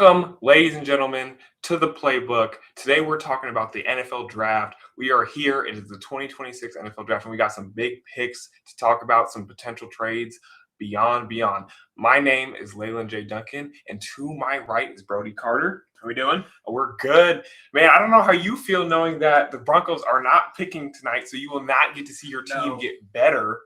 Welcome, ladies and gentlemen, to the Playbook. Today we're talking about the NFL Draft. We are here. It is the 2026 NFL Draft, and we got some big picks to talk about, some potential trades beyond. My name is Lailend Duncan, and to my right is Brody Carter. How we doing? We're good. Man, I don't know how you feel knowing that the Broncos are not picking tonight, so you will not get to see your team get better.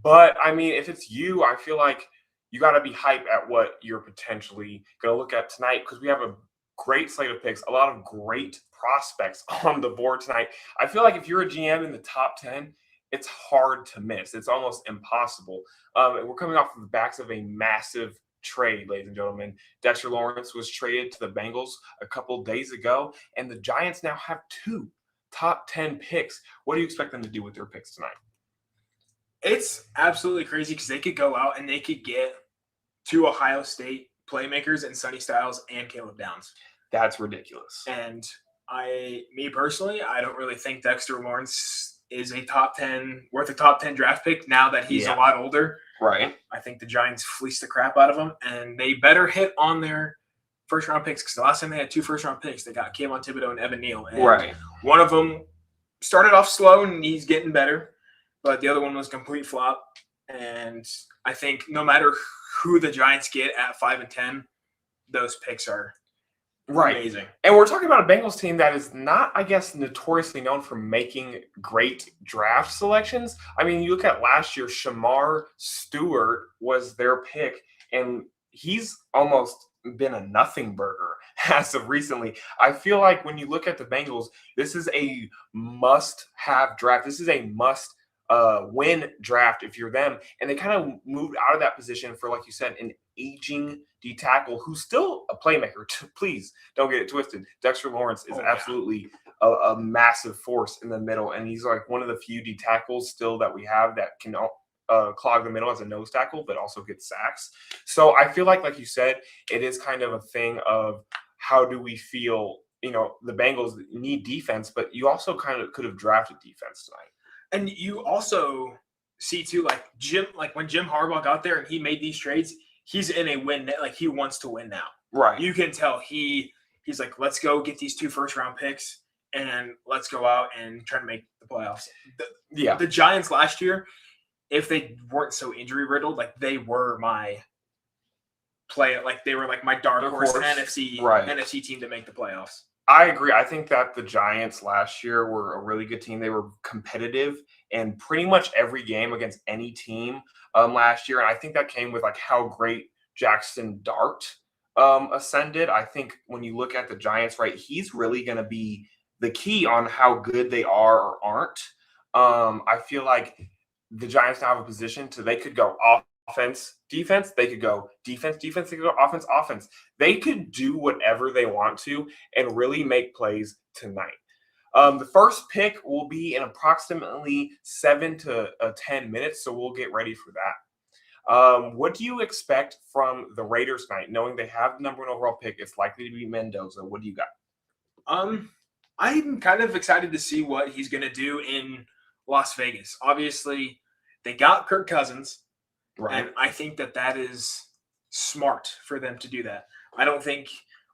But, I mean, if it's you, I feel like you got to be hyped at what you're potentially going to look at tonight because we have a great slate of picks, a lot of great prospects on the board tonight. I feel like if you're a GM in the top 10, it's hard to miss. It's almost impossible. We're coming off of the backs of a massive trade, ladies and gentlemen. Dexter Lawrence was traded to the Bengals a couple days ago, and the Giants now have two top 10 picks. What do you expect them to do with their picks tonight? It's absolutely crazy because they could go out and they could get two Ohio State playmakers in Sonny Styles and Caleb Downs. That's ridiculous. And me personally, I don't really think Dexter Lawrence is worth a top 10 draft pick now that he's a lot older. Right. I think the Giants fleeced the crap out of him, and they better hit on their first-round picks because the last time they had two first-round picks, they got Kayvon Thibodeau and Evan Neal. And one of them started off slow, and he's getting better. But the other one was a complete flop. And I think no matter who the Giants get at 5 and 10, those picks are amazing. And we're talking about a Bengals team that is not, I guess, notoriously known for making great draft selections. I mean, you look at last year, Shamar Stewart was their pick, and he's almost been a nothing burger as of recently. I feel like when you look at the Bengals, this is a must-have draft. This is a must-win draft if you're them. And they kind of moved out of that position for, like you said, an aging D tackle who's still a playmaker. Please don't get it twisted. Dexter Lawrence is absolutely a massive force in the middle, and he's like one of the few D tackles still that we have that can clog the middle as a nose tackle, but also get sacks. So I feel like you said, it is kind of a thing of how do we feel, the Bengals need defense, but you also kind of could have drafted defense tonight. And you also see too, when Jim Harbaugh got there and he made these trades, he's in a win. Like he wants to win now. Right. You can tell he's like, let's go get these two first-round picks and let's go out and try to make the playoffs. The Giants last year, if they weren't so injury riddled, they were my my dark horse NFC team to make the playoffs. I agree. I think that the Giants last year were a really good team. They were competitive in pretty much every game against any team last year. And I think that came with how great Jackson Dart ascended. I think when you look at the Giants, he's really going to be the key on how good they are or aren't. I feel like the Giants now have a position they could go offense, defense, they could go defense, they could go offense. They could do whatever they want to and really make plays tonight. The first pick will be in approximately 7 to 10 minutes, so we'll get ready for that. What do you expect from the Raiders tonight, knowing they have the number 1 overall pick? It's likely to be Mendoza. What do you got? I'm kind of excited to see what he's going to do in Las Vegas. Obviously, they got Kirk Cousins. Right. And I think that is smart for them to do that. I don't think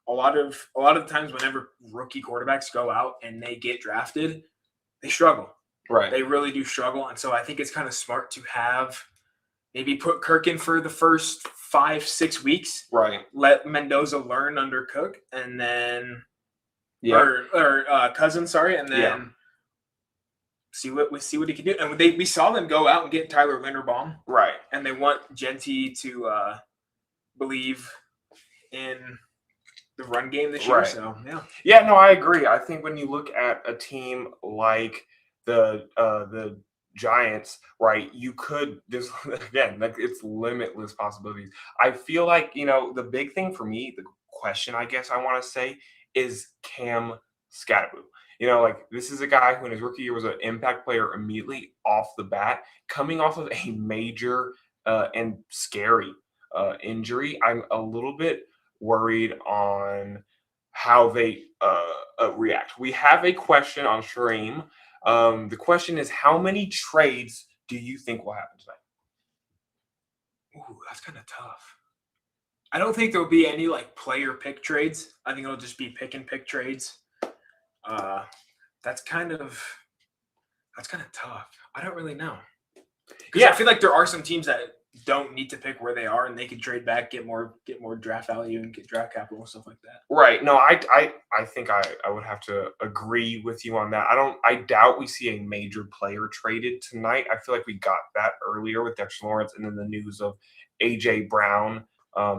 a lot of the times whenever rookie quarterbacks go out and they get drafted, they struggle. Right. They really do struggle. And so I think it's kind of smart to maybe put Kirk in for the first 5-6 weeks. Right. Let Mendoza learn under Cook and then Cousins, and then see what he can do. And we saw them go out and get Tyler Linderbaum. Right. And they want Genty to believe in the run game this year. Right. So, yeah, no, I agree. I think when you look at a team like the Giants, you could just, again, it's limitless possibilities. I feel like, the big thing for me, the question I guess I want to say is Cam Scatterboo. This is a guy who in his rookie year was an impact player immediately off the bat, coming off of a major and scary injury. I'm a little bit worried on how they react. We have a question on Shreem. The question is, how many trades do you think will happen tonight? Ooh, that's kind of tough. I don't think there'll be any like player pick trades. I think it'll just be pick and pick trades. That's kind of tough. I don't really know. Because I feel like there are some teams that don't need to pick where they are, and they can trade back, get more draft value, and get draft capital and stuff like that. Right. No, I think I would have to agree with you on that. I doubt we see a major player traded tonight. I feel like we got that earlier with Dexter Lawrence, and then the news of AJ Brown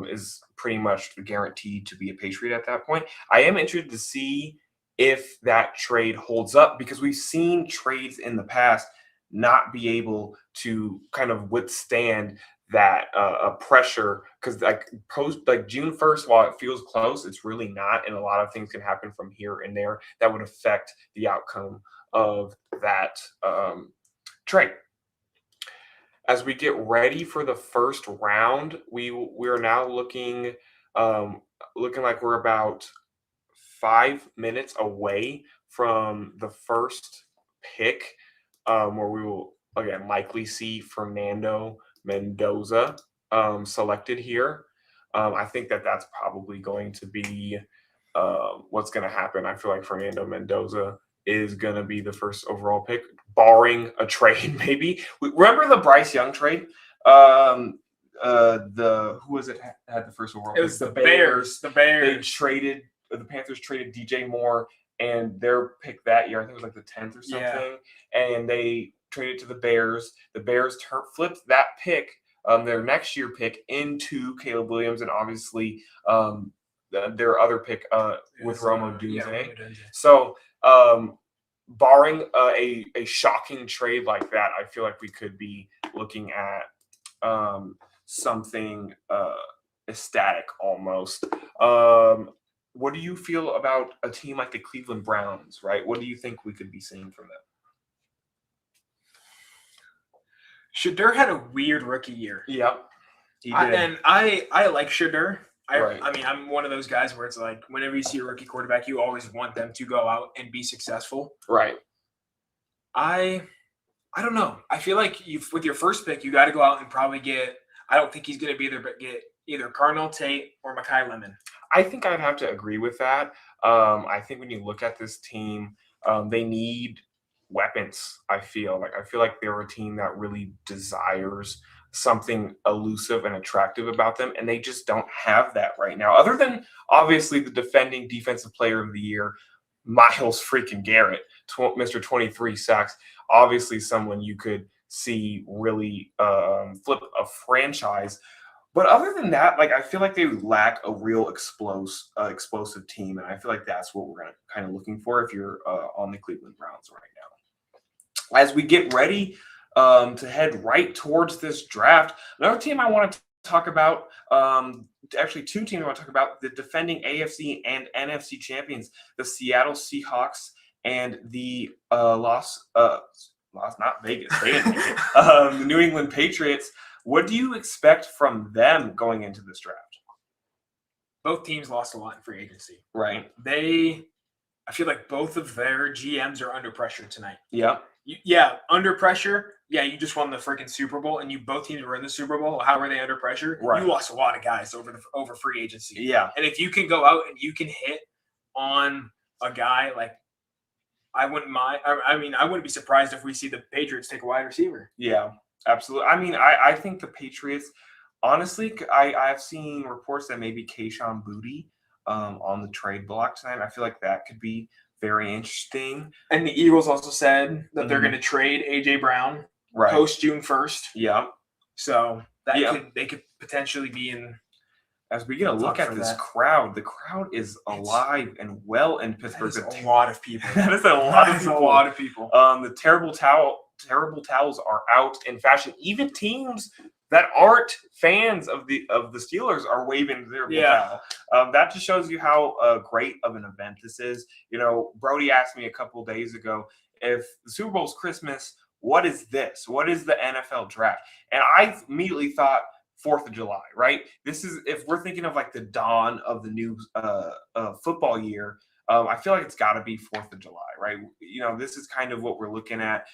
is pretty much guaranteed to be a Patriot at that point. I am interested to see if that trade holds up, because we've seen trades in the past not be able to kind of withstand that pressure, because like June 1st, while it feels close, it's really not, and a lot of things can happen from here and there that would affect the outcome of that trade. As we get ready for the first round, we're now looking like we're about 5 minutes away from the first pick, where we will again likely see Fernando Mendoza selected here. I think that's probably going to be what's going to happen. I feel like Fernando Mendoza is going to be the first overall pick, barring a trade. Maybe remember the Bryce Young trade. Who was it had the first overall? It was the Bears. The Panthers traded DJ Moore and their pick that year. I think it was like the 10th or something, and they traded to the Bears. The Bears flipped that pick, their next year pick, into Caleb Williams, and obviously their other pick with Rome Odunze. So, barring a shocking trade like that, I feel like we could be looking at something ecstatic almost. What do you feel about a team like the Cleveland Browns, right? What do you think we could be seeing from them? Shedeur had a weird rookie year. Yep. He did. And I like Shedeur. I mean, I'm one of those guys where it's like whenever you see a rookie quarterback, you always want them to go out and be successful. Right. I don't know. I feel like with your first pick, you got to go out and probably get – I don't think he's going to be there, but get either Cardinal Tate or Mekhi Lemon. I think I'd have to agree with that. I think when you look at this team, they need weapons. I feel like they're a team that really desires something elusive and attractive about them, and they just don't have that right now. Other than obviously the defending defensive player of the year, Myles freaking Garrett, Mr. 23 sacks. Obviously, someone you could see really flip a franchise. But other than that, like I feel like they lack a real explosive team, and I feel like that's what we're kind of looking for if you're on the Cleveland Browns right now. As we get ready to head right towards this draft, another team I want to talk about, actually two teams I want to talk about, the defending AFC and NFC champions, the Seattle Seahawks and the not Vegas, they didn't make it, the New England Patriots. What do you expect from them going into this draft? Both teams lost a lot in free agency. Right. I feel like both of their GMs are under pressure tonight. Yeah. Under pressure. Yeah, you just won the freaking Super Bowl, and both teams were in the Super Bowl. How were they under pressure? Right. You lost a lot of guys over free agency. Yeah. And if you can go out and you can hit on a guy like, I wouldn't mind. I mean, I wouldn't be surprised if we see the Patriots take a wide receiver. Yeah. Absolutely. I mean, I think the Patriots, honestly, I've seen reports that maybe Kayshon Boutte on the trade block tonight. I feel like that could be very interesting. And the Eagles also said that they're going to trade A.J. Brown post June 1st. Yeah. So they could potentially be in. As we get a look at this crowd, the crowd is alive and well in Pittsburgh. That is a lot of people. That is a lot of people. The terrible towels are out in fashion. Even teams that aren't fans of the Steelers are waving their towel. That just shows you how great of an event this is. You know, Brody asked me a couple days ago, if the Super Bowl's Christmas, what is this? What is the NFL draft? And I immediately thought 4th of July, right? This is, if we're thinking of like the dawn of the new football year, I feel like it's got to be 4th of July, right? You know, this is kind of what we're looking at.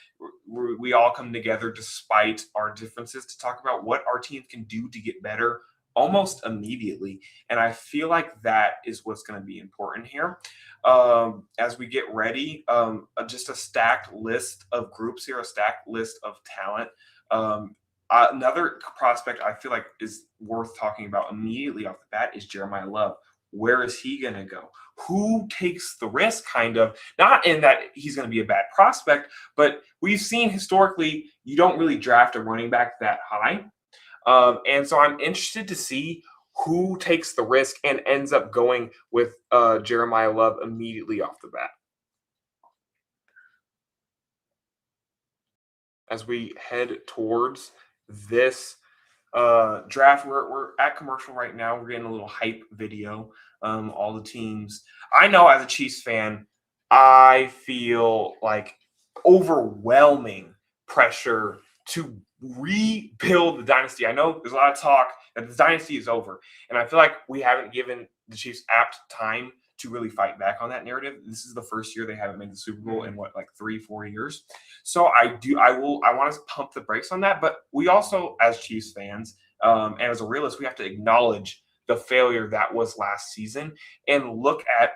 We all come together despite our differences to talk about what our teams can do to get better almost immediately. And I feel like that is what's going to be important here. As we get ready, just a stacked list of groups here, a stacked list of talent. Another prospect I feel like is worth talking about immediately off the bat is Jeremiah Love. Where is he going to go? Who takes the risk, kind of? Not in that he's going to be a bad prospect, but we've seen historically you don't really draft a running back that high. And so I'm interested to see who takes the risk and ends up going with Jeremiah Love immediately off the bat. As we head towards this draft, we're at commercial right now. We're getting a little hype video. All the teams. I know as a Chiefs fan, I feel like overwhelming pressure to rebuild the dynasty. I know there's a lot of talk that the dynasty is over, and I feel like we haven't given the Chiefs apt time to really fight back on that narrative. This is the first year they haven't made the Super Bowl in what, like 3-4 years. So I want to pump the brakes on that. But we also, as Chiefs fans, and as a realist, we have to acknowledge the failure that was last season and look at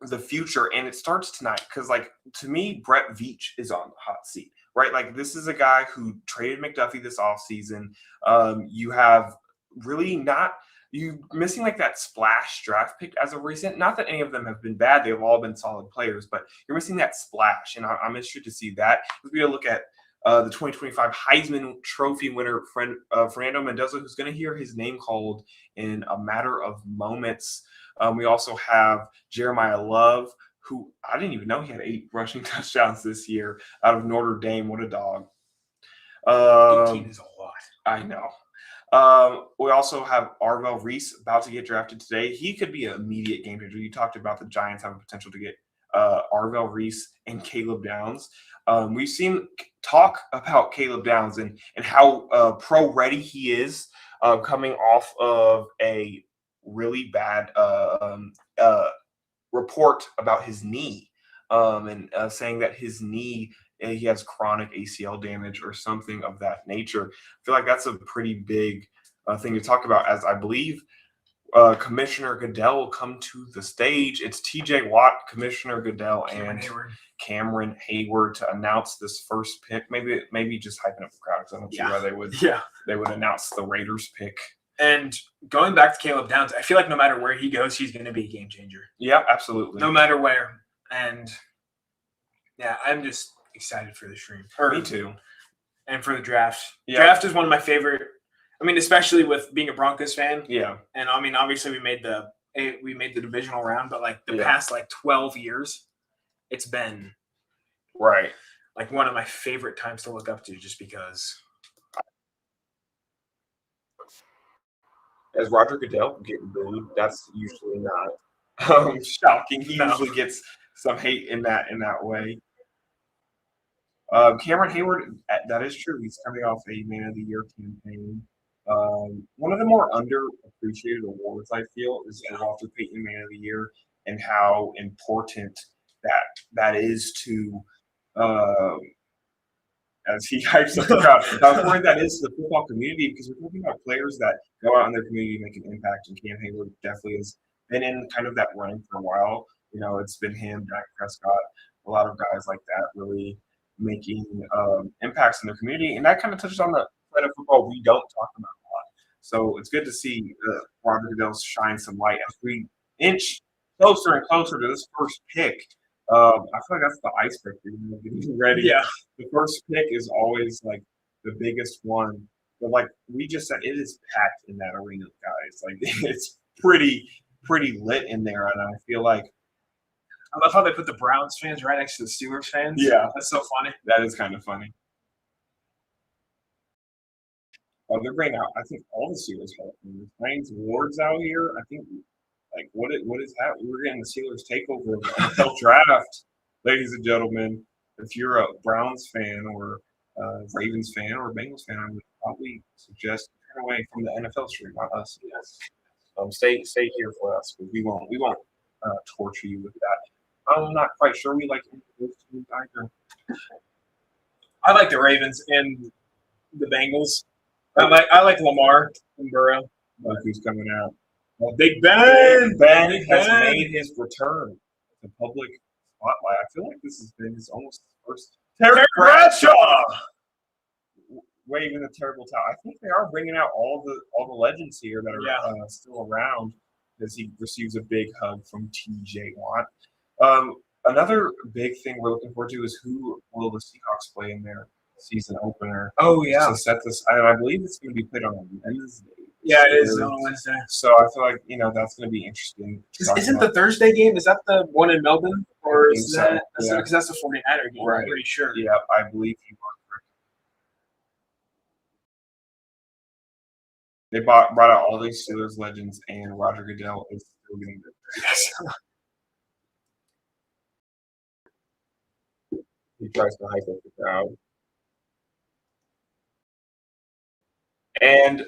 the future. And it starts tonight because, like, to me, Brett Veach is on the hot seat, right? Like, this is a guy who traded McDuffie this offseason. You have really not – you missing like that splash draft pick as of recent. Not that any of them have been bad. They've all been solid players, but you're missing that splash. And I'm interested to see that. We're going to look at the 2025 Heisman Trophy winner, Fernando Mendoza, who's going to hear his name called in a matter of moments. We also have Jeremiah Love, who I didn't even know he had 8 rushing touchdowns this year out of Notre Dame. What a dog. 18 is a lot. I know. We also have Arvell Reese about to get drafted today. He could be an immediate game changer. You talked about the Giants having potential to get Arvell Reese and Caleb Downs. We've seen talk about Caleb Downs and how pro-ready he is coming off of a really bad report about his knee and saying that his knee, he has chronic ACL damage or something of that nature. I feel like that's a pretty big thing to talk about, as I believe Commissioner Goodell will come to the stage. It's TJ Watt, Commissioner Goodell, and Cameron Hayward to announce this first pick. Maybe just hyping up the crowd, because I don't see why they would announce the Raiders pick. And going back to Caleb Downs, I feel like no matter where he goes, he's going to be a game changer. Yeah, absolutely. No matter where. And yeah, I'm just excited for the stream. Me too. And for the draft. Yeah. Draft is one of my favorite. I mean, especially with being a Broncos fan. Yeah. And I mean, obviously we made the divisional round, but like the past like 12 years, it's been right. Like one of my favorite times to look up to, just because. As Roger Goodell getting booed, that's usually not shocking. He usually gets some hate in that way. Cameron Hayward, that is true. He's coming off a Man of the Year campaign. One of the more underappreciated awards, I feel, is the Walter Payton Man of the Year, and how important that is to, as he hypes up the crowd, how important that is to the football community, because we're talking about players that go out in their community and make an impact, and Cam Hayward definitely has been in kind of that running for a while. You know, it's been him, Dak Prescott, a lot of guys like that really making impacts in their community, and that kind of touches on the side of football we don't talk about a lot. So it's good to see Roger Goodell shine some light as we inch closer and closer to this first pick. I feel like that's the icebreaker. Getting ready. Yeah. The first pick is always like the biggest one, but like we just said, it is packed in that arena, guys. Like it's pretty lit in there, and I feel like. I love how they put the Browns fans right next to the Steelers fans. Yeah. That's so funny. That is kind of funny. They're bringing out, I think, all the Steelers Hall of Famers. Hines Ward's out here. I think, like, what is that? We're getting the Steelers takeover of the NFL draft. Ladies and gentlemen, if you're a Browns fan or Ravens fan or Bengals fan, I would probably suggest turn away from the NFL stream, not us. Yes. Stay here for us, because we won't torture you with that. I'm not quite sure we like those teams either. I like the Ravens and the Bengals. I like Lamar and Burrow. Look who's coming out. Well, Big Ben. Ben has made his return to public spotlight. I feel like this has been his almost first. Terry Bradshaw waving the terrible towel. I think they are bringing out all the legends here that are still around as he receives a big hug from T.J. Watt. Another big thing we're looking forward to is who will the Seahawks play in their season opener. Oh, yeah. To set this, I believe it's going to be played on Wednesday. Yeah, it is on Wednesday. So I feel like, that's going to be interesting. Isn't the Thursday game, is that the one in Melbourne? Or is that, yeah. Because that's the 49er game, right. I'm pretty sure. Yeah, I believe you are correct. They brought out all these Steelers legends, and Roger Goodell is still getting good. Yes. He tries to hype up the crowd. And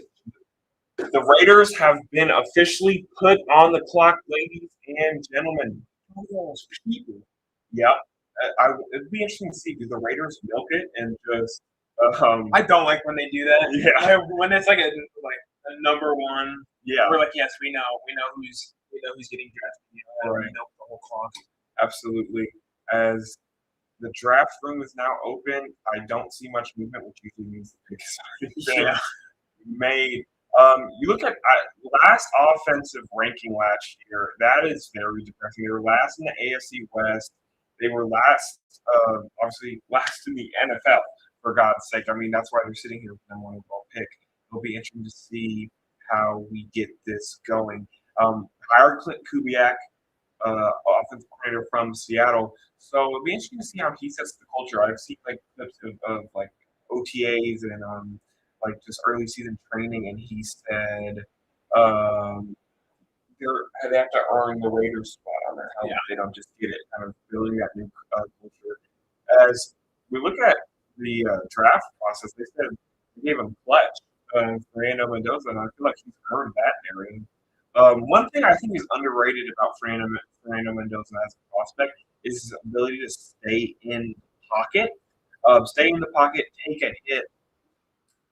the Raiders have been officially put on the clock, ladies and gentlemen. Those people. Yep. It'd be interesting to see, do the Raiders milk it and just I don't like when they do that. Yeah. When it's like a number one. Yeah. We're like, yes, we know who's getting drafted. Right. We know the whole clock. Absolutely. As the draft room is now open, I don't see much movement, which usually means the pick is already been made. You look at last offensive ranking last year. That is very depressing. They were last in the AFC West. They were last, obviously, last in the NFL, for God's sake. I mean, that's why they're sitting here with the number one overall pick. It'll be interesting to see how we get this going. Hired Clint Kubiak, offensive coordinator from Seattle. So it'll be interesting to see how he sets the culture. I've seen clips of OTAs and just early season training, and he said they have to earn the Raiders spot on their helmet. They don't just get it. Kind of building that new culture. As we look at the draft process, they said they gave him pledge Fernando Mendoza, and I feel like he's earned that narrative. One thing I think is underrated about Fernando Mendoza as a prospect is his ability to stay in the pocket, take a hit,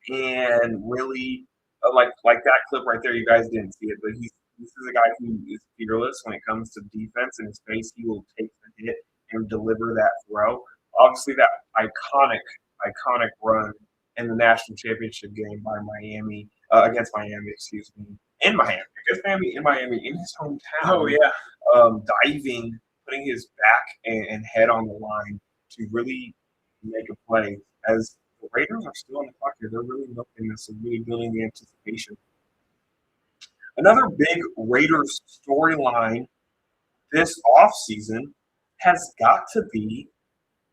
and really like that clip right there. You guys didn't see it, but this is a guy who is fearless when it comes to defense. In his face, he will take the hit and deliver that throw. Obviously, that iconic run in the national championship game by Miami against Miami, in Miami, in his hometown. Oh yeah, diving, putting his back and head on the line to really make a play. As the Raiders are still on the clock here, they're really milking this and really building the anticipation. Another big Raiders storyline this offseason has got to be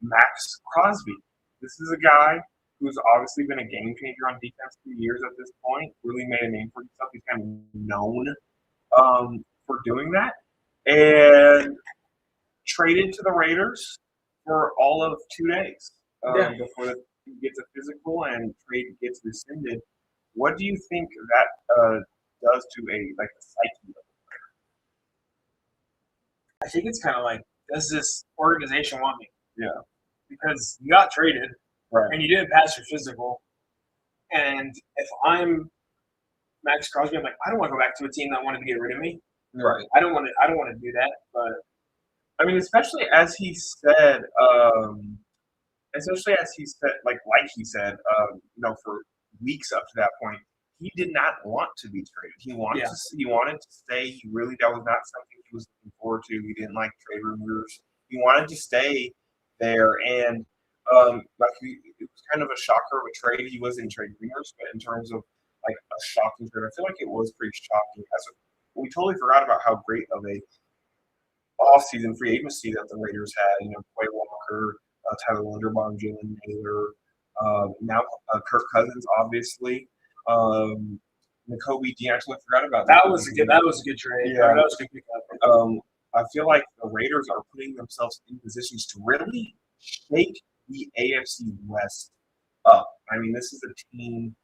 Max Crosby. This is a guy who's obviously been a game changer on defense for years at this point, really made a name for himself. He's kind of known for doing that. And traded to the Raiders for all of 2 days before he gets a physical and trade gets rescinded. What do you think that does to the psyche of the player? I think it's kind of like, does this organization want me? Yeah. Because you got traded, right, and you didn't pass your physical. And if I'm Max Crosby, I'm like, I don't want to go back to a team that wanted to get rid of me. Right. I don't want to do that. But I mean, especially as he said, for weeks up to that point, he did not want to be traded. He wanted to stay. That was not something he was looking forward to. He didn't like trade rumors. He wanted to stay there, and it was kind of a shocker of a trade. He was in trade rumors, but in terms of a shocking trade, I feel like it was pretty shocking. We totally forgot about how great of a off-season free agency that the Raiders had. Quay Walker, Tyler Linderbaum, Jalen Naylor, now Kirk Cousins, obviously. N'Kobe Dean, I totally forgot about that. That was a good trade. Yeah, that was a good pickup. I feel like the Raiders are putting themselves in positions to really shake the AFC West up. I mean, this is a team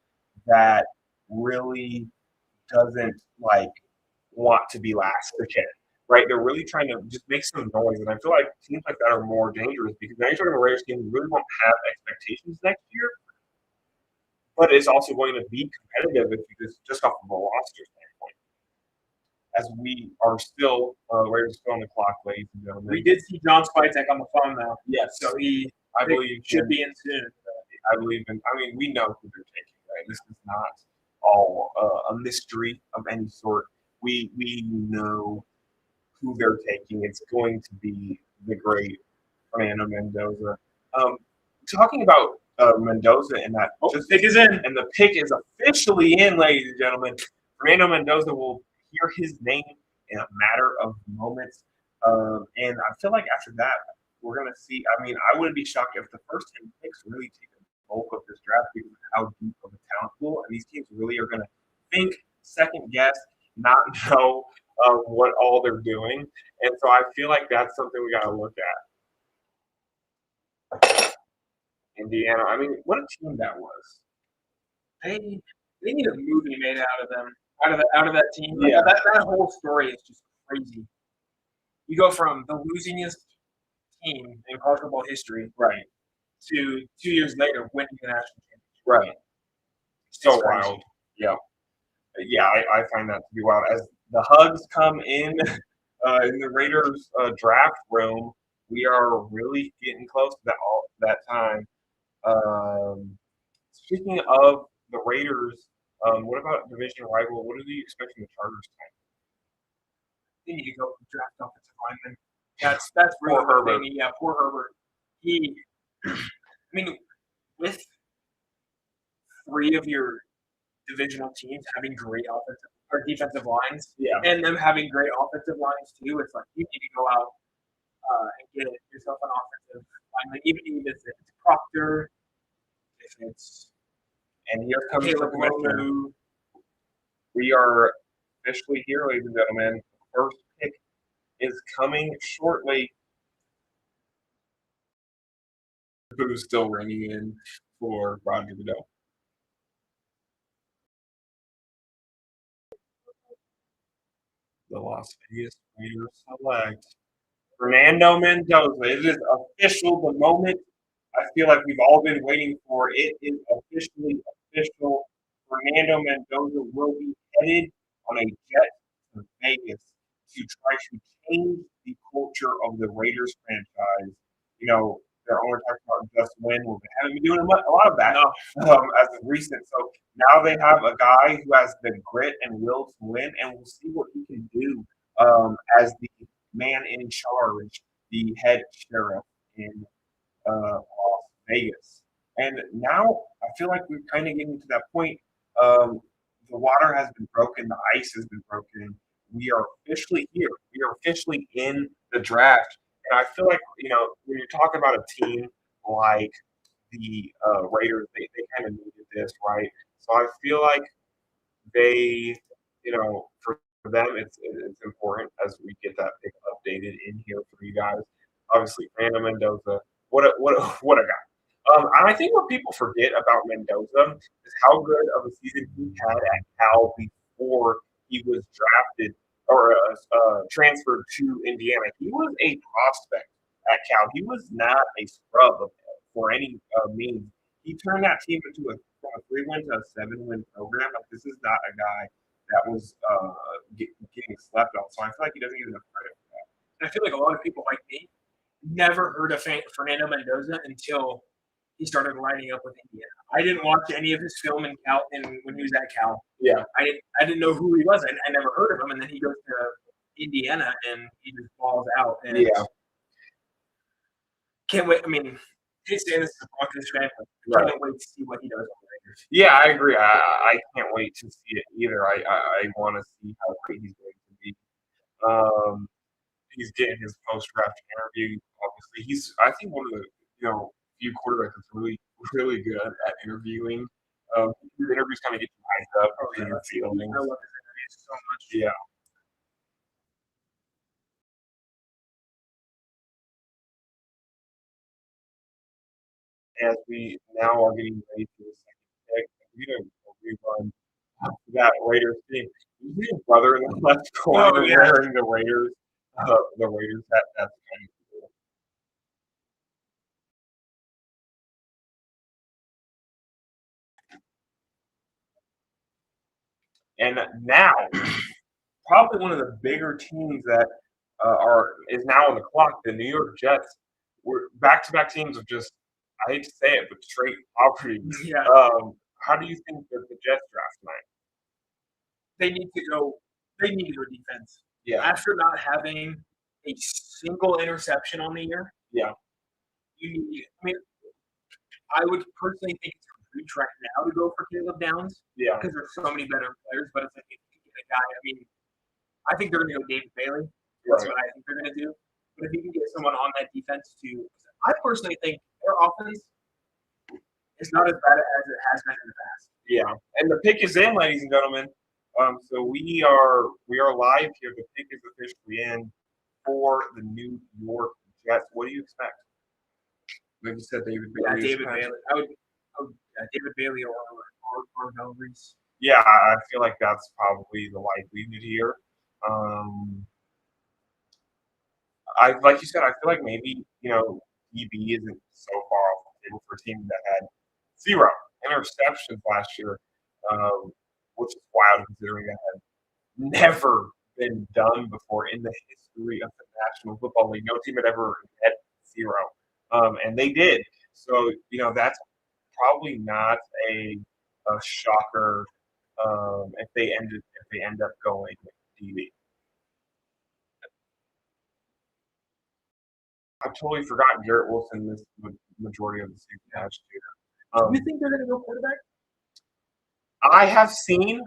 that really doesn't want to be last again, right? They're really trying to just make some noise, and I feel like teams like that are more dangerous because now you're talking about a Raiders team who really won't have expectations next year. but it's also going to be competitive if you just off of a roster standpoint. As we are still, we're still on the clock, ladies and gentlemen. We did see John Spytek on the phone now. Yes, so I believe should be in soon. I believe in. I mean, we know who they're taking, right? This is not all a mystery of any sort. We know who they're taking. It's going to be the great Fernando Mendoza. Talking about Mendoza and that, pick is in, and the pick is officially in, ladies and gentlemen. Fernando Mendoza will hear his name in a matter of moments, and I feel like after that, we're going to see. I mean, I wouldn't be shocked if the first 10 picks really take the bulk of this draft because of how deep of a talent pool, and these teams really are going to think, second guess, not know what all they're doing, and so I feel like that's something we got to look at. Indiana, I mean, what a team that was. They need a movie made out of them, out of that team. Yeah, that whole story is just crazy. You go from the losingest team in college football history, right, to 2 years later winning the national championship. right. So wild. Yeah, I find that to be wild. As the hugs come in the Raiders draft room, we are really getting close to that time. Speaking of the Raiders, what about division rival? What do you expect from the Chargers tonight? They need to go draft offensive lineman. That's really poor Herbert. Yeah, poor Herbert. I mean, with 3 of your divisional teams having great offensive or defensive lines, and them having great offensive lines too, it's like you need to go out and get yourself an offensive lineman, even if it's Proctor, if it's here comes Caleb the commissioner. Lomu. We are officially here, ladies and gentlemen. First pick is coming shortly. Who's still ringing in for Roger Goodell? The Las Vegas Raiders select Fernando Mendoza. It is official. The moment I feel like we've all been waiting for. It is officially official. Fernando Mendoza will be headed on a jet to Vegas to try to change the culture of the Raiders franchise. You know, their owner talks about just win. Well, they haven't been doing a lot of that as of recent. So now they have a guy who has the grit and will to win, and we'll see what he can do as the man in charge, the head sheriff in Las Vegas. And now I feel like we're kind of getting to that point. The water has been broken, the ice has been broken. We are officially here. We are officially in the draft. And I feel like, you know, when you're talking about a team like the Raiders, they kind of needed this, right? So I feel like they, you know, for them, it's important as we get that pick updated in here for you guys. Obviously, Fernando Mendoza, what a guy. And I think what people forget about Mendoza is how good of a season he had at Cal before he was drafted or transferred to Indiana. He was a prospect at Cal. He was not a scrub for any means. He turned that team into from a 3-win to a 7-win program. Like, this is not a guy that was getting slept on. So I feel like he doesn't get enough credit for that. And I feel like a lot of people like me never heard of Fernando Mendoza until he started lining up with Indiana. I didn't watch any of his film in Cal when he was at Cal. Yeah, I didn't know who he was. I never heard of him, and then he goes to Indiana and he just balls out. And can't wait. I mean, his saying this is a Broncos fan, but can't wait to see what he does on the Raiders. Yeah, I agree. I can't wait to see it either. I want to see how great he's going to be. He's getting his post-draft interview. Obviously, he's I think one of the few quarterbacks that's really good at interviewing. His interviews kind of get you hyped up in your feelings. I love his interviews so much. Yeah. As we now are getting ready for the second pick, we're going to rerun that Raiders team. You see his brother in the left corner wearing the Raiders hat. That's kind of cool. And now, probably one of the bigger teams that is now on the clock, the New York Jets, were back-to-back teams of just, I hate to say it, but straight poverty. Yeah, How do you think that the Jets draft tonight? they need to go. They need to go defense Yeah, after not having a single interception on the year. yeah, You need. I mean, I would personally think it's a reach right now to go for Caleb Downs yeah, because there's so many better players. But it's like if you can get a guy. I mean, I think they're going to go David Bailey. That's right. what I think they're going to do. But if you can get someone on that defense too, I personally think their offense is not as bad as it has been in the past. Yeah, and the pick is in, ladies and gentlemen. So we are live here. The pick is officially in for the New York Jets. What do you expect? Like you said, David Yeah, Bailey. David Bailey. I would David Bailey or Belleries. Yeah, I feel like that's probably the likelihood here. I like you said, I feel like maybe DB isn't so far off the table for a team that had 0 interceptions last year, which is wild considering that had never been done before in the history of the National Football League. No team had ever had 0, and they did. So that's probably not a shocker if they end up going DB. I totally forgot Garrett Wilson missed the majority of the season last year. Do you think they're going to go quarterback? Obviously,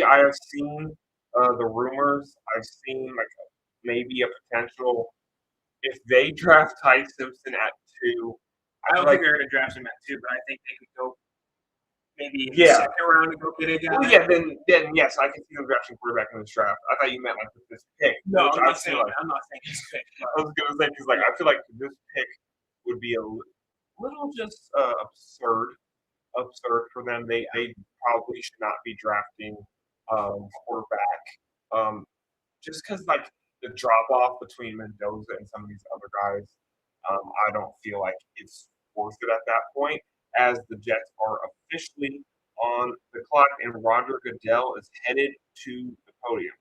I have seen the rumors. I've seen like maybe a potential if they draft Ty Simpson at 2. I don't think they're going to draft him at 2, but I think they could go maybe in the second round and go get a guy. Well, yeah, then yes, I can see them drafting quarterback in this draft. I thought you meant like with this pick. No, I'm not saying this pick. I was gonna say because like I feel like this pick would be a little just absurd for them. They probably should not be drafting quarterback just because like the drop off between Mendoza and some of these other guys. I don't feel like it's worth it at that point, as the Jets are officially on the clock and Roger Goodell is headed to the podium.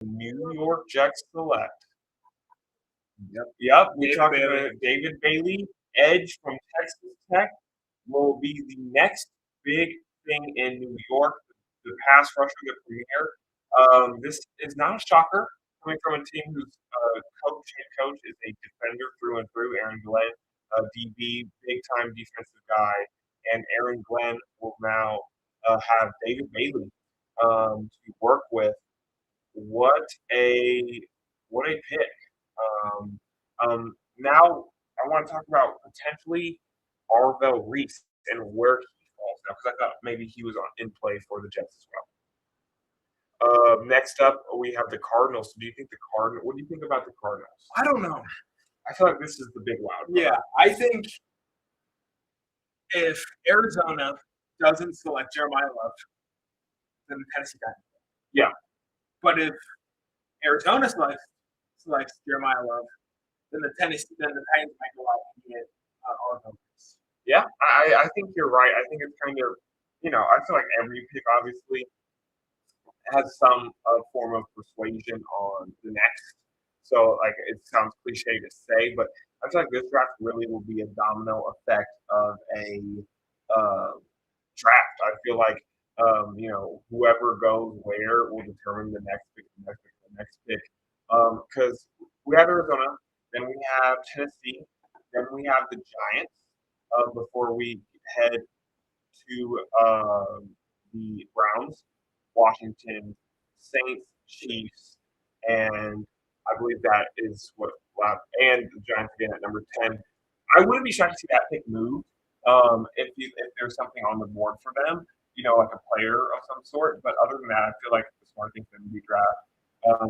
New York Jets select. Yep. We're talking about David Bailey, edge from Texas Tech, will be the next big thing in New York. The pass rusher, the premier. This is not a shocker coming from a team whose head coach is a defender through and through. Aaron Glenn, DB, big time defensive guy, and Aaron Glenn will now have David Bailey to work with. What a pick! Now I want to talk about potentially Arvell Reese and where he falls now, because I thought maybe he was in play for the Jets as well. Next up, we have the Cardinals. What do you think about the Cardinals? I don't know. I feel like this is the big wild card. Yeah, I think if Arizona doesn't select Jeremiah Love, then the Tennessee Titans. Yeah. But if Arizona selects Jeremiah Love, then the Titans might go out and get Arvell. Yeah, I think you're right. I think it's kind of, I feel like every pick obviously has some form of persuasion on the next. So, like, it sounds cliche to say, but I feel like this draft really will be a domino effect of a draft. I feel like, whoever goes where will determine the next pick, the next pick. Because we have Arizona, then we have Tennessee, then we have the Giants before we head to the Browns, Washington, Saints, Chiefs, and I believe that is what left. And the Giants again at number 10. I wouldn't be shocked to see that pick move if there's something on the board for them, like a player of some sort. But other than that, I feel like the smart thing for them to be draft.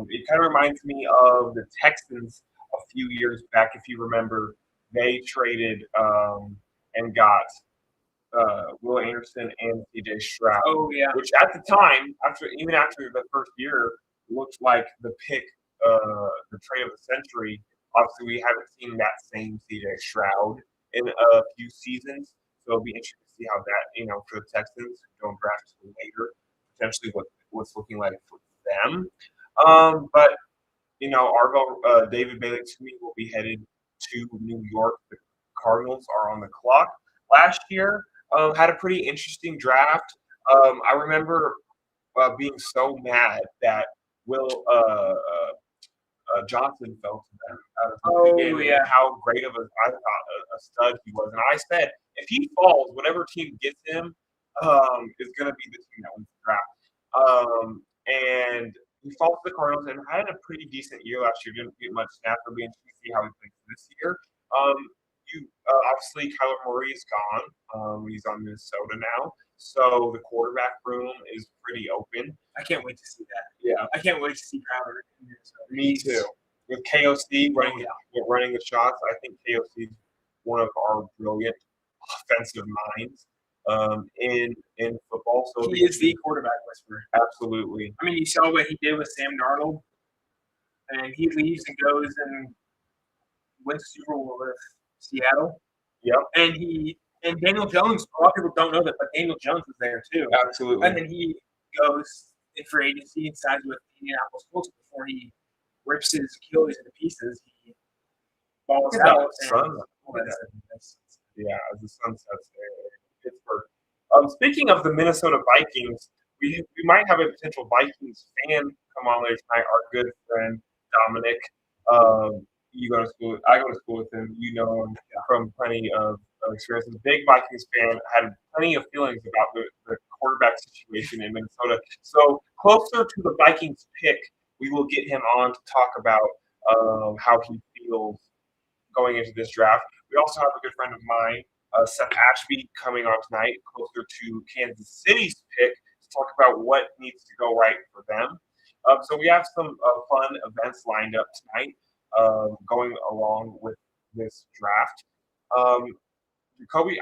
It kind of reminds me of the Texans a few years back, if you remember. They traded and got Will Anderson and CJ Stroud. Oh yeah. Which at the time, even after the first year, looked like the pick, the trade of the century. Obviously, we haven't seen that same CJ Stroud in a few seasons. So it'll be interesting to see how that, for the Texans don't draft later, potentially what's looking like for them. But David Bailey to me will be headed to New York. The Cardinals are on the clock. Last year, had a pretty interesting draft. I remember being so mad that Will Johnson fell to them out of the beginning, and how great of I thought a stud he was. And I said, if he falls, whatever team gets him is going to be the team that wins the draft. And he falls to the Cardinals and had a pretty decent year last year. Didn't get much snap. It'll be interesting to see how he plays this year. Obviously Kyler Murray is gone. He's on Minnesota now, so the quarterback room is pretty open. I can't wait to see that. Yeah, I can't wait to see Kyler in Minnesota. Me too. With KOC running the shots, I think KOC is one of our brilliant offensive minds in football. So he is the quarterback whisperer. Absolutely. I mean, you saw what he did with Sam Darnold, and he leaves and goes and wins the Super Bowl with Seattle. Yep. And Daniel Jones, a lot of people don't know that, but Daniel Jones was there too. Absolutely. And then he goes in free agency and signs with the Indianapolis Colts before he rips his Achilles into pieces. He balls out. As the sun sets in Pittsburgh. Speaking of the Minnesota Vikings, we might have a potential Vikings fan come on later tonight. Our good friend Dominic. You go to school. I go to school with him. You know him from plenty of experiences. Big Vikings fan. Had plenty of feelings about the quarterback situation in Minnesota. So closer to the Vikings pick, we will get him on to talk about how he feels going into this draft. We also have a good friend of mine, Seth Ashby, coming on tonight, closer to Kansas City's pick, to talk about what needs to go right for them. So we have some fun events lined up tonight going along with this draft. I totally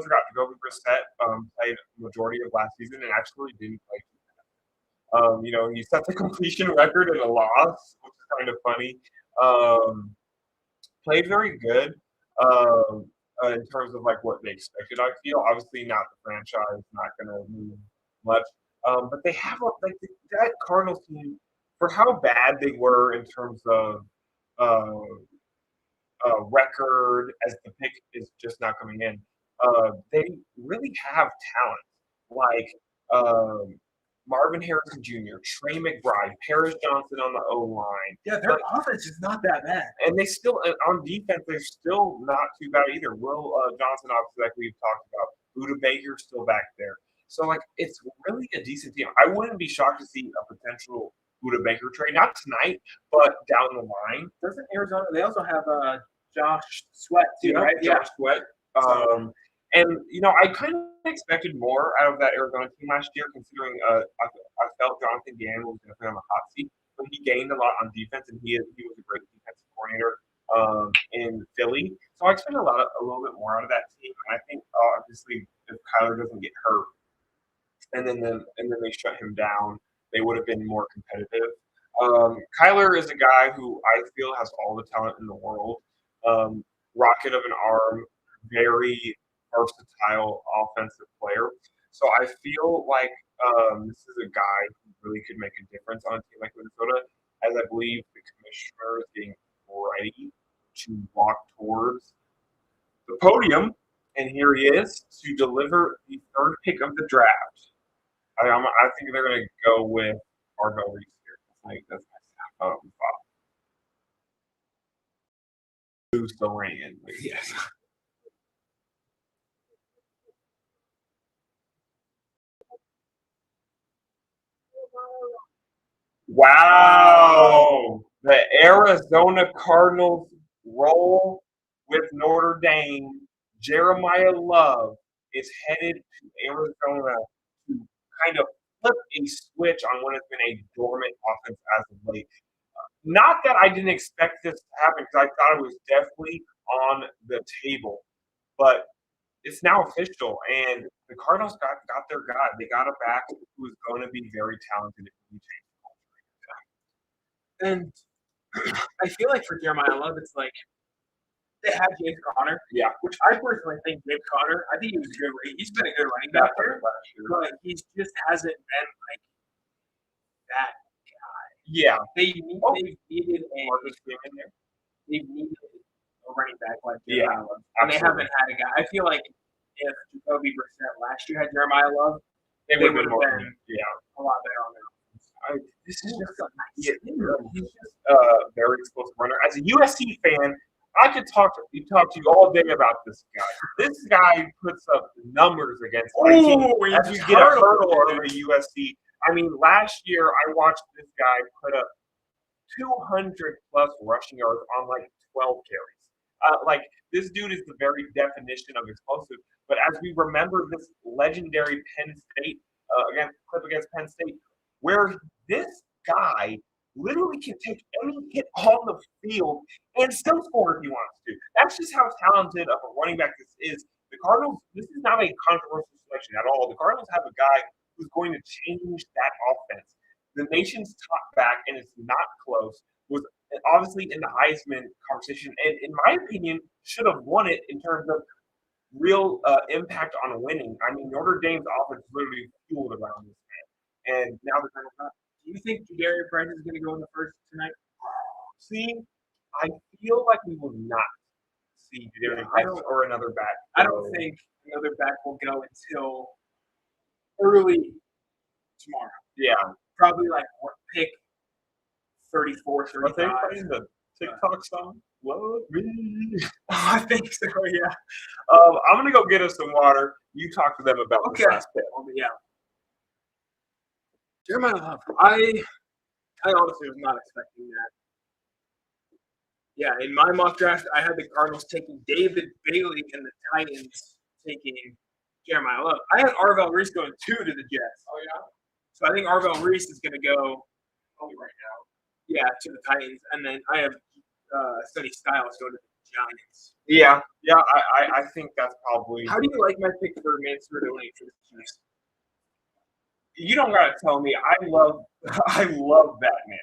forgot. Jacoby Brissett played the majority of last season and actually didn't play too bad. He set the completion record in a loss, which is kind of funny. Played very good in terms of like what they expected. I feel obviously not the franchise, not going to move much, but they have that Cardinals team for how bad they were in terms of record as the pick is just not coming in. They really have talent like Marvin Harrison Jr., Trey McBride, Paris Johnson on the O-line. Yeah, their offense is not that bad. And they still, on defense, they're still not too bad either. Will Johnson, obviously, like we've talked about. Buda Baker's still back there. So, it's really a decent team. I wouldn't be shocked to see a potential Buda Baker trade. Not tonight, but down the line. Doesn't Arizona, they also have Josh Sweat, too, right? Josh Sweat. And, I kind of expected more out of that Arizona team last year, considering I felt Jonathan Gannon was going to put on the hot seat. But he gained a lot on defense, and he was a great defensive coordinator in Philly. So I expected a little bit more out of that team. And I think, obviously, if Kyler doesn't get hurt and then they shut him down, they would have been more competitive. Kyler is a guy who I feel has all the talent in the world. Rocket of an arm, very versatile offensive player. So I feel like this is a guy who really could make a difference on a team like Minnesota, as I believe the commissioner is getting ready to walk towards the podium. And here he is to deliver the third pick of the draft. I think they're going to go with Argo Reese here. I think that's my thought. Who's still ran? Yes. Wow. The Arizona Cardinals roll with Notre Dame. Jeremiah Love is headed to Arizona to kind of flip a switch on what has been a dormant offense as of late. Not that I didn't expect this to happen, because I thought it was definitely on the table. But it's now official, and the Cardinals got their guy. They got a back who is going to be very talented if we change the culture. And I feel like for Jeremiah Love, it's like they have James Conner. Yeah. Which I personally think James Conner, I think he's been a good running back there, but he just hasn't been like that guy. Yeah. They've needed a Marcus Freeman there. They've needed a running back like Yeah, Jeremiah Love. And they haven't had a guy. I feel like if Jacoby Brissett last year had Jeremiah Love, they would have been a lot better on their own. This is just a nice he's just a very explosive runner. As a USC fan, I could talk to you all day about this guy. This guy puts up numbers against my team. As you get a hurdle over USC. I mean, last year I watched this guy put up 200 plus rushing yards on like 12 carries. Like this dude is the very definition of explosive. But as we remember this legendary Penn State clip against Penn State, where this guy literally can take any hit on the field and still score if he wants to. That's just how talented of a running back this is. The Cardinals, this is not a controversial selection at all. The Cardinals have a guy who's going to change that offense. The nation's top back, and it's not close, was obviously in the Heisman conversation, and in my opinion, should have won it in terms of real impact on winning. I mean, Notre Dame's offense literally fueled around this man, and now the Cardinals not. Do you think Jadarius Price is going to go in the first tonight? See, I feel like we will not see Jadarius Price or another back. I don't think another back will go until early tomorrow. Yeah. Probably like pick 34, 35. Are they playing the TikTok song? Love me. I think so, yeah. I'm going to go get us some water. You talk to them about this last pick. Yeah. Jeremiah Love. I honestly was not expecting that. Yeah, in my mock draft, I had the Cardinals taking David Bailey and the Titans taking Jeremiah Love. I had Arvell Reese going 2 to the Jets. Oh, yeah? So I think Arvell Reese is going to go right now. Yeah, to the Titans. And then I have Sonny Styles going to the Giants. Yeah, I think that's probably. How do you like my pick for Mansour Delane for the Chiefs? You don't gotta tell me. I love that man.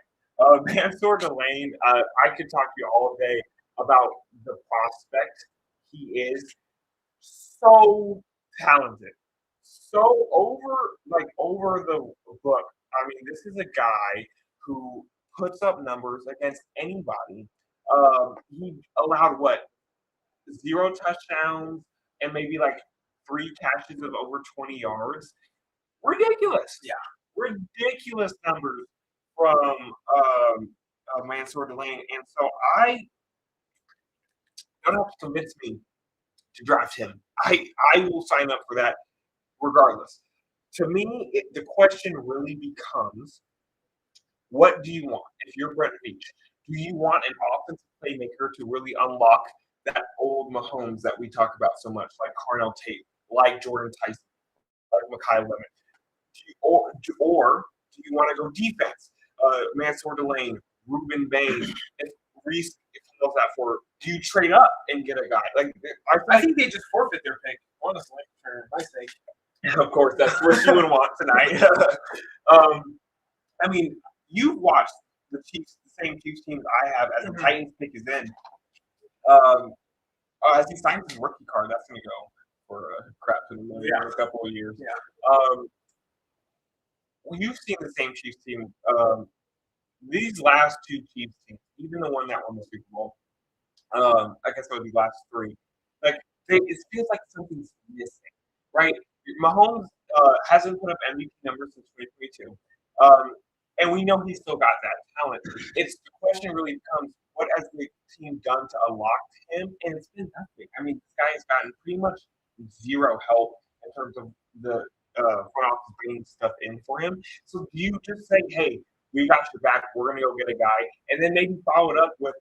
Mansour Delane. I could talk to you all day about the prospect. He is so talented, so over the book. I mean, this is a guy who puts up numbers against anybody. He allowed 0 touchdowns and maybe like 3 catches of over 20 yards. Ridiculous. Yeah. Ridiculous numbers from Mansour Delane. And so I don't have to convince me to draft him. I will sign up for that regardless. To me, the question really becomes, what do you want? If you're Brett Veach, do you want an offensive playmaker to really unlock that old Mahomes that we talk about so much, like Carnell Tate, like Jordan Tyson, like Mekhi Lemon? Or do you want to go defense? Mansour Delane, Ruben Bain, and Reese fills that for. Do you trade up and get a guy? I think they just forfeit their pick, honestly, for my sake. Of course, that's what you would want tonight. I mean, you've watched the Chiefs, the same Chiefs teams I have as the Titans pick is in. As he signs his rookie card, that's going to go for a crap ton of money in a couple of years. Yeah. Well, you've seen the same Chiefs team. These last 2 Chiefs teams, even the one that won the Super Bowl, I guess it would be last 3. Like it feels like something's missing, right? Mahomes hasn't put up MVP numbers since 2022, and we know he's still got that talent. It's the question really becomes, what has the team done to unlock him? And it's been nothing. I mean, this guy has gotten pretty much 0 help in terms of the front office bringing stuff in for him. So do you just say, hey, we got your back, we're going to go get a guy, and then maybe follow it up with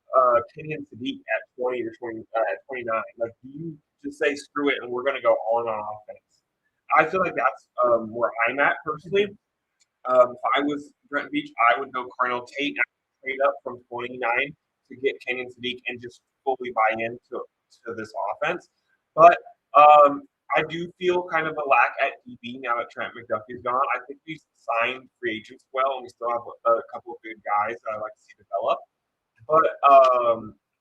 Kenyon Sadiq at 20 or 20 at 29? Like, do you just say, screw it, and we're going to go all in on offense? I feel like that's where I'm at personally. If I was Brent Veach, I would go Carnell Tate and trade up from 29 to get Kenyon Sadiq and just fully buy into this offense. But I do feel kind of a lack at DB now that Trent McDuffie's gone. I think we signed free agents well, and we still have a couple of good guys that I'd like to see develop. But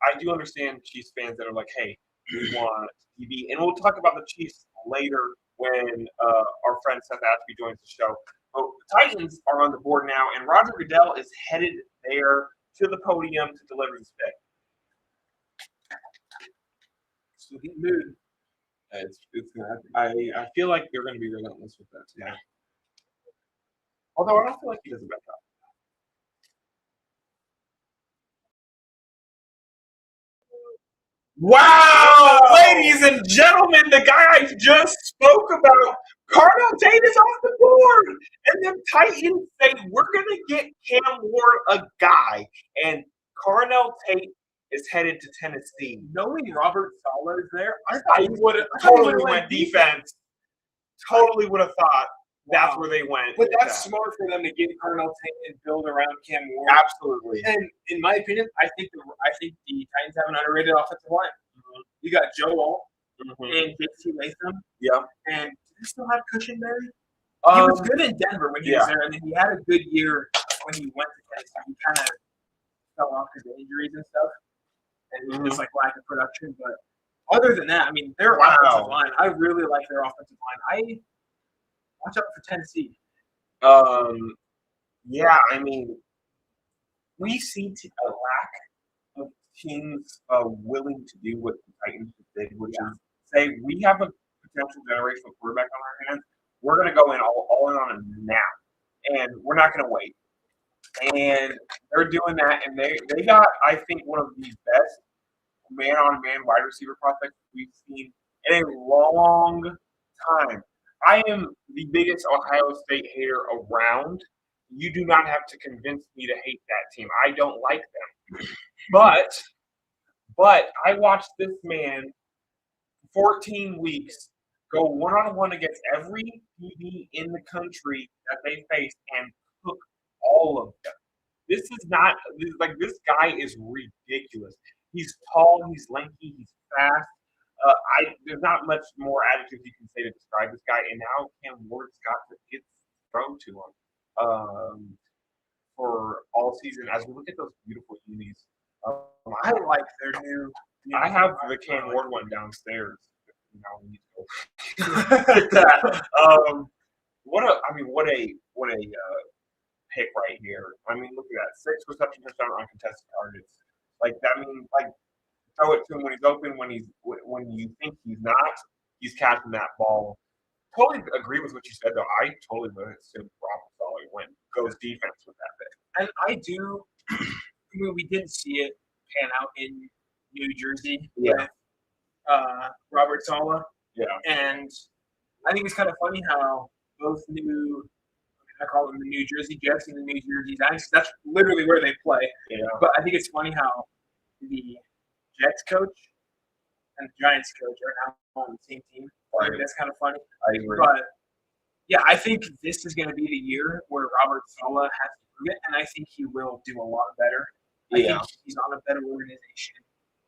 I do understand Chiefs fans that are like, hey, we want TV. And we'll talk about the Chiefs later when our friend Seth Ashby joins the show. But the Titans are on the board now, and Roger Goodell is headed there to the podium to deliver this pick. So he moved. I feel like they're going to be relentless with that. Yeah. Although I don't feel like he does a bad job. Wow, ladies and gentlemen, the guy I just spoke about, Carnell Tate is off the board. And the Titans say, we're going to get Cam Ward a guy. And Carnell Tate is headed to Tennessee. Knowing Robert Saleh is there, I thought he would have totally went defense. Totally would have thought that's where they went. But that's smart for them to get Carnell Tate and build around Cam Ward. Absolutely. And in my opinion, I think the Titans have an underrated offensive line. You got Joe Alt and J.C. Latham. Yeah. And do they still have Cushenberry? He was good in Denver when he was there. I mean, he had a good year when he went to Tennessee. He kind of fell off because of injuries and stuff. And just like lack of production. But other than that, I mean, their offensive line, I really like their offensive line. Watch out for Tennessee. Yeah, I mean, we see a lack of teams willing to do what the Titans did, which is say we have a potential generational quarterback on our hands. We're going to go in all in on him now, and we're not going to wait. And they're doing that, and they got, I think, one of the best man-on-man wide receiver prospects we've seen in a long time. I am the biggest Ohio State hater around. You do not have to convince me to hate that team. I don't like them. But I watched this man 14 weeks go one-on-one against every TV in the country that they face and cook all of them. This guy is ridiculous. He's tall, he's lanky, he's fast. There's not much more adjectives you can say to describe this guy. And now Cam Ward's got the gets thrown to him for all season. As we look at those beautiful unis, I like their new. I have the Cam Ward one downstairs. Now we need to go that. What a pick right here. I mean, look at that. 6 reception touchdown on contested targets. Like that means throw it to him when he's open, when you think he's not, he's catching that ball. Totally agree with what you said though. I totally would assume Robert Saleh goes defense with that pick. And I do we didn't see it pan out in New Jersey with Robert Saleh. Yeah. And I think it's kind of funny how both I call them the New Jersey Jets and the New Jersey Giants. That's literally where they play. Yeah. But I think it's funny how the Jets coach and the Giants coach are now on the same team. Right. That's kind of funny. I agree. But yeah, I think this is going to be the year where Robert Saleh has to prove it, and I think he will do a lot better. I think he's on a better organization.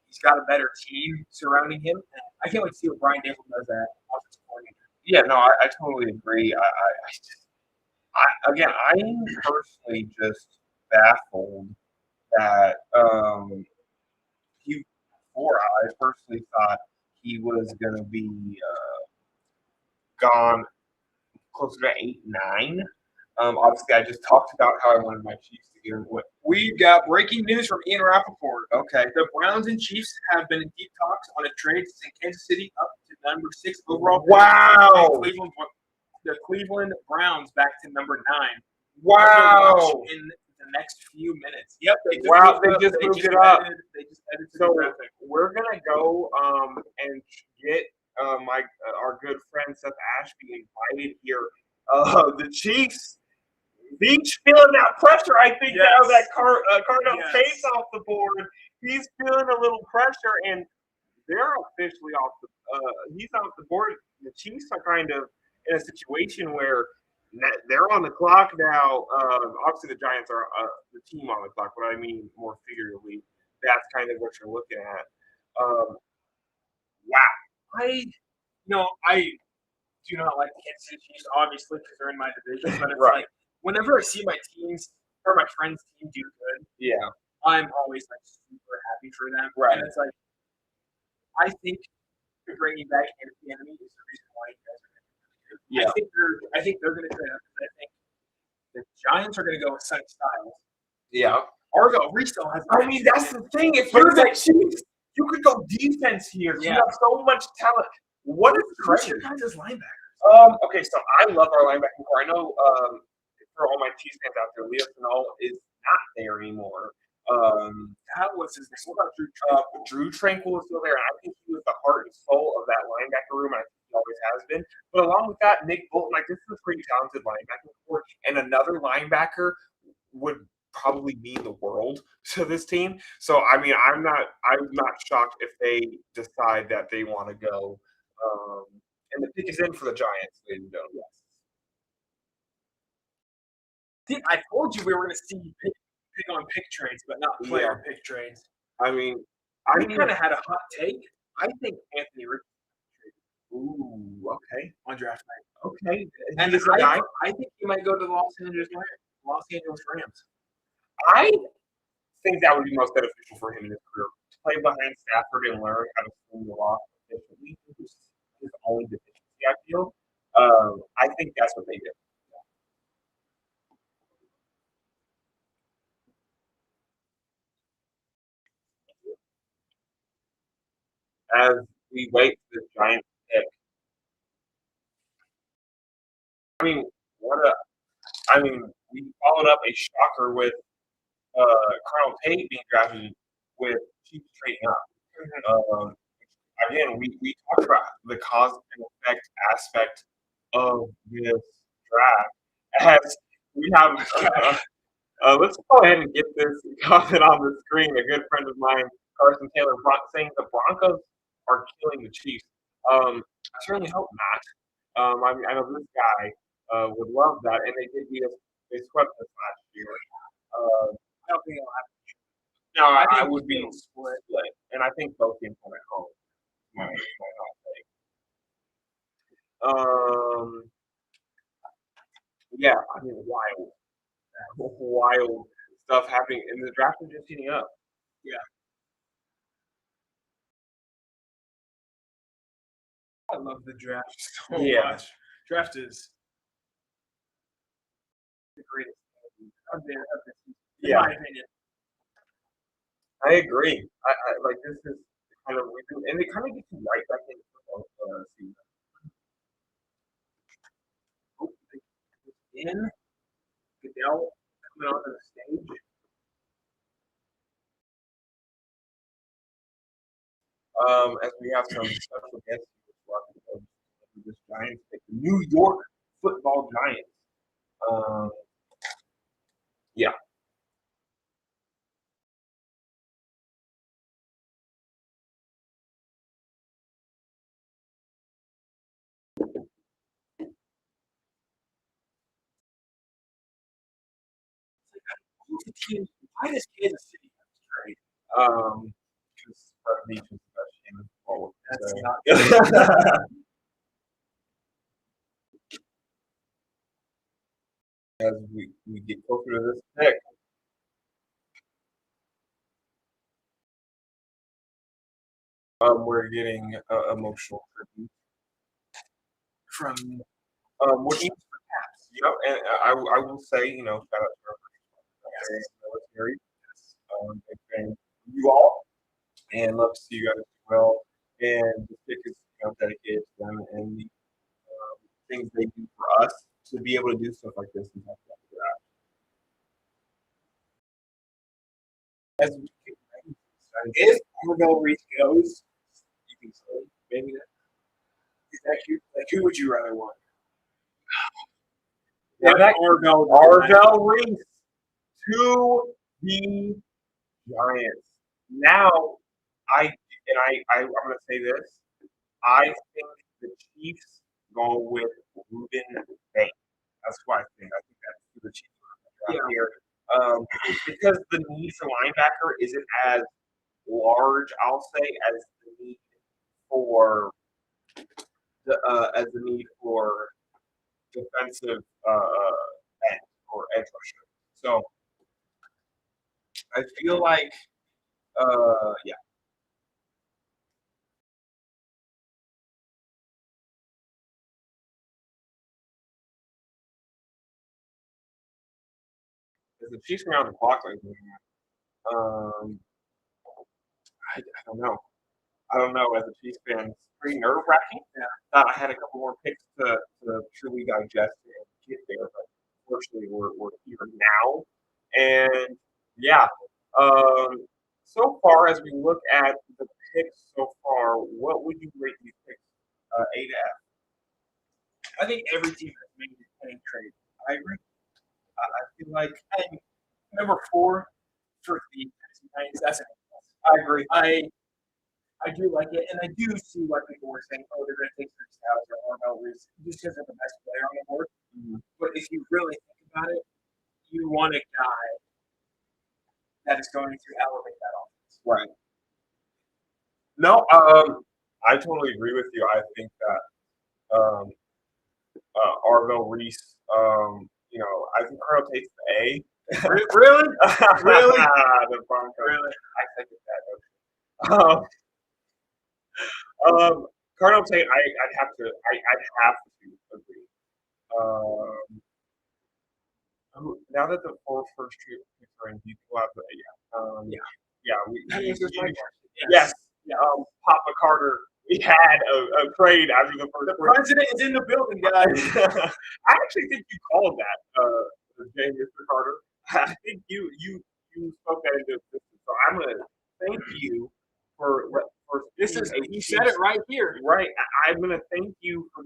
He's got a better team surrounding him. And I can't wait to see what Brian Dable does at offensive coordinator. Yeah, no, I totally agree. I'm personally just baffled that I personally thought he was going to be gone closer to 8-9. Obviously, I just talked about how I wanted my Chiefs to get what. We've got breaking news from Ian Rappaport. Okay. The Browns and Chiefs have been in deep talks on a trade to send Kansas City up to number 6 overall. Wow. The Cleveland Browns back to number 9. Wow. In the next few minutes. Yep. They just moved it up. They just edited so the graphic. We're gonna go and get our good friend Seth Ashby invited here. The Chiefs, each feeling that pressure. I think now that Carnell Tate's off the board, he's feeling a little pressure, and they're officially off the. He's off the board. The Chiefs are kind of in a situation where they're on the clock now. Obviously, the Giants are the team on the clock, but I mean more figuratively. That's kind of what you're looking at. Wow. I do not like the Kansas City Chiefs, obviously, because they're in my division. But it's like whenever I see my teams or my friends' team do good, yeah, I'm always like super happy happy for them. Right. And it's like, I think bringing back Anthony is the reason why you guys are going to be really good. Yeah. I think they're going to trade up because I think the Giants are going to go with Sonny Styles. Yeah. Reese still has. I mean, that's the thing. If you're the Chiefs, you could go defense here. Yeah. You have so much talent. What is Who's your pressure? guys' linebackers? Okay, so I love our linebacking core. I know for all my Chiefs fans out there, Leo Fennell is not there anymore. What's his name? What about Drew? Drew Tranquil is still there, and I think he was the heart and soul of that linebacker room, and I think he always has been. But along with that, Nick Bolton, like this is a pretty talented linebacking core, and another linebacker would probably mean the world to this team. So I mean, I'm not shocked if they decide that they want to go. And the pick is in for the Giants, ladies and gentlemen. See, I told you we were going to see pick on pick trades, but not player pick trades. I mean, I kind of had a hot take. I think Anthony Richardson. Ooh, okay. On draft night. Okay. And I think he might go to the Los Angeles Rams. I think that would be most beneficial for him in his career. To play behind Stafford and learn how to swing the rock efficiently is his only deficiency, I feel. I think that's what they did. As we wait for the Giants pick. We followed up a shocker with Colonel Tate being drafted with Chiefs trading up. Again, we talked about the cause and effect aspect of this draft. As we have, let's go ahead and get this comment on the screen. A good friend of mine, Carson Taylor, saying the Broncos are killing the Chiefs. I certainly hope not. I know this guy would love that, and they did beat us. They swept us last year. I don't think it'll happen. No, I would be split, and I think both teams come at home. My hot take. Yeah, I mean, wild stuff happening, and the draft is just heating up. Yeah. I love the draft so much. Draft is the greatest thing of this season, in my opinion. I agree. I like this is kind of and they kind of get you right back into football season. In Goodell coming onto the stage. As we have some special guests this Giants pick, the New York Football Giants. Yeah. Why does Kansas City have to trade? Because Beach is the best team in football. That's not as we get closer to this pick. We're getting emotional tribute from which teams for Caps. And I will say, shout out to our military. Big fan of you all, and love to see you guys as well. And this pick is dedicated to them and the things they do for us to be able to do stuff like this and talk about the draft. As if Marvell Reese goes, you think so? Maybe that. Is that cute? Like, who would you rather want? Marvell Reese to the Giants. Now, I'm going to say this. I think the Chiefs go with Ruben Bank. That's what I think. I think that's who the Chiefs are going to here. Because the need for linebacker isn't as large, I'll say, as the need for defensive end or edge rusher. So I feel like Yeah. Is the Chiefs around the clock like um, I don't know. I don't know. As a Chiefs fan, it's pretty nerve wracking. Yeah. Thought I had a couple more picks to truly digest and get there, but unfortunately, we're here now. And yeah, um, so far as we look at the picks so far, what would you rate these picks? A to F. I think every team has made a winning trade. I agree. I feel like And number 4 for the Tennessee Titans. That's it. I agree. I do like it, and I do see why people were saying, "Oh, they're going to take Chris Styles or Orville Reese just because they're the best player on the board." Mhm. But if you really think about it, you want a guy that is going to elevate that offense. Right. No, I totally agree with you. I think that Arvell Reese, I think Carl Tate's the A. Really? Really? The Broncos. Really? I second that. Cardinal Tate, I'd have to agree. Now that the four first two picks are in, do you go out? Yeah. Yeah. That answers my question. Yes. Yeah. Papa Carter. We had a trade after the first. The president is in the building, guys. I actually think you called that, Mr. Carter. I think you spoke that into existence. So I'm gonna thank you for This is you said it right here. right. I'm gonna thank you for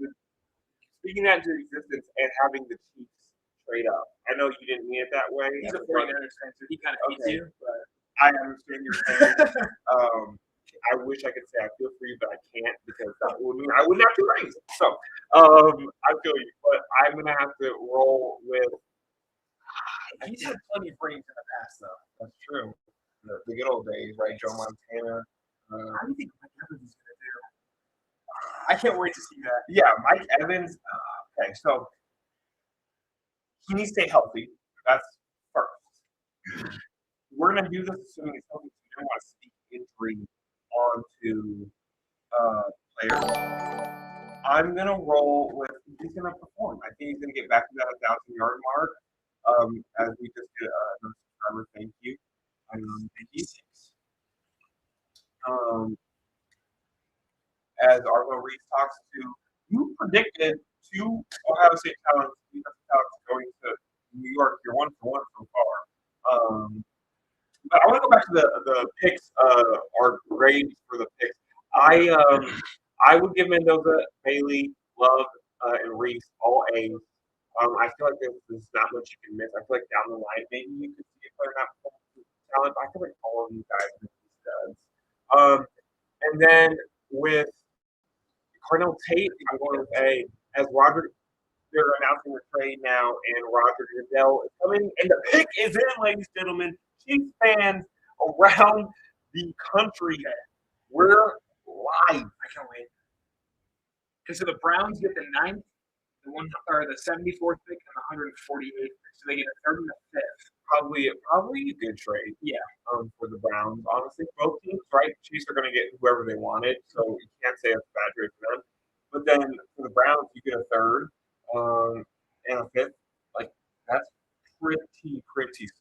speaking that into existence and having the Chiefs trade up. I know you didn't mean it that way. He's a 49ers fan, so he kind of hates you. But I understand your pain. I wish I could say I feel for you, but I can't because that would mean I wouldn't have to raise it. So I feel you, but I'm gonna have to roll with. he's had plenty of rings in the past, though. That's true. The good old days, right? Joe Montana. How do you think Mike Evans is going to do? I can't wait to see that. Yeah, Mike Evans. Okay, so he needs to stay healthy. That's first. We're gonna do this assuming he's healthy. We don't want to speak injury onto players. I'm gonna roll with he's gonna perform. I think he's gonna get back to that 1,000-yard mark. As we just did another subscriber, thank you. Thank you. As Arlo Reed talks to, you predicted two Ohio State talents going to New York. You're 1 for 1 so far. But I want to go back to the picks, our grades for the picks. I would give Mendoza, Bailey, Love, and Reese all A's. I feel like there's not much you can miss. I feel like down the line maybe you could see a player not talent. But I feel like all of you guys are studs. And then with Cardinal Tate, I'm going with A. As Roger, they're announcing the trade now, and Roger Goodell is coming, and the pick is in, ladies and gentlemen. Chiefs fans around the country, we're live. I can't wait. Okay, so the Browns get the 9th, the 74th pick, and the 148th pick. So they get a 3rd and a 5th. Probably a good trade. Yeah. For the Browns, honestly, both teams, right? Chiefs are going to get whoever they wanted, so you can't say it's a bad trade for them. But then for the Browns, you get a 3rd and a 5th. Like that's pretty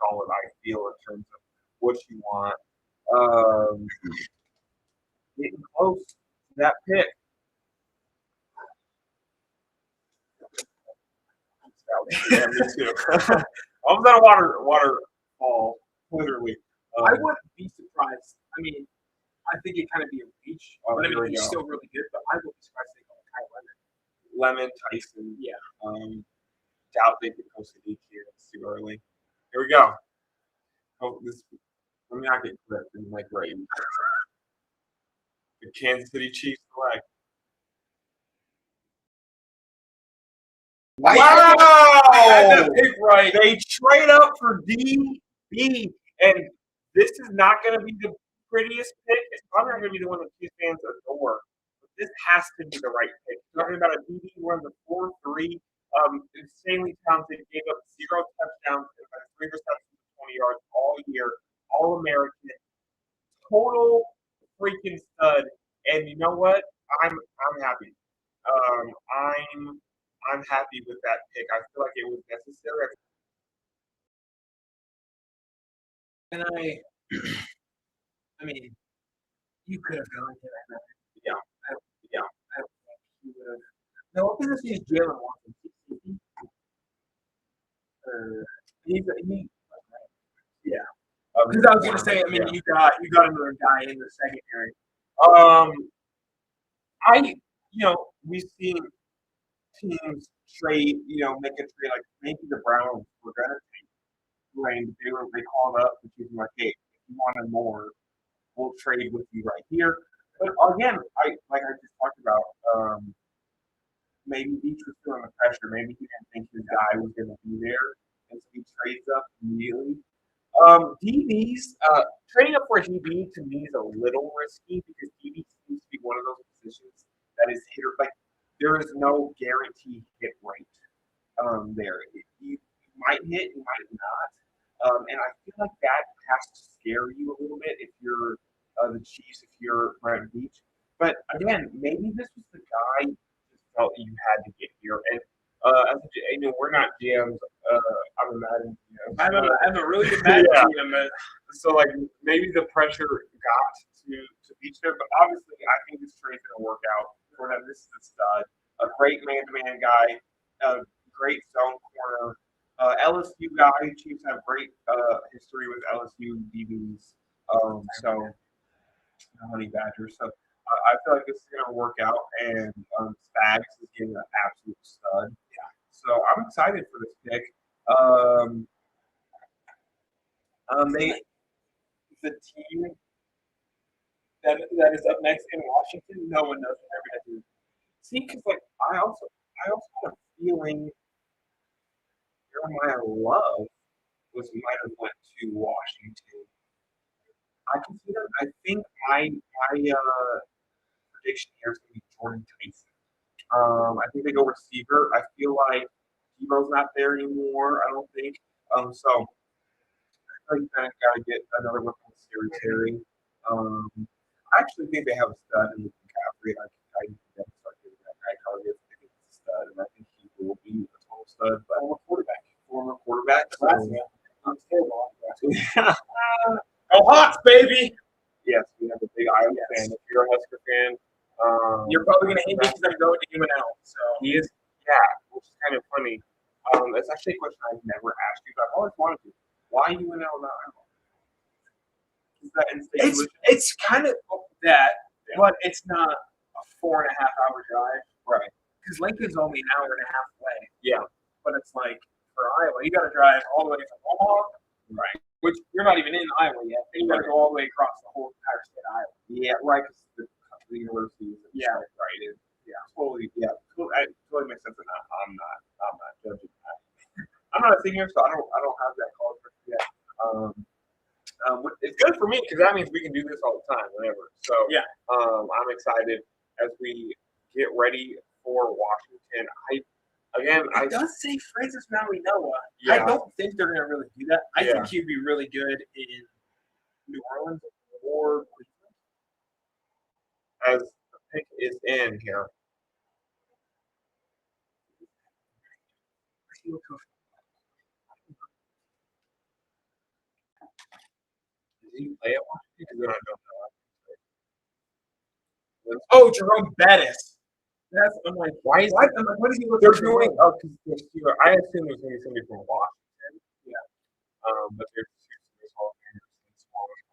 solid. I feel in terms of what you want. Getting close to that pick. Yeah, me too. I was at a waterfall, literally. I wouldn't be surprised. I mean, I think it kind of be a reach. But I mean, he's still really good. But I wouldn't be surprised if they go Kyle Lemon, Tyson. Yeah. Doubt they could post a each year. It's too early. Here we go. Oh, let me not get clipped and like right. The Kansas City Chiefs select. Wow! I had that pick right. They trade up for DB, and this is not going to be the prettiest pick. It's probably not going to be the one that Chiefs fans adore. But this has to be the right pick. Talking about a DB who runs a 4.3, insanely talented, gave up 0 touchdowns and 3 receptions, 20 yards all year, All American, total freaking stud. And you know what? I'm happy. I'm happy with that pick. I feel like it was necessary. And I mean, you could have gone to that. Yeah, I don't, yeah. I don't think he would have. No, what position is Jalen Watson? He, yeah. Because I was gonna say, I mean, Yeah. you got another guy in the secondary. Um, we've seen teams trade, make a trade like maybe the Browns were gonna take Dwayne, they called up and she's like, hey, if you wanted more, we'll trade with you right here. But again, I just talked about, maybe Beach was feeling the pressure. Maybe he didn't think his guy was gonna be there, and so he trades up immediately. DBs, trading up for a DB to me is a little risky because DB seems to be one of those positions that is hitter like there is no guaranteed hit rate there. You might hit, you might not. And I feel like that has to scare you a little bit if you're the Chiefs, if you're Brad Beach. But again, maybe this was the guy you just felt you had to get here. And we're not GMs. I'm a Madden GM. I'm a really good Madden Yeah. GM, man. So like maybe the pressure got to Beach there, but obviously I think this trade's gonna work out for them. This is a stud, a great man-to-man guy, a great zone corner. LSU guy. Chiefs have great history with LSU DBs. So Honey Badgers. So I feel like this is gonna work out, and Spags is getting an absolute stud. Yeah. So I'm excited for this pick. They the team that is up next in Washington. No one knows what they're gonna do. See, because like I also had a feeling Jeremiah Love might have went to Washington. I can see that. I think my prediction here is going to be Jordan Tyson. I think they go receiver. I feel like Debo's not there anymore. I don't think. So I feel like you kind of got to get another one from Siri Terry. I actually think they have a stud in McCaffrey. I think they start giving that guy targets. I think he's a stud, and I think he will be a total stud. But former quarterback. So, I'm terrible. yeah. Go Hawks, baby! Yes, we have a big Iowa fan. If you're a Husker fan, You're probably gonna hate me because I'm going to UNL. So he is, yeah, which is kind of funny. It's actually a question I've never asked you, but I've always wanted to. Why UNL not Iowa? Is that in-state tuition? it's kind of that, but it's not a 4.5 hour drive. Right. Because Lincoln's only an hour and a half away. Yeah. But it's like for Iowa, you got to drive all the way from Omaha. Right. Which you're not even in Iowa yet. Then you got to go all the way across the whole entire state of Iowa. Yeah, right. Because the university is right. Totally. Yeah, it totally makes sense. And I'm not judging that. I'm not a senior, so I don't have that college pressure yet. It's good for me because that means we can do this all the time, whenever. So yeah, I'm excited as we get ready for Washington. It does say Francis Maui Noah. Yeah. I don't think they're going to really do that. I Yeah. think he'd be really good in New Orleans or Cleveland. As the pick is in here. Did he play at Washington? Because then I don't know. Oh, Jerome Bettis. I'm like, why is what? I'm like, what is he looking they're for? doing? Oh, because I assume there's going to be somebody from Washington. Yeah. But there's two Hall of Famers.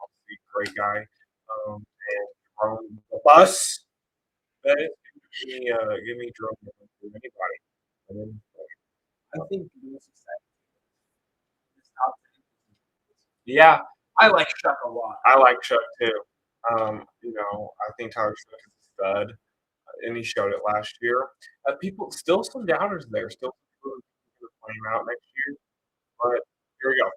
Obviously, great guy. And Jerome the bus. Bettis. Give me Jerome to anybody. And then, I think Lewis is excited. yeah. I like Chuck a lot. I like Chuck too. I think Tyler Shuck is a stud, and he showed it last year. People still some doubters there, still people who are playing out next year. But here we go.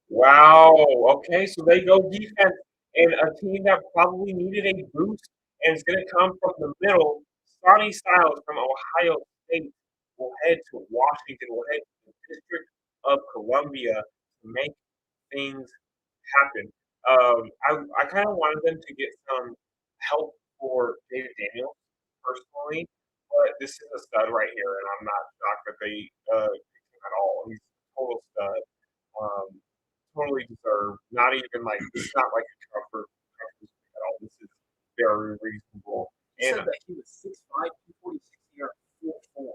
Wow. Okay, so they go defense, and a team that probably needed a boost, and it's going to come from the middle. Sonny Styles from Ohio State will head to Washington. Will head to the District of Columbia. make things happen. I kind of wanted them to get some help for David Daniels personally, but this is a stud right here, and I'm not shocked that they picked him at all. He's a total stud. Um, totally deserved. Not even like this is not like a comfort at all. This is very reasonable. He said that he was 6'5", 246 year, 4'4",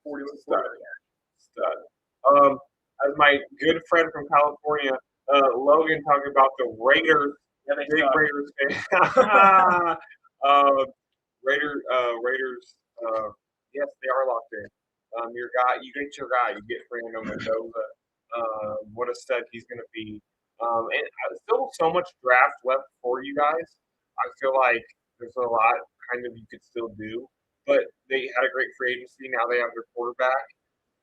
41 stud. Stud. As my good friend from California, Logan, talking about the Raiders. Yeah, they Big suck. Raiders fan. Raiders. Yes, they are locked in. Your guy, you get your guy. You get Fernando Mendoza. What a stud he's going to be. And still so much draft left for you guys. I feel like there's a lot kind of you could still do, but they had a great free agency. Now they have their quarterback.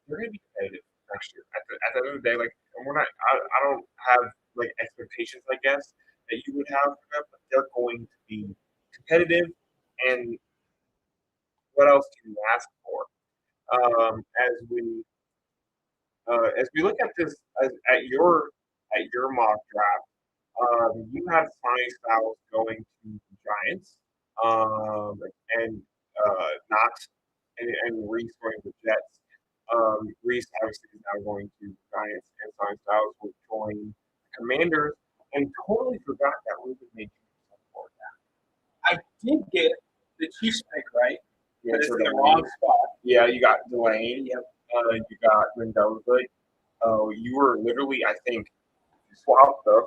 They're going to be competitive next year. At the end of the day, like we're not. I don't have like expectations, I guess, that you would have for them, but they're going to be competitive. And what else can you ask for? Um, as we as we look at this at your mock draft, you have Sonny Styles going to the Giants, and not and Reese going to the Jets. Reese obviously is now going to the Giants, and Sonny Styles will join the Commanders. And totally forgot that Ruben made for that. I did get the Chiefs pick right, Yeah, but it's so in the Delaney. wrong spot. Yeah, you got Delane. Yep. You got Mendoza. You were literally, I think, swapped those.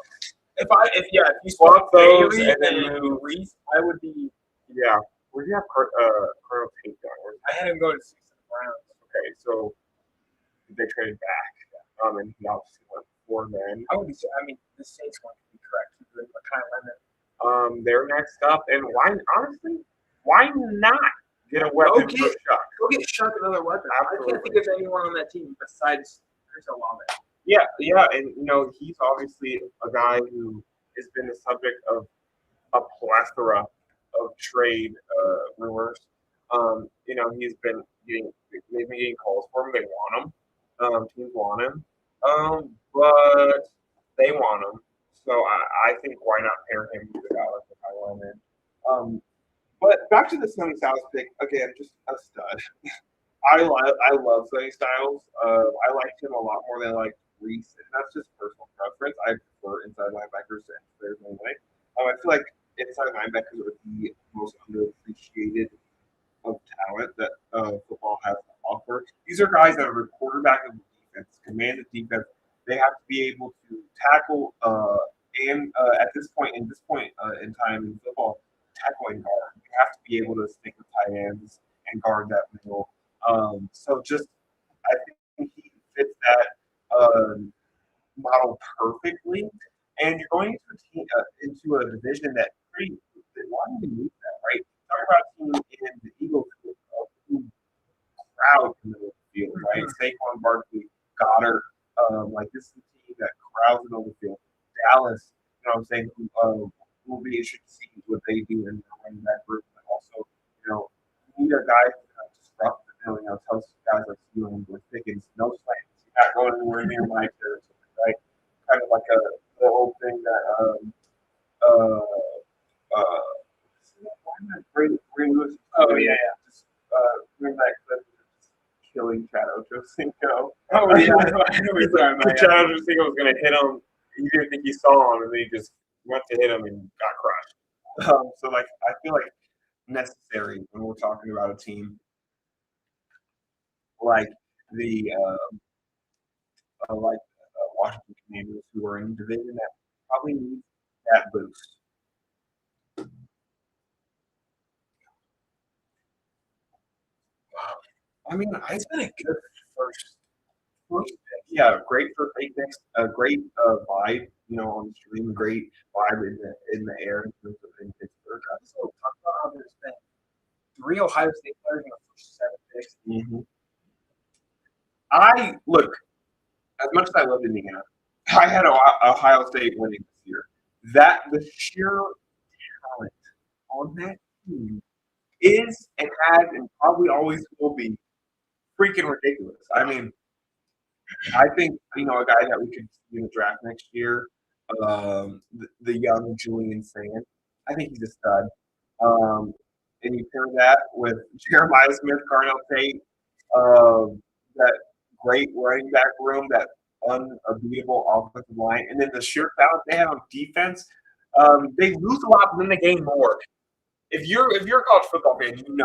If you Swap those Bailey and then move. Reese, I would be. Yeah. Where do you have Colonel Tate going? I had him go to 6 in the Browns. Okay, so they traded back. And he obviously went for then. I would be. I mean, the Saints going to be correct. Kind of lemon. They're next up, and why not get a weapon for Shuck? Go get Shuck another weapon. Absolutely. I can't think of anyone on that team besides Chris Olave. Yeah, and he's obviously a guy who has been the subject of a plethora of trade rumors. He's been they've been getting calls for him. They want him. Teams want him. But they want him. So I think why not pair him with a guy like Lailend? But back to the Sonny Styles pick again, just a stud. I love Sonny Styles. I liked him a lot more than I liked Reese, and that's just personal preference. I prefer inside linebackers to end players anyway. I feel like inside linebackers are the most underappreciated of talent that football has to offer. These are guys that are the quarterback of the defense, command the defense. They have to be able to tackle and at this point in time in football, tackle and guard. You have to be able to stick with tight ends and guard that middle. So I think he fits that model perfectly. And you're going into a division that why do you move that, right? Talk about a team in the Eagles who crowd in the middle of the field, right? Saquon Barkley, Goddard, this is a team that crowds in the field. Dallas, I'm saying, will be interested to see what they do in the running back group, but also, you need a guy to disrupt the field. Tell guys like Stealing with Pickens, no slants. You're not going anywhere near my territory, right? Kind of like the whole thing that Ray Lewis. Oh yeah. Just remember that clip of just killing Chad Ochocinco. Oh yeah. Chad Ochocinco was going to hit him. He didn't think he saw him, and then he just went to hit him and got crushed. So I feel like necessary when we're talking about a team like the Washington Commanders, who are in a division that probably needs that boost. I mean, it's been a good first pick. Yeah, great for fake picks. A great vibe, on the stream. Great vibe in the air in Pittsburgh. So talk about how there's been 3 Ohio State players in the first 7 picks. Mm-hmm. I look, as much as I loved Indiana, I had Ohio State winning this year. That the sheer talent on that team is and has and probably always will be freaking ridiculous. I mean, I think a guy that we could see in the draft next year, the young Julian Sand. I think he's a stud. Um, and you pair that with Jeremiah Smith, Carnell Tate, that great running back room, that unbeatable offensive line, and then the sheer talent they have on defense. They lose a lot, but then they gain more. If you're a college football fan, this is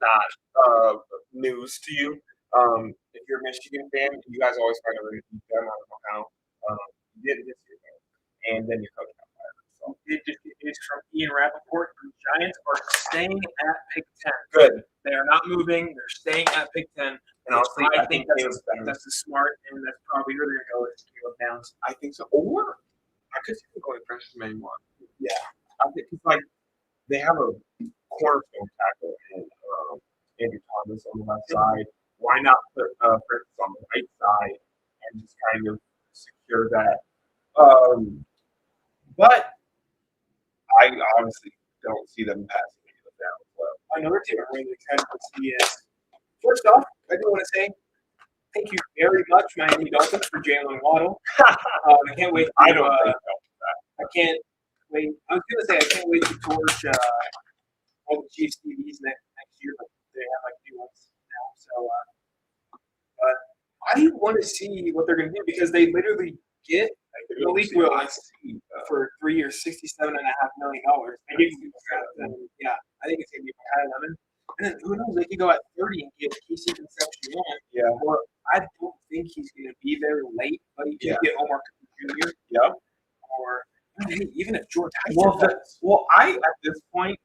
not news to you. If you're a Michigan fan, you guys always find a way to beat them. I don't know how. You did this year, though. And then your coach got fired. So Did just get news from Ian Rappaport. The Giants are staying at Big Ten. good. They are not moving. They're staying at Big Ten. And honestly, I think that's a smart, and that's probably where they're going to go is Caleb Downs. I think so. Or I could see them going freshman anymore. Yeah. I think it's like they have a cornerstone tackle in Andrew Thomas on the left side. Why not put Francis on the right side and just kind of secure that? But I honestly don't see them passing any of them down. Another team I'm really excited to see is, first off, I do want to say thank you very much, Miami Dolphins, for Jalen Waddle. I can't wait. I don't think I can't wait. I was going to say I can't wait to torch all the Chiefs TVs next year, but they have like new ones now. So, but I want to see what they're going to do because they literally get Malik Willis for 3 years, $67.5 million. I think I think it's going to be Makai Lemon. And then who knows? They could go at 30 and get Casey Concepcion. Yeah. Or I don't think he's going to be there late, but he can get Omar Jr. Yep. Or even if George Tyson I at this point,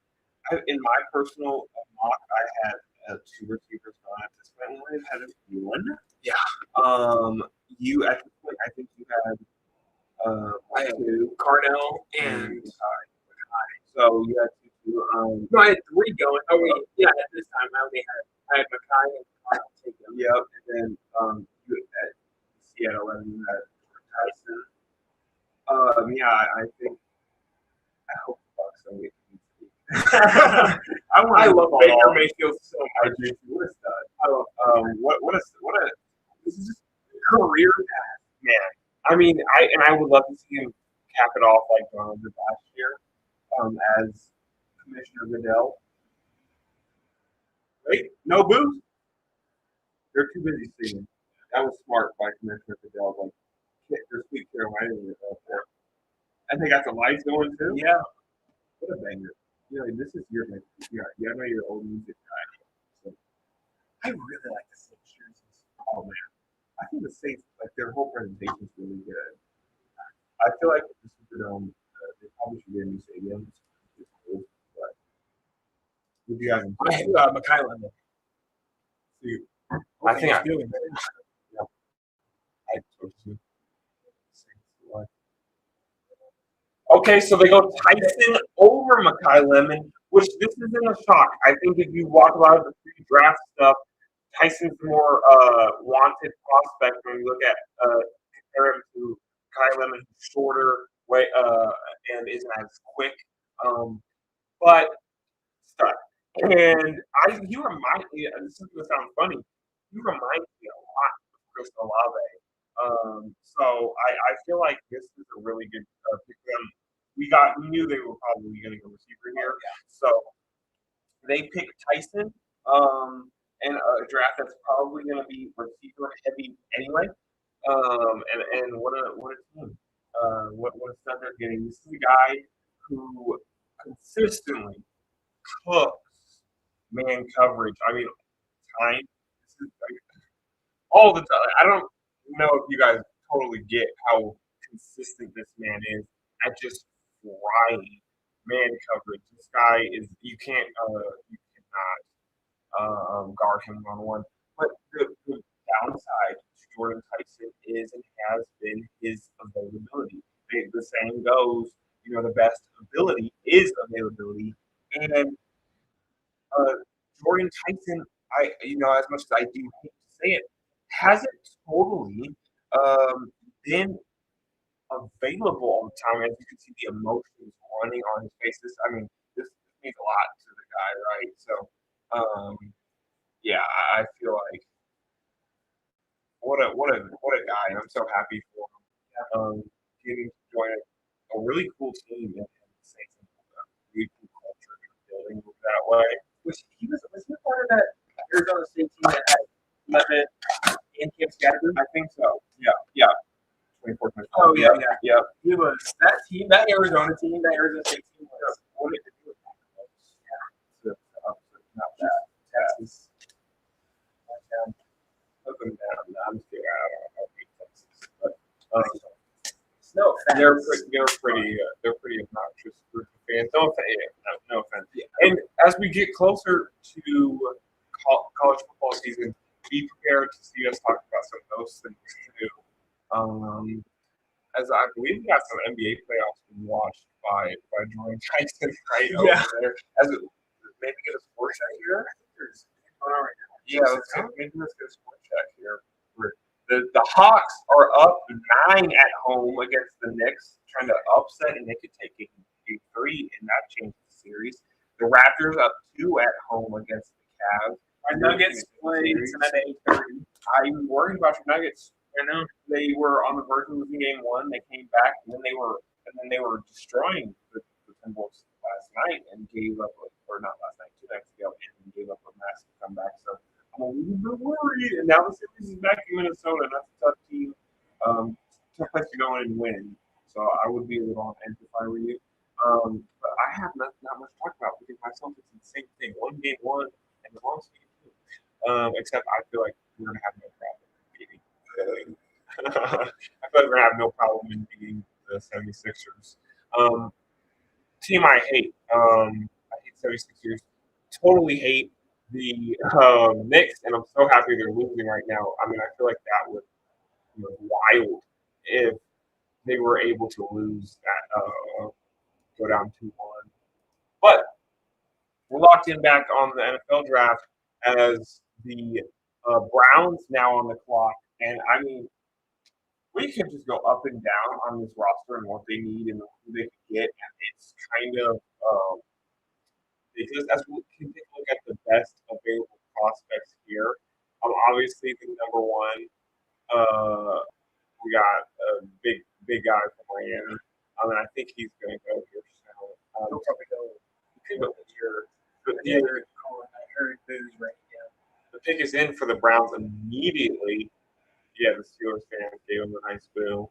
in my personal mock, I had two receivers gone at this point. I had one. Yeah. You at this point, I think you had I had Carnell and so you had two. no, I had three going. Oh wait, yeah. At this time, I had Makai and Carnell take them. Yep, and then you at Seattle and you had Tyson. I think I hope the Bucks don't get I love Baker Mayfield so much. What a stud! I love what a this is just a career path, man. I mean, I would love to see him cap it off like Donald did last year, as Commissioner Goodell. Right? No booze. They're too busy singing. That was smart by Commissioner Goodell. Like, their sweet Carolina up there. And they got the lights going too. Yeah. What a banger. This is your your old music guy. So I really like the Saints jerseys. Oh man. I think the Saints, like their whole presentation is really good. I feel like the Superdome, they probably should get a new stadium. It's cool, but would you guys? I had Makai Lemon. I think I'm doing it. Yeah. I told you. Okay, so they go Tyson over Makai Lemon, which this isn't a shock. I think if you watch a lot of the pre-draft stuff, Tyson's more wanted prospect when you look at compare him to Makai Lemon, who's shorter, and isn't as quick. But stud. And you remind me. This is gonna sound funny. You remind me a lot of Chris Olave. So I feel like this is a really good pick for them. We knew they were probably getting a receiver here. So they picked Tyson in a draft that's probably going to be receiver heavy anyway. And what a team. What a stud they're getting. This is a guy who consistently cooks man coverage. I mean, time. This is like all the time. I don't know if you guys totally get how consistent this man is at just flying man coverage. This guy is you cannot guard him one-on-one. But the downside to Jordan Tyson is and has been his availability. The saying goes, the best ability is availability, and Jordan Tyson, as much as I do hate to say it, hasn't totally been available all the time. As you can see, the emotions running on his faces. I mean, this means a lot to the guy, right? So, I feel like what a guy! I'm so happy for him. Getting to join a really cool team and Saints and really cool culture building that way. Was he part of that Arizona State team that had Levitt and Cam Scattergood? I think so. Yeah. 24. Oh yeah. He was that team, that Arizona State team was what did it do with that? Not that. Texas. Look them down. I'm scared. I don't know Texas, but no offense. they're pretty obnoxious group of fans. No offense. Yeah. And as we get closer to college football season, be prepared to see us talk about some of those things too. As I believe we got some NBA playoffs being watched by Jordan Tyson over there. As it maybe get a sports check here. Maybe let's get a sports check here. The Hawks are up 9 at home against the Knicks, trying to upset, and they could take a 3, and that changes the series. The Raptors up 2 at home against the Cavs. Our Nuggets play tonight at 8:30. I'm worried about your Nuggets. I know they were on the verge of losing game 1. They came back, and then they were destroying the Timberwolves last night and gave up, or not last night, 2 nights ago, and gave up a massive comeback. So I'm a little bit worried. And now the series is back in Minnesota. That's a tough team, tough place to go in and win. So I would be a little on edge if I were you. But I have not much to talk about because myself it's the same thing. Game 1 and the loss game 2. Except I feel like we're gonna have no problem beating. I feel like we're gonna have no problem in beating the 76ers. Team I hate. I hate 76ers. Totally hate the Knicks, and I'm so happy they're losing right now. I mean, I feel like that would be wild if they were able to lose that, go down 2-1. But we're locked in back on the NFL draft as the Browns now on the clock, and I mean, we could just go up and down on this roster and what they need and who they can get, and it's kind of because as we can take a look at the best available prospects here, obviously the number one, we got a big guy from Miami. And I think he's going to go here. So he'll probably go. He could go here. But I heard Boo's right now. The pick is in for the Browns immediately. Yeah, the Steelers fans gave him a nice boo.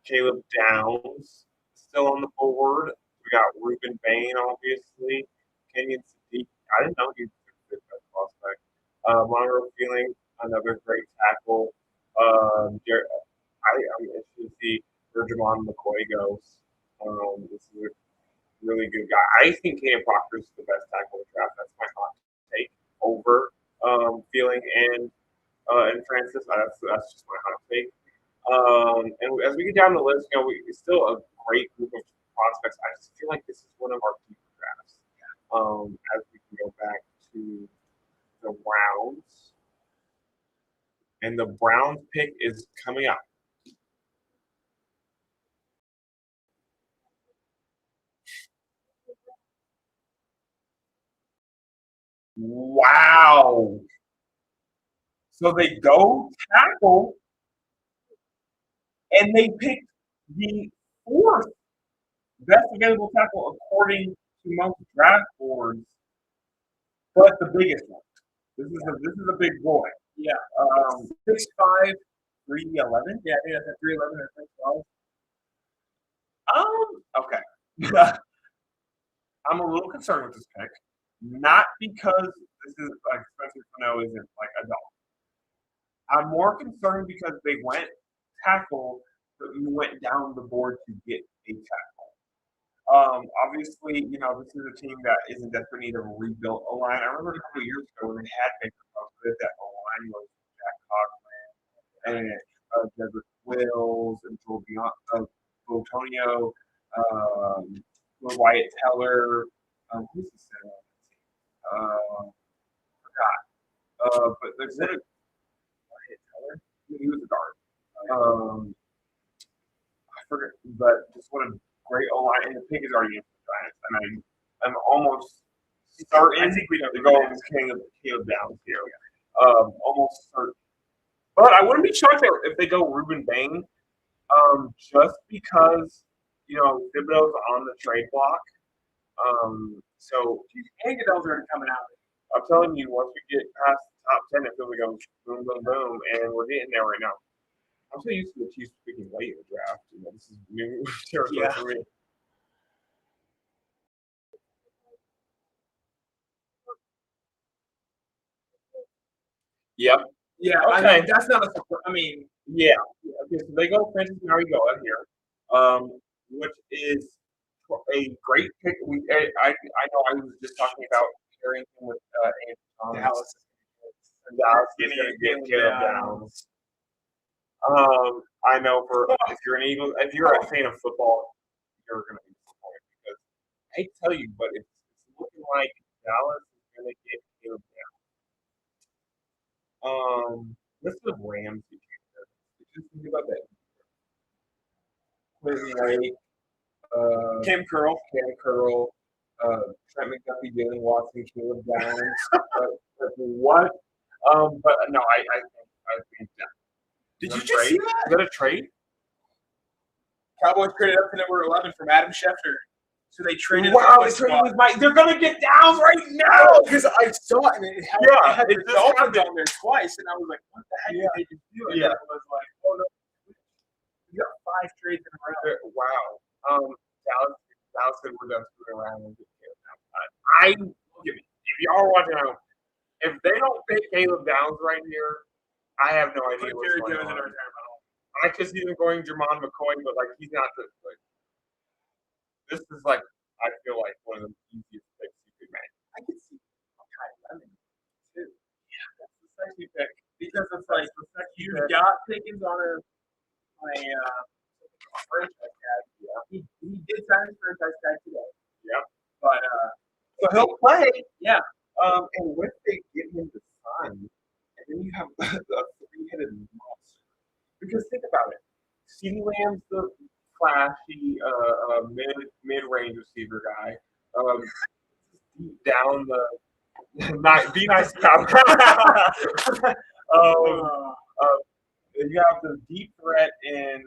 Caleb Downs still on the board. We got Reuben Bain, obviously. Kenyon Sadiq. I didn't know he was a good prospect. Monroe Feeling, another great tackle. I'm interested to see where Jamon McCoy goes. This is a really good guy. I think Cam Proctor is the best tackle in the draft. That's my hot take over Feeling and Francis. That's just my hot take. And as we get down the list, it's still a great group of prospects. I just feel like this is one of our deeper drafts. As we can go back to the Browns, and the Browns pick is coming up. Wow. So they go tackle, and they pick the 4th best available tackle according to most draft boards, but the biggest one. This is a big boy. Yeah. 6'5", 311. Yeah, I think that's at 311 or 312. Okay. I'm a little concerned with this pick, not because this is like Spencer Sano isn't like a dog. I'm more concerned because they went tackle, but we went down the board to get a tackle. Obviously, this is a team that is in desperate need of a rebuilt O-line. I remember a couple of years ago when they had Baker Mayfield, that O-line was Jack Cochran and Jedrick Wills and Joel Antonio, Wyatt Teller. Who's the center on that team? Forgot. But there's Wyatt Teller. He was a guard. I forget, but just what a great O-line, and the pick is already in for the Giants. And I'm almost certain. I think we know They're who it going is. Caleb Downs here. Almost certain. But I wouldn't be shocked if they go Ruben Bain, just because Thibodeau's on the trade block. So And Goodell's already coming out. I'm telling you, once we get past the top 10, it feels like goes boom, boom, boom, and we're getting there right now. I'm so used to the Chiefs picking late in the draft. This is new territory for me. Yep. Yeah. Okay. I mean, that's not a surprise. I mean, yeah. Okay, so they go Francis Marigola here, which is a great pick. I know I was just talking about Harrington with Andrew Thomas. Dallas is going to get Caleb Downs. I know if you're a fan of football, you're going to be disappointed because I hate to tell you, but it's looking like Dallas is going to get Caleb Downs. Let's do the Rams. Just think about that. Quinn Wright, Cam Curl, Trent McDuffie, Jalen Watson, Caleb Downs. What? But no, I think that. Did you just see that? Is that a trade? Cowboys traded up to number 11 from Adam Schefter. So they traded. Wow, they traded with Mike. They're gonna get Downs right now because I saw it and it had the Dolphins on there twice, and I was like, "What the heck did they just do?" And it was like, "Oh no, you got 5 trades in a row." Wow. Dallas said we're done screwing around and get Caleb Downs. If y'all are watching at home, if they don't pick Caleb Downs right here, I have no idea what's going on. I could see them going Jermon McCoy, but he's not the this is I feel like one of the easiest picks you could make. I could see Lemon too. Yeah, that's the sexy pick because it's like you've got Pickens on a franchise tag. Yeah, he did sign his franchise tag today. Yeah, but so he'll play. Yeah, and what if they give him the sign, and then you have a 3-headed monster? Because think about it, CeeDee Lamb's the flashy mid-range receiver guy. Deep down be nice cow. You have the deep threat in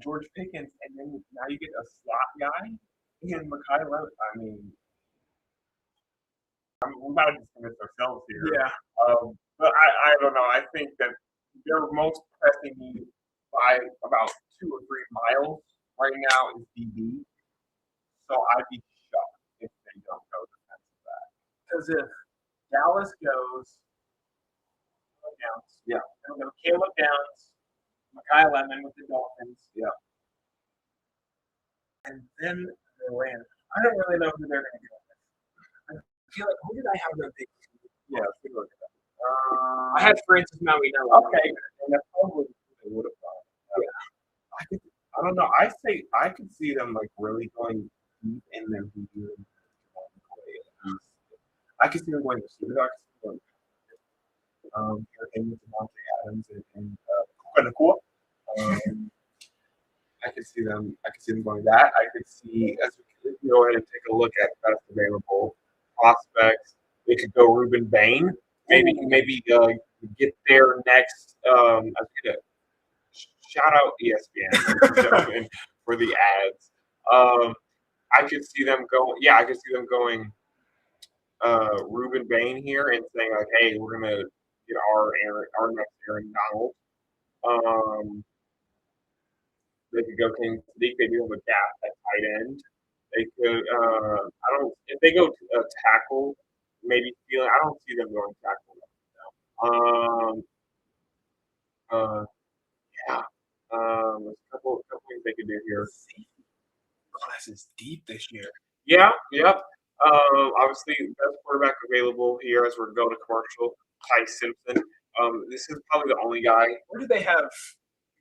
George Pickens, and then now you get a slot guy in Mekhi Levin. I mean, we might have just convinced ourselves here. Yeah. But I don't know. I think that their most pressing need by about 2 or 3 miles right now is DB. So I'd be shocked if they don't go defensive back. Because if Dallas goes Downs, they'll go Caleb Downs, Mekhi Lemon with the Dolphins, and then they'll land. I don't really know who they're going to go with. I feel like who did I have them pick? Yeah, let's take a look at that. I had Francis Marigola. Okay, and that's probably what they would have thought. I don't know. I could see them really going deep in their DB. I could see them going receiver. I could see them with Devontae Adams and Nakua. I could see them going that. I could see as we go ahead and take a look at best available prospects. They could go Ruben Bain. Maybe get there next. I was gonna shout out ESPN for the ads. I could see them going. Yeah, I could see them going Ruben Bain here and saying "Hey, we're gonna get our next Aaron Donald." They could go King Sadiq. They do have a gap at tight end. They could. If they go tackle, maybe feeling. I don't see them going tackle. There's a couple things they could do here. Class is deep this year. Yeah, yep. Obviously, best quarterback available here as we're going to commercial. Ty Simpson. This is probably the only guy. Where do they have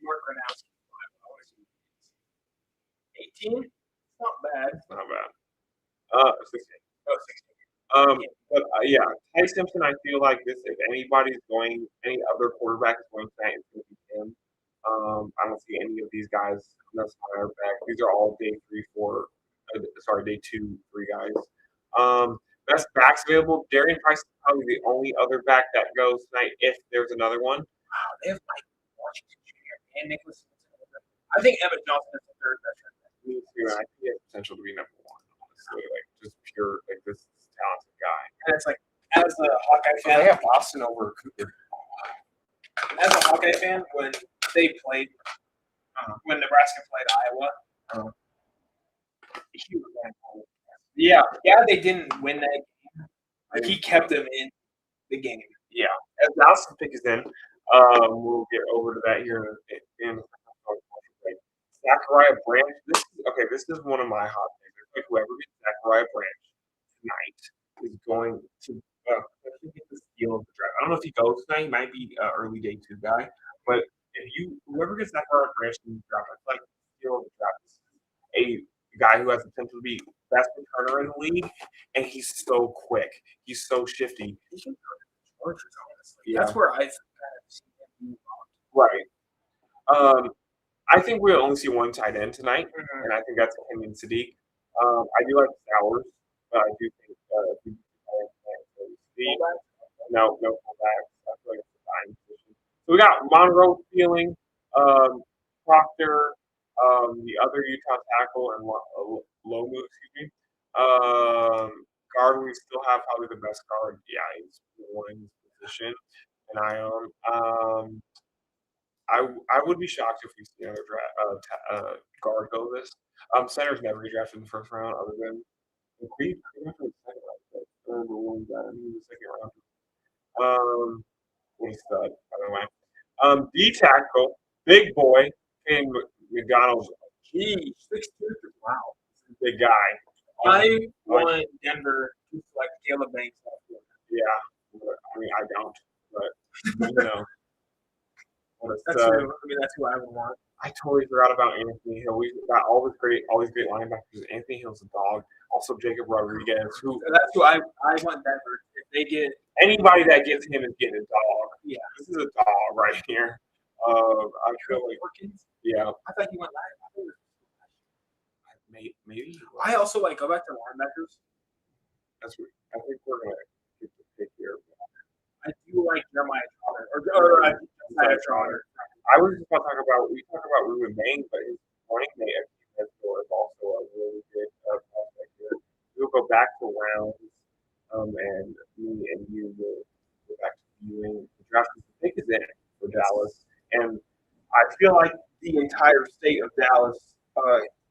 Mark Gronowski? 18? Not bad. Not bad. 16. Oh, 16. But Ty Simpson. I feel like this. If any other quarterback is going to say it's going to be him. I don't see any of these guys. That's my back. These are all day 3, 4 Day 2, 3 guys. Best backs available. Darian Price is probably the only other back that goes tonight if there's another one. Wow, they have Mike Washington Jr. and Nicholas. I think Evan Johnson is the third best. Me too, and I think he has potential to be number 1. Honestly, just pure this talented guy. And it's as a Hawkeye fan, they have Boston over Cooper. As a Hawkeye fan, when they played, when Nebraska played Iowa, he was yeah, they didn't win that game. But he kept them in the game. Yeah, as Dallas' pick is in, we'll get over to that here in Zachariah Branch. This is one of my hot takes. Like whoever gets Zachariah Branch tonight is going to get the steal of the draft. I don't know if he goes tonight. He might be an early day 2 guy, but whoever gets Zachariah Branch in the draft, it's like the steal of the draft. A guy who has the potential to be best returner in the league, and he's so quick. He's so shifty. He can go to the Chargers, honestly. Yeah. That's where I've kind of seen him move on. Right. I think we'll only see one tight end tonight, and I think that's Kenyon Sadiq. I do like Sowers, but I do think no fullbacks. I feel like it's a dying position. So we got Monroe Feeling, Proctor, the other Utah tackle, and Lomu, excuse me. Guard, we still have probably the best guard. Yeah, he's one in his position, and I would be shocked if we see another guard go this. Center's never get drafted in the first round, other than Creed. He went for the second round. He was the second round. What a stud, by the way. D tackle, big boy, King McDonald's. Gee, 6'2". Wow, this is a big guy. I want Denver to select Caleb Banks. Yeah, I mean I don't, but you know. That's who I would want. I totally forgot about Anthony Hill. We've got all these great linebackers. Anthony Hill's a dog. Also Jacob Rodriguez. That's who I want Denver. If they get anybody that gets him is getting a dog. Yeah, this is a dog right here. I feel like yeah. I thought he went live. Maybe. I also go back to linebackers. I think we're gonna get the pick here. I do like Jeremiah Trotter or Josiah Trotter. I was just about to talk about Ruben Bain, but his running mate at Mexico is also a really good prospect here. We'll go back to rounds, and me and you will go back to viewing the draft. The pick is in for Dallas, and I feel like the entire state of Dallas,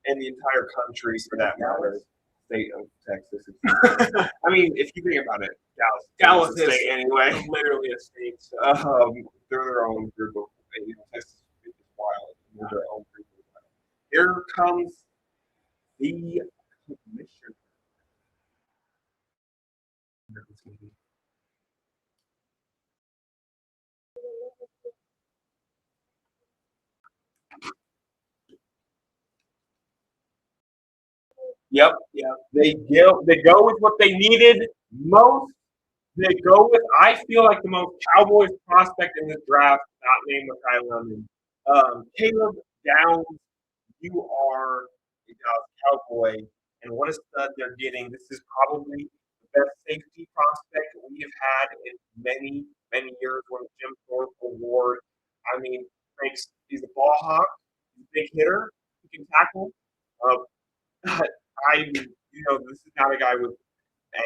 and the entire country for that matter, state of Texas. I mean, if you think about it, Dallas is a state anyway. Literally a state. So. They're their own group of Texas is wild. They're their own group of wild. Here comes the commissioner. Yep. They go with what they needed most. They go with, I feel like, the most Cowboys prospect in this draft, not named Makai Lemon. Caleb Downs, you are a Dallas Cowboy, and what a stud they're getting. This is probably the best safety prospect we have had in many, many years. Won the Jim Thorpe Award. I mean, he's a ball hawk, he's a big hitter, he can tackle. This is not a guy with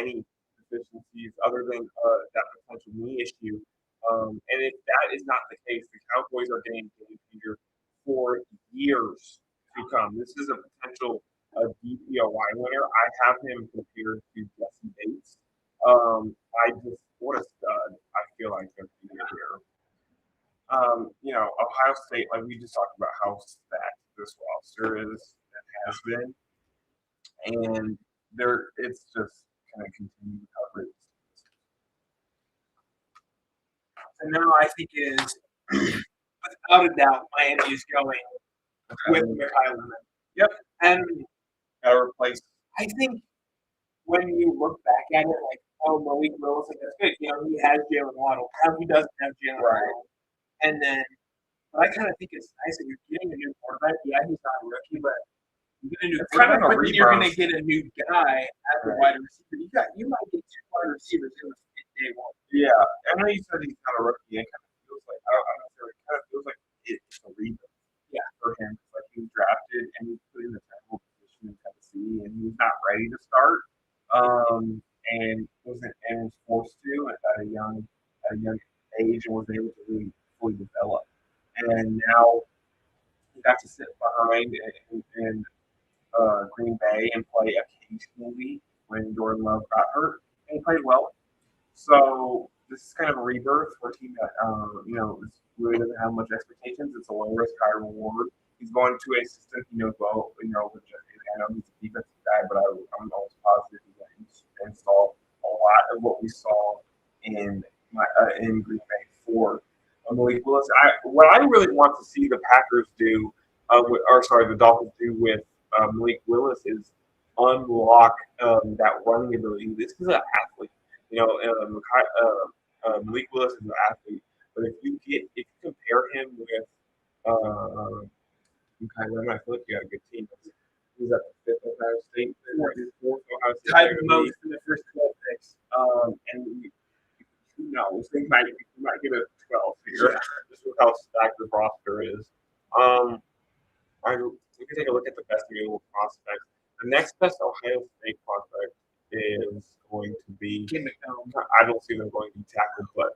any deficiencies other than that potential knee issue. And if that is not the case, the Cowboys are getting Peter for years to come. This is a potential DPOY winner. I have him compared to Jesse Bates. What a stud I feel like they're here. Ohio State, like we just talked about how stacked this roster is and has been. And it's just kind of continued coverage. And now I think it is, without a doubt, Miami is going with Makai Lemon. Yep. And gotta replace. I think when you look back at it, Malik Willis, that's good. He has Jalen Waddle. Now he doesn't have Jalen Waddle. And then, but I kind of think it's nice that you're getting a new quarterback. Yeah, he's not a rookie, but You get a new It's kind of quarterback, a but then you're going to rebirth. get a new guy as a wide receiver. You might get 2 wide receivers in day one. Yeah, I know you said he's kind of rookie. It kind of feels like I don't know. It kind of feels like it's a rebirth. Yeah, for him. It's like he was drafted and he was put in a terrible position in Tennessee, and he was not ready to start. And was forced to at a young age, and was able to really fully develop. And now he got to sit behind in Green Bay and play occasionally when Jordan Love got hurt, and he played well. So this is kind of a rebirth for a team that really doesn't have much expectations. It's a low risk, high reward. He's going to a system he knows well. Which I know he's a defensive guy, but I'm almost positive he's going to install a lot of what we saw in Green Bay for Malik Willis. What I really want to see the Packers do, the Dolphins do with Malik Willis is unlock that running ability. This is an athlete. Malik Willis is an athlete, but if you compare him with I feel like you got a good team. He's at the fifth Ohio State, fourth Ohio State. Tied the most in the first 12 picks. And who knows? We might get a 12 here, just with how stacked the roster is. We can take a look at the best available prospects. The next best Ohio State prospect is going to be. I don't see them going to be tackled, but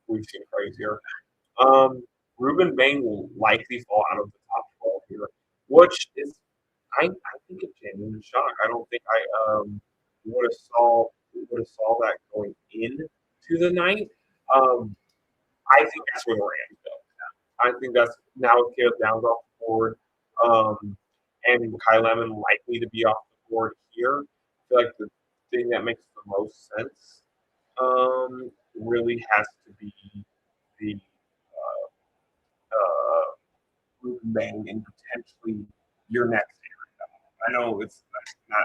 we've seen crazier. Ruben Bain will likely fall out of the top 12 here, which is, I think, a genuine shock. I don't think I would have saw that going into the night. I think that's where the Rams go. I think that's now with Caleb Downs off the board, and Kyle Lemon likely to be off the board here. I feel like the thing that makes the most sense really has to be the Ruben Bain and potentially your next area. I know it's not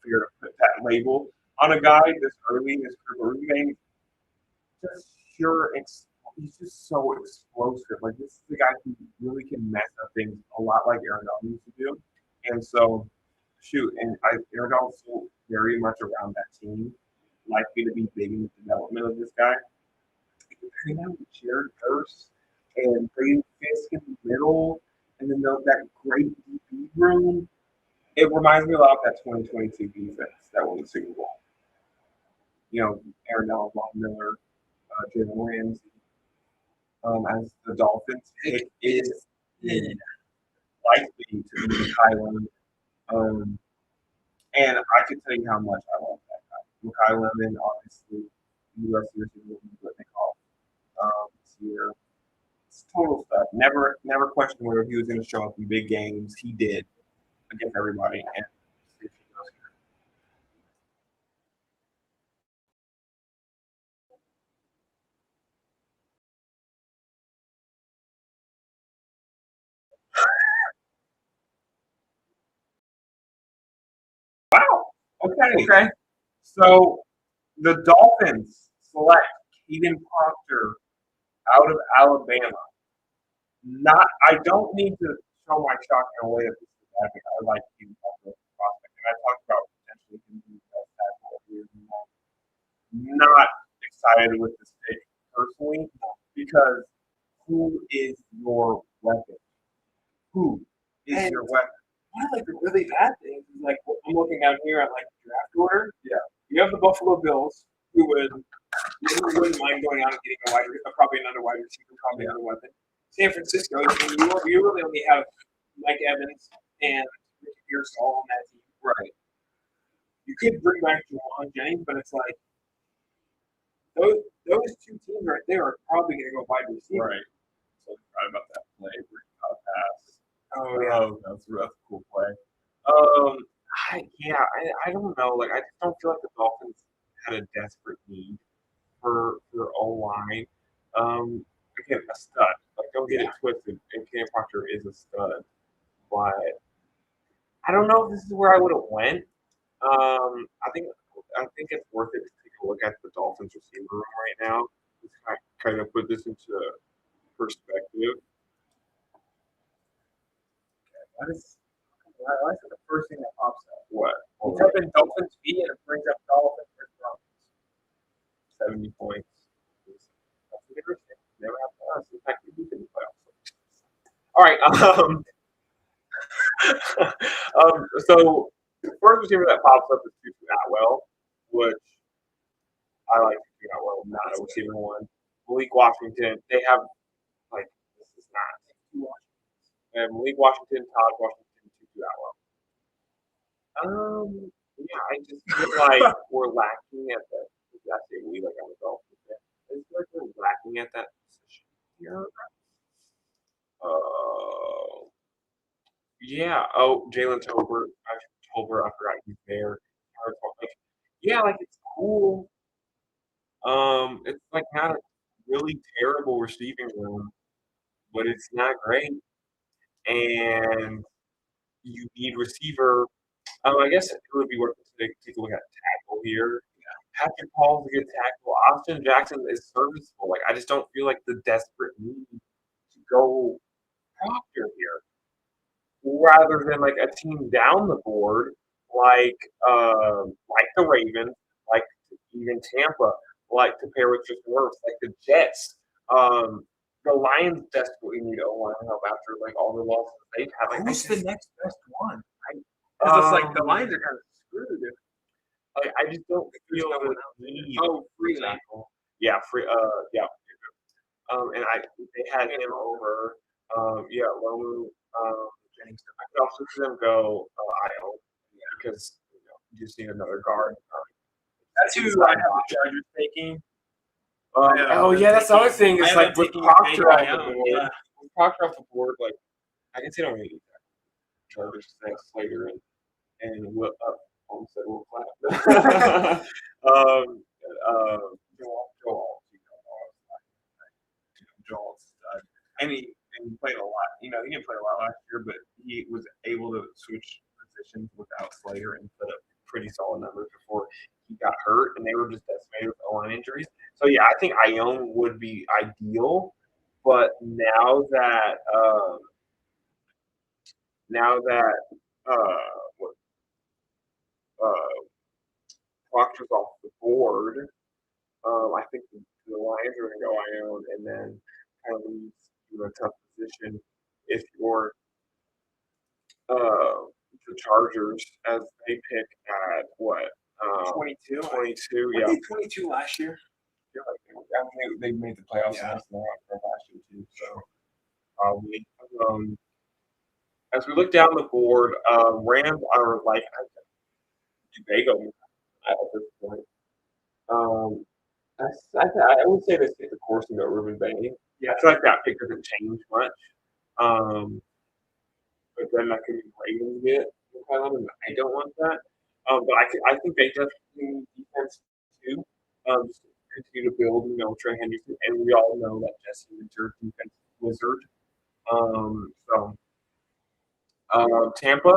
fair to put that label on a guy this early in his career. Ruben Bain, he's just so explosive. Like, this is the guy who really can mess up things a lot like Aaron Donald used to do. And so, Aaron Donald's still very much around that team, likely to be big in the development of this guy. Hang out with Jared Hurst and Braden Fisk in the middle, and then that great DB room. It reminds me a lot of that 2022 defense that won the Super Bowl. Aaron Donald, Von Miller, Jalen Ramsey. As the Dolphins pick is likely to be Kylan. And I can tell you how much I love that guy. Makai Lemon, obviously, USC receiver, what they call this year. It's total stuff. Never questioned whether he was going to show up in big games. He did against everybody. And wow. Okay. So the Dolphins select Keaton Proctor out of Alabama. I don't need to show my shock in a way that this is happening. I like Keaton Proctor as a prospect, and I talked about potentially him being the best tackle of years and all. Not excited with this pick personally because who is your weapon? Who is your weapon? One of the really bad things is I'm looking down here at the draft order. Yeah. You have the Buffalo Bills, who wouldn't mind going out and getting probably another wide receiver, probably another weapon. San Francisco, you really only have Mike Evans and Ricky Pearsall on that team. Right. You could bring back Juwan Jennings, but it's like those two teams right there are probably going to go wide receiver. Right. So right about that play, pass. Oh yeah, that's a cool play. I don't know. I just don't feel like the Dolphins had a desperate need for O line. Again, a stud. Don't get it twisted. And Cam Proctor is a stud, but I don't know if this is where I would have went. I think it's worth it to take a look at the Dolphins receiver room right now. Just kind of put this into perspective. What is That's the first thing that pops up. What? You type in Dolphins B and it brings up Dolphins versus Broncos. 70 points. That's interesting. Never happened to us. In fact, we beat them in the playoffs. All right. So the first receiver that pops up is Tutu Atwell, which I like Tutu Atwell, not a receiver one. Malik Washington, they have like this is not. And Malik Washington, Todd Washington, Tutu Atwell. Yeah, I just feel like we're lacking at that. I say we like on the Dolphins. I just feel like we're lacking at that position here. Yeah. Oh, Jalen Tolbert. I forgot he's there. Like, yeah, like it's cool. It's like not a really terrible receiving room, but it's not great. And you need receiver. I guess it would be worth it to take a look at tackle here. Patrick Paul's a good tackle. Austin Jackson is serviceable. Like I just don't feel like the desperate need to go Proctor here, rather than like a team down the board like the Ravens, like even Tampa, like to pair with just worse, like the Jets. The Lions desperately need O-line help after like all the losses they've had. Like, who's the next best one? Because it's like the Lions are kind of screwed. Like I just don't feel the need. Oh, free tackle. Yeah, free. Yeah. And they had him over. Yeah, Lomu. Jennings. I could also see them go IO because you just need another guard. That's who I have the Chargers taking. Yeah, that's the other thing. Is like with Proctor off the board. Yeah. With Proctor off the board, like I can see don't really need that. Chargers they have Slater and almost said Will Clapp. Joel's and he played a lot. He didn't play a lot last year, but he was able to switch positions without Slater and put up pretty solid numbers before he got hurt, and they were just decimated with O-line injuries. So yeah, I think Ione would be ideal, but now that Proctor's off the board, I think the Lions are going to go Ione, and then kind of leaves you in a tough position if you're the Chargers as they pick at what 22. 22, I yeah. think 22 last year. They made the playoffs last year too, so probably. As we look down the board, Rams are like, do they go at this point? I would say they stick the course and go Ruben Bailey. Yeah, I feel like that pick doesn't change much. But then that could be Ravens get and I don't want that. But I think they definitely need defense too. Just continue to build, Trey Henderson, and we all know that Jesse Winter defense wizard. Tampa,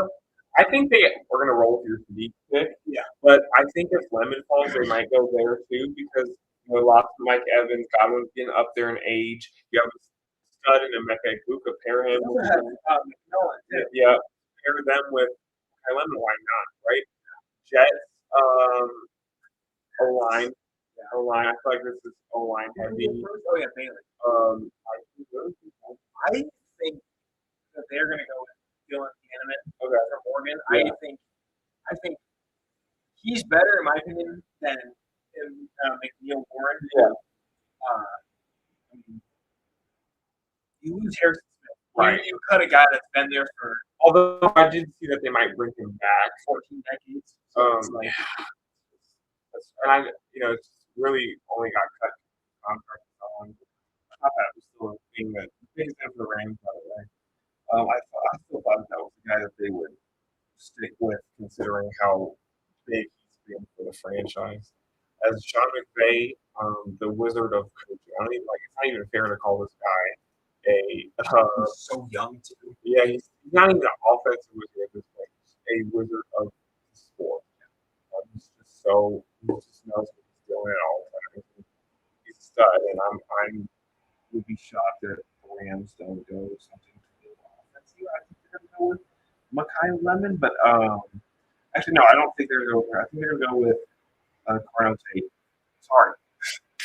I think they are going to roll with your Sadiq pick. Yeah. But I think if Lemon falls, they might go there too because lots of Mike Evans, Godwin's getting up there in age. You have a stud and a Emeka Egbuka, pair him with pair them with Lemon. Why not, right? Jets, O-line. O-line. I feel like this is O-line heavy. Oh yeah, Bailey. I think that they're going to go with Dylan Hanneman from Oregon. Yeah. I think he's better in my opinion than McNeil Warren. Yeah. You lose Harrison Smith. Right. You cut a guy that's been there for. Although I did see that they might bring him back 14 decades. So and it's really only got cut contract on. I thought that was still a thing that things for the Rams, by the way. I still thought that was the guy that they would stick with, considering how big he's been for the franchise. As Sean McVay, the wizard of coaching, it's not even fair to call this guy he's so young too. Yeah, he's not even an offensive wizard at this point. He's a wizard of sport. He just knows what he's doing at all times. He's a stud, and I would be shocked if the Rams don't go something to the offense. I think they're going to go with Makai Lemon, but actually no, I don't think they're going to go. I think they're going to go with Coronado State. Sorry,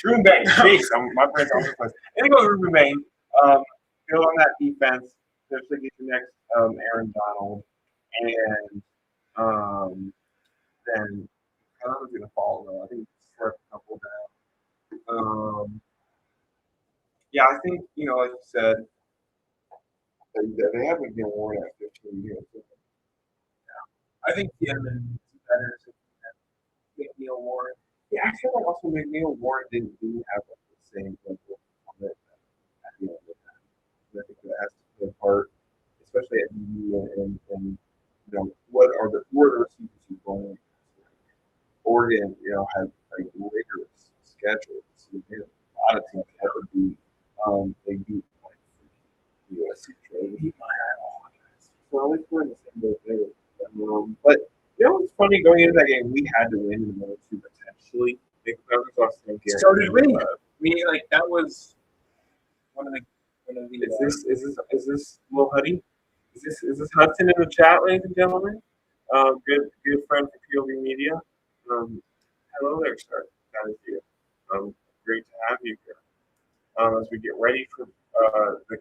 Ruben Bain. Jeez, my brain's all over the place. And they go with Ruben Bain. Build on that defense. Especially get the next Aaron Donald, and then Colorado's going to fall though. I think start a couple down. Yeah, I think like you said, they haven't been worn at 15 years. I think Yemen is better than McNeil Warren. Yeah, I feel like also McNeil Warren didn't have the same level of commitment at the end of the time. I think that has to play a part, especially at DB and what are the receivers who's going. Oregon, had a rigorous schedule. So a lot of teams that would be they beat like USC trade. Beat my eyes. So at least we're in the same boat there. But it's funny going into that game. We had to win in the middle two potentially. Started winning. That was one of the. Is this Lil Huddy? Is this Hudson in the chat, ladies and gentlemen? Good friend for POV Media. Hello there, sir. That is you. Great to have you here. As we get ready for the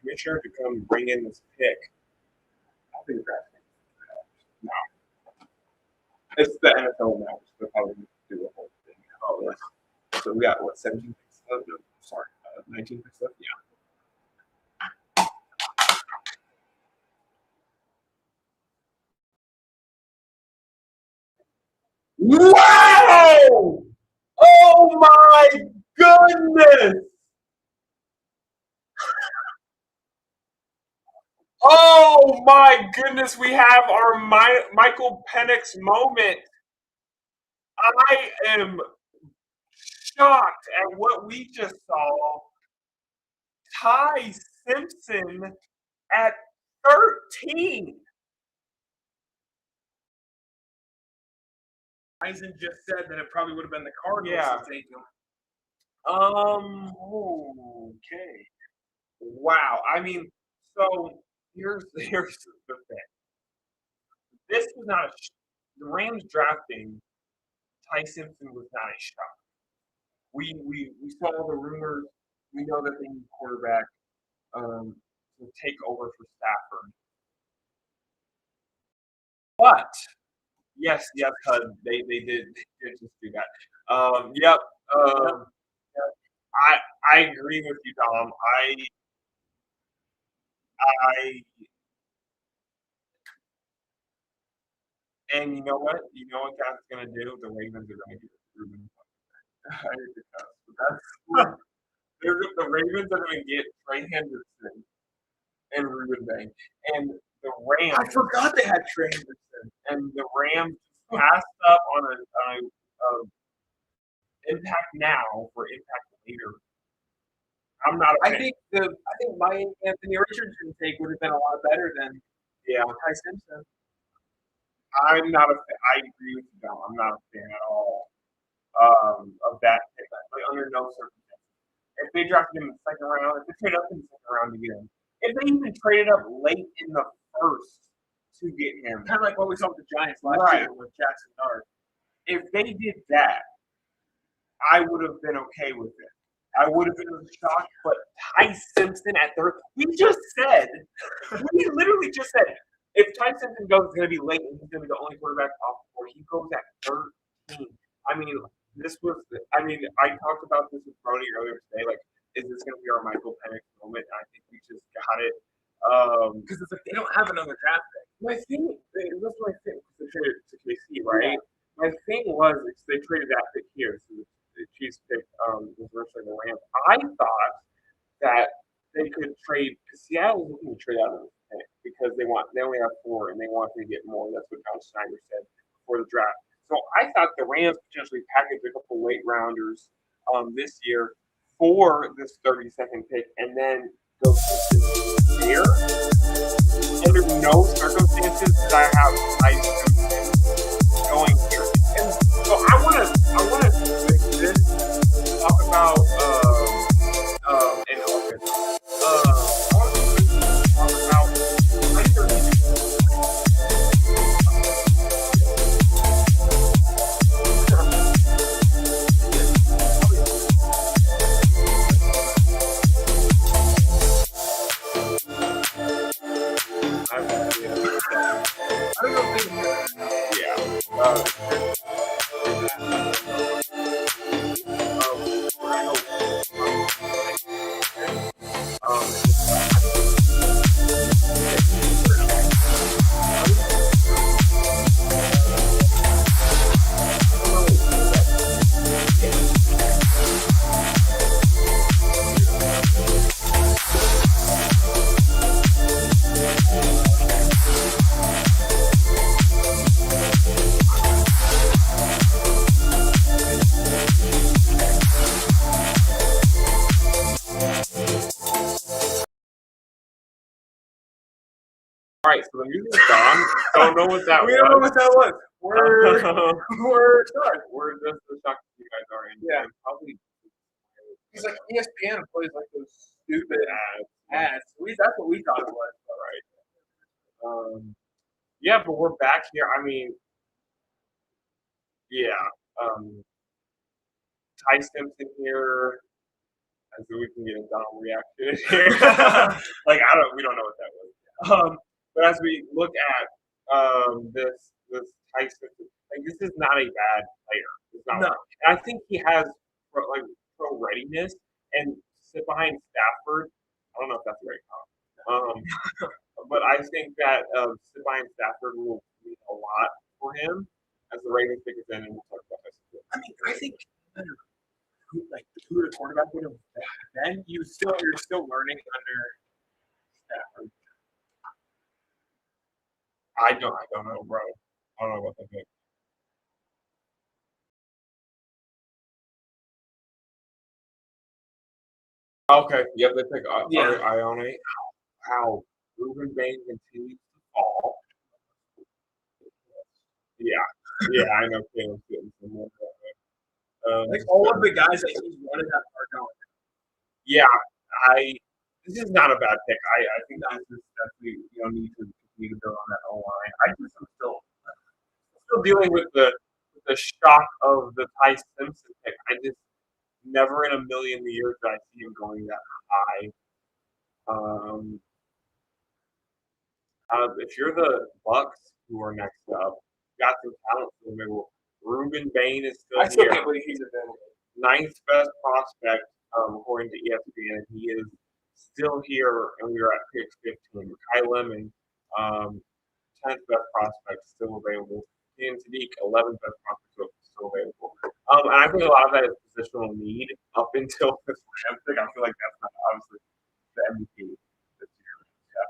commissioner to come bring in this pick. I'll be drafting. No. It's the NFL now. They'll probably do the whole thing. Oh, yeah. So we got, 17 picks left? No, sorry, 19 picks left? Yeah. Wow! Oh my goodness! Oh my goodness, we have our Michael Penix moment. I am shocked at what we just saw. Ty Simpson at 13. Eisen just said that it probably would have been the Cardinals to take him. Okay. Wow. I mean, so here's the thing. This was not the Rams drafting Ty Simpson was not a shock. We saw the rumors. We know that they need quarterback to take over for Stafford. But yes, HUD, they did just do that. Yep. I agree with you, Dom. And you know what? You know what God's gonna do? The Ravens are gonna get Ruben. The Ravens are gonna get Trey Henderson and Ruben Bain. And the Rams. I forgot they had Trey Henderson. And the Rams passed up on a impact now for impact later. I'm not. I think my Anthony Richardson take would have been a lot better than Ty Simpson. I'm not a fan. I agree with you, John. I'm not a fan at all of that pick. Like, under no circumstances. If they drafted him in the second round, if they traded up in the second round to get him, if they even traded up late in the first to get him, kind of like what we saw with the Giants last year with Jackson Dart. If they did that, I would have been okay with it. I would have been shocked, but Ty Simpson at third, we literally just said, if Ty Simpson goes, it's going to be late and he's going to be the only quarterback off before he goes at 13. I mean, I talked about this with Brody earlier today. Like, is this going to be our Michael Penix moment? And I think we just got it. Because it's like they don't have another draft pick. That's my thing. They traded to KC, right? Yeah. My thing was they traded that pick here. So the Chiefs picked was virtually the Rams. I thought that they could trade because Seattle was looking to trade out of this pick because they only have 4 and they want to get more. That's what John Schneider said before the draft. So I thought the Rams potentially packaged a couple late rounders this year for this 32nd pick and then go there. Under no circumstances did I have going here. And so I want to talk about in August. I want to talk about right, so the music's gone. Don't know what that was. We don't know what that was. We're done. We're just as shocked as you guys are. And Yeah. probably. He's like ESPN plays like those stupid ads. That's what we thought it was. All right. Yeah, but we're back here. I mean, yeah. Ty Simpson here. And so we can get a Donald reaction here. We don't know what that was. But as we look at this Ty Simpson, this is not a bad player. It's not. No. And I think he has pro readiness and sit behind Stafford. I don't know if that's the right comment. But I think that sit behind Stafford will mean a lot for him as the ratings pick is in, and we'll talk about this. I mean, I think who the quarterback would have been, you're still learning under Stafford. I don't know, bro. I don't know what they pick. Okay, yep, they pick Ione. How Ruben Bain continues to fall. Yeah, I know Caleb's getting some more. All of the guys that he's running are going. Yeah, this is not a bad pick. I think this is definitely need to continue to build on that O line. I'm still dealing with the shock of the Ty Simpson pick. I just never in a million years did I see him going that high. If you're the Bucks who are next up, got some talent available. Ruben Bain is still I still here. can't believe he's available. 9th best prospect, according to ESPN. He is still here, and we are at pick 15. Kai Lemon, 10th best prospect, still available. Ian Sadiq, 11th best prospect, still available. And I think a lot of that is positional need up until this Rams pick. I feel like that's not obviously the MVP this year.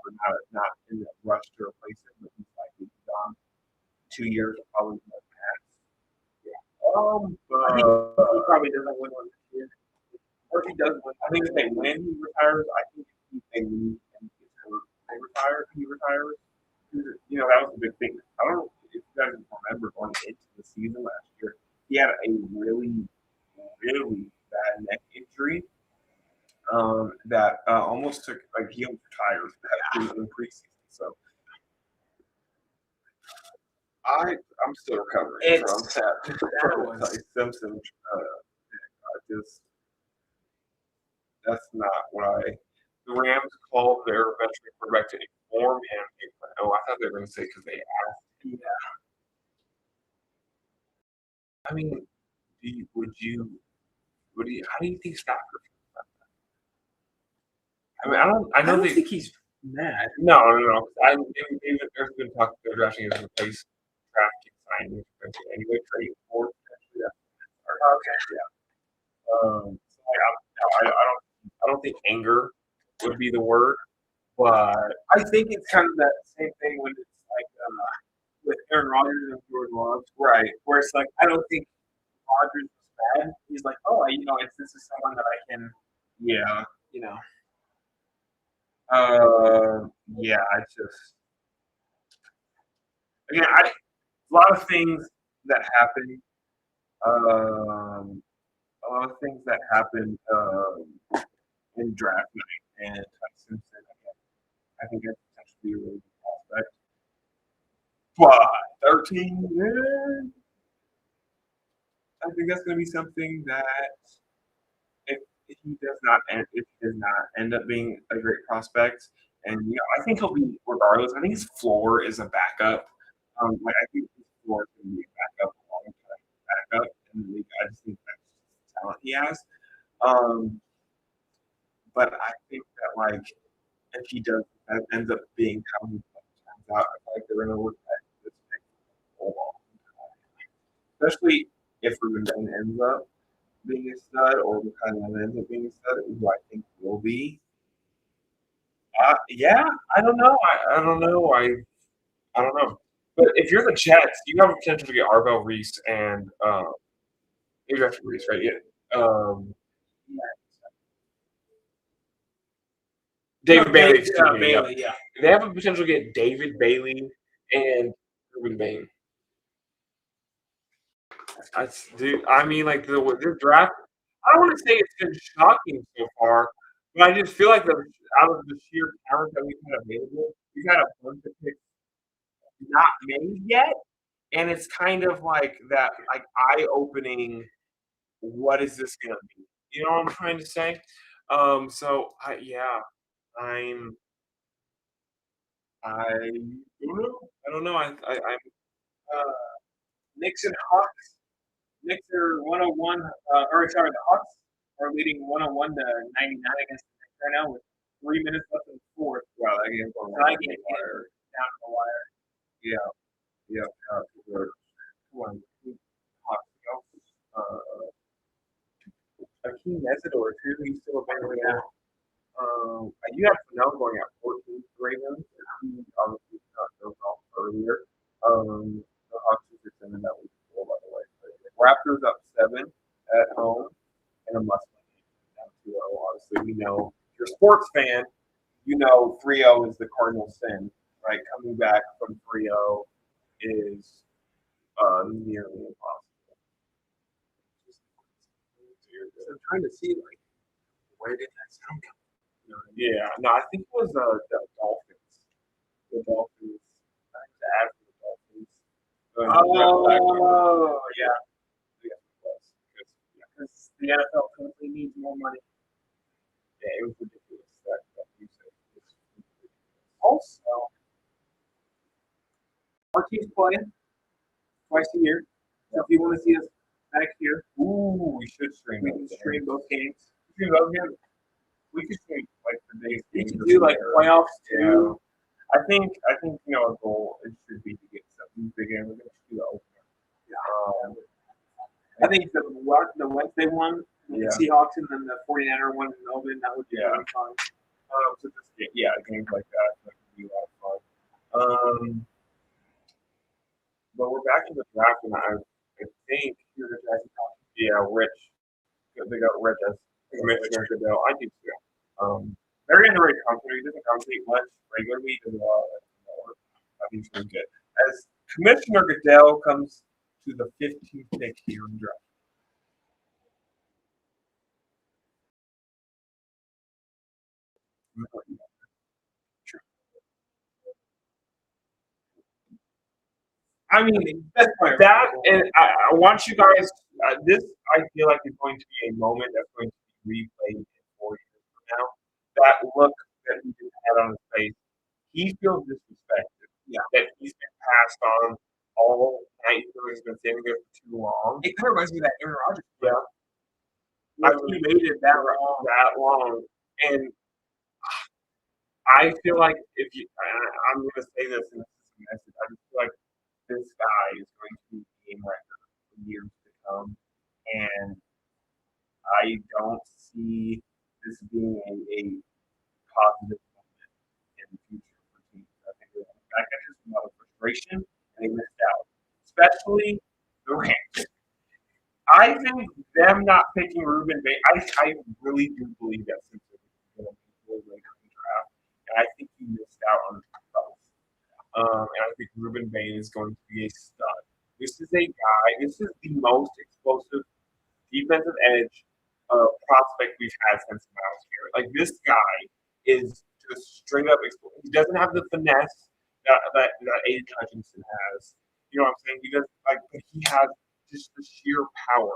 We're not in the rush to replace him, but he's likely to be gone 2 years, probably more than that. I think he probably doesn't win one this year. Or if he does win, I think if they win, he retires. I think if they lose and he retires. That was a big thing. I don't know if you guys remember going into the season last year. He had a really, really bad neck injury that almost took, he almost retired in preseason. So I'm still recovering from that. Simpson. That's not what the Rams called their veteran quarterback to inform him. Oh, I thought they were going to say because they asked. Yeah. I mean, how do you think Stafford feels about that? I mean, I don't think he's mad. No. There's been talk they're drafting as a replace drafting signing anyway, trade for potentially. Okay, yeah. I don't think anger would be the word, but I think it's kind of that same thing when it's like with Aaron Rodgers and Jordan Love, right? Where it's like I don't think Rodgers was bad. He's like, this is someone that I can, I just again, a lot of things that happen. A lot of things that happen in draft night, and Simpson, I think that's potentially a really good prospect. But 13, I think that's going to be something that if he does not end up being a great prospect, and I think he'll be regardless. I think his floor is a backup. I think his floor is going to be a backup, a long-term backup in the league. I just think that's the talent he has. But I think that if he does ends up being how he turns out, I feel like they're going to look at this pick for a long time. Especially if Ruben Bain ends up being a stud, or Kylan ends up being a stud, who I think will be. I don't know. I don't know. But if you're the Jets, you have a potential to get Arvell Reese and maybe after Reese, right? Yeah. David Bailey. Bailey, yeah. They have a potential to get David Bailey and Ruben Bain. Dude, I mean, like the draft. I don't want to say it's been shocking so far, but I just feel like out of the sheer talent that we've had available, we've had a bunch of picks not made yet, and it's kind of like that, like eye opening. What is this gonna be? You know what I'm trying to say? Yeah, I'm. I don't know. I don't know. I'm. Knicks and Hawks. Knicks are 101. Or sorry, the Hawks are leading 101 to 99 against the Knicks right now with 3 minutes left in the fourth. Wow, that game's going Tie on the game wire. down to the wire. Yeah, yeah. One, Hawks, Akeem Mesidor too. He's still available. Yeah. You have Fennell going at 14 for Ravens. He obviously got those off earlier. The Hawks are 6 that week before, by the way. Raptors up 7 at home and a must-win game down 2-0. Obviously, we know if you're a sports fan, you know 3-0 is the cardinal sin, right? Coming back from 3-0 is nearly impossible. I'm trying to see like where did that sound come from? Yeah, no, I think it was the Dolphins. The Dolphins. The ad for the Dolphins. Oh, yeah. Because the NFL currently needs more money. Yeah, it was ridiculous. That you said. Also, our team's playing twice a year. So if you want to see us back here, Ooh, we should stream. we can stream both games. Stream those games. We could stream like the days. We can do like playoffs too. I think a goal it should be to get something big in. We're gonna do the opener. I think the Wednesday one, the Seahawks, and then the 49er one in Melbourne, that would be really fun. So just games like that would be a lot of fun. But we're back to the draft, and I think Rich. They got Rich as Commissioner Goodell. I do too. Very underrated company. He doesn't compete much regularly. Does a lot of I think he's really good. As Commissioner Goodell comes to the 15th pick here in the draft. I mean, that, and I want you guys. This I feel like is going to be a moment that's going to be replayed in 4 years from now. That look that he just had on his face, he feels disrespected. Yeah, that he's been passed on all night. He's been standing there for too long. It kind of reminds me of that Aaron Rodgers. Yeah, like he made it that long, and I feel like if you, I'm going to say this, and this is a message. I just feel like this guy is going to be a game record for years to come, and I don't see this being a positive moment in the future for teams. I think they're back at just a lot of frustration, and they missed out, especially the Rams. I think them not picking Ruben Bain, I really do believe that since they're going to be late in the draft, and I think he missed out on both. And I think Ruben Bain is going to be a stud. This is a guy. This is the most explosive defensive edge prospect we've had since Miles Garrett. Like this guy is just straight up explosive. He doesn't have the finesse that Aiden Hutchinson has. You know what I'm saying? Because but he has just the sheer power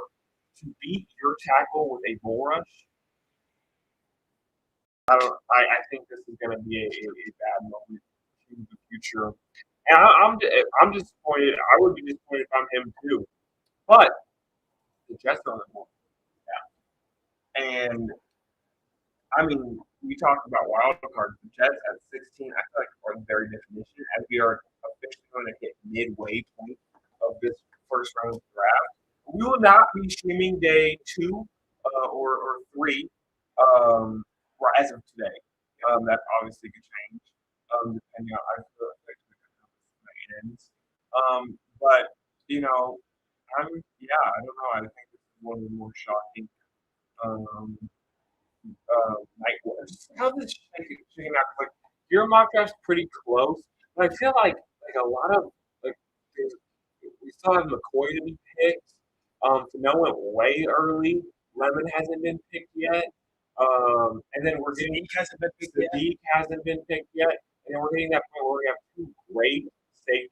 to beat your tackle with a bull rush. I think this is going to be a bad moment in the future. And I'm disappointed. I would be disappointed if I'm him too. But the Jets are on the board. Yeah. And I mean, we talked about wild cards. The Jets at 16, I feel like are the very definition, as we are officially going to hit midway point of this first round of draft. We will not be streaming day 2 or 3 as of today. That obviously could change depending on how it ends. But I don't know. I think this is one of the more shocking night wars. How did chicken not click? your mock draft's pretty close, but I feel like a lot of like we still have McCoy to be picked. Fano went way early. Lemon hasn't been picked yet. And then we're getting Sadiq hasn't been picked yet. And then we're getting that point where we have two great safeties.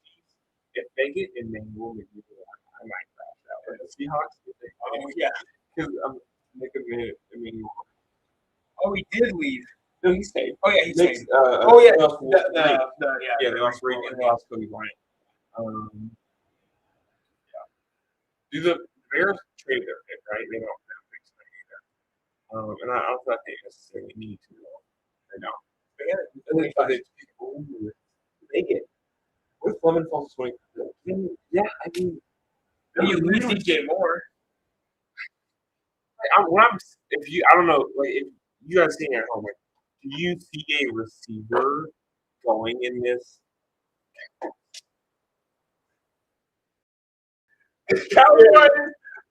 If they get Emmanuel McNeil, I might crash that one. The Seahawks, Oh yeah. because make a minute. I mean, Oh, he did leave. no, he stayed. Oh yeah, he Next, stayed. Oh yeah. Yeah. they lost Reed and they lost Cody Bryant. Do the Bears trade their pick, right? They don't have picks either. And I don't think they necessarily need to. They don't. They get. What if Lemon falls 20? Yeah, I mean, You lose DJ Moore. if you, I don't know, like if you guys sitting at home, like, do you see a receiver going in this? The Cowboys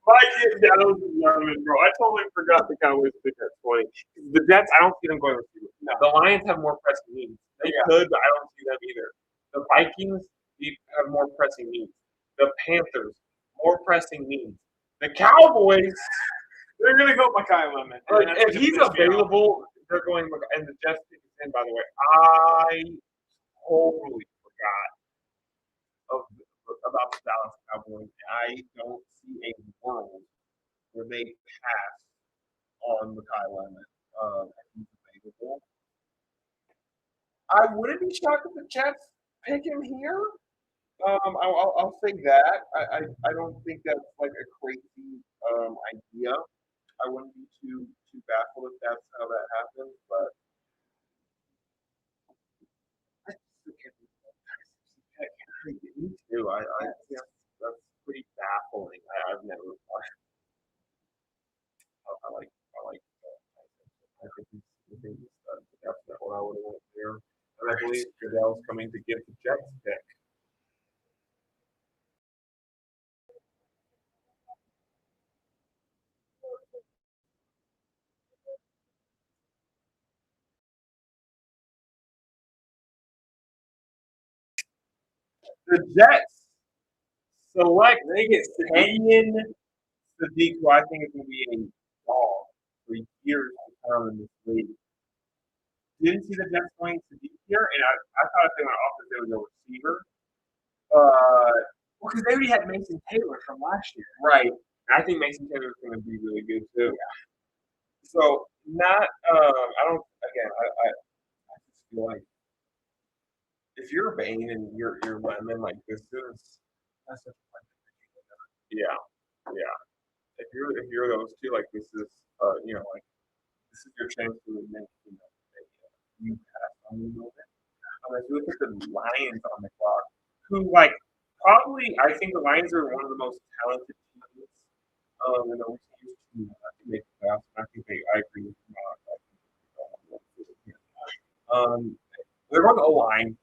might get Dallas and Lemon, bro. I totally forgot the Cowboys pick at 20. The Jets, I don't see them going receiver. No. The Lions have more pressing needs. They could, but I don't see them either. The Vikings have more pressing needs. The Panthers, more pressing needs. The Cowboys, They're gonna go Mekhi Lemon. like, if he's available, they're going. And the Jets pick is in. By the way, I totally forgot about the Dallas Cowboys. I don't see a world where they pass on Mekhi Lemon if he's available. I wouldn't be shocked if the Jets pick him here. I'll say that. I don't think that's like a crazy idea. I wouldn't be too baffled if that's how that happens, but I still can't believe that. Me too. I think that's pretty baffling. I've never. I think that's what I would have went there. And I believe Goodell's coming to get the Jets pick. The Jets select they get Kenyon Sadiq, who I think is going to be a dog for years to come in this league. Didn't see the Jets going Sadiq here, and I thought if they went offense, they would go receiver. Well, because they already had Mason Taylor from last year. Right. I think Mason Taylor is going to be really good too. Yeah. So not. I don't. Again, I just feel like if you're a Bane and you're Lemon, like this is. That's such a fun thing. Yeah. Yeah. If you're those two, like this is like this is your chance to make you pass on the moment. If you look at the Lions on the clock, who like probably I think the Lions are one of the most talented teams in the recent years to make the playoffs. I think I agree with they're going to O-line.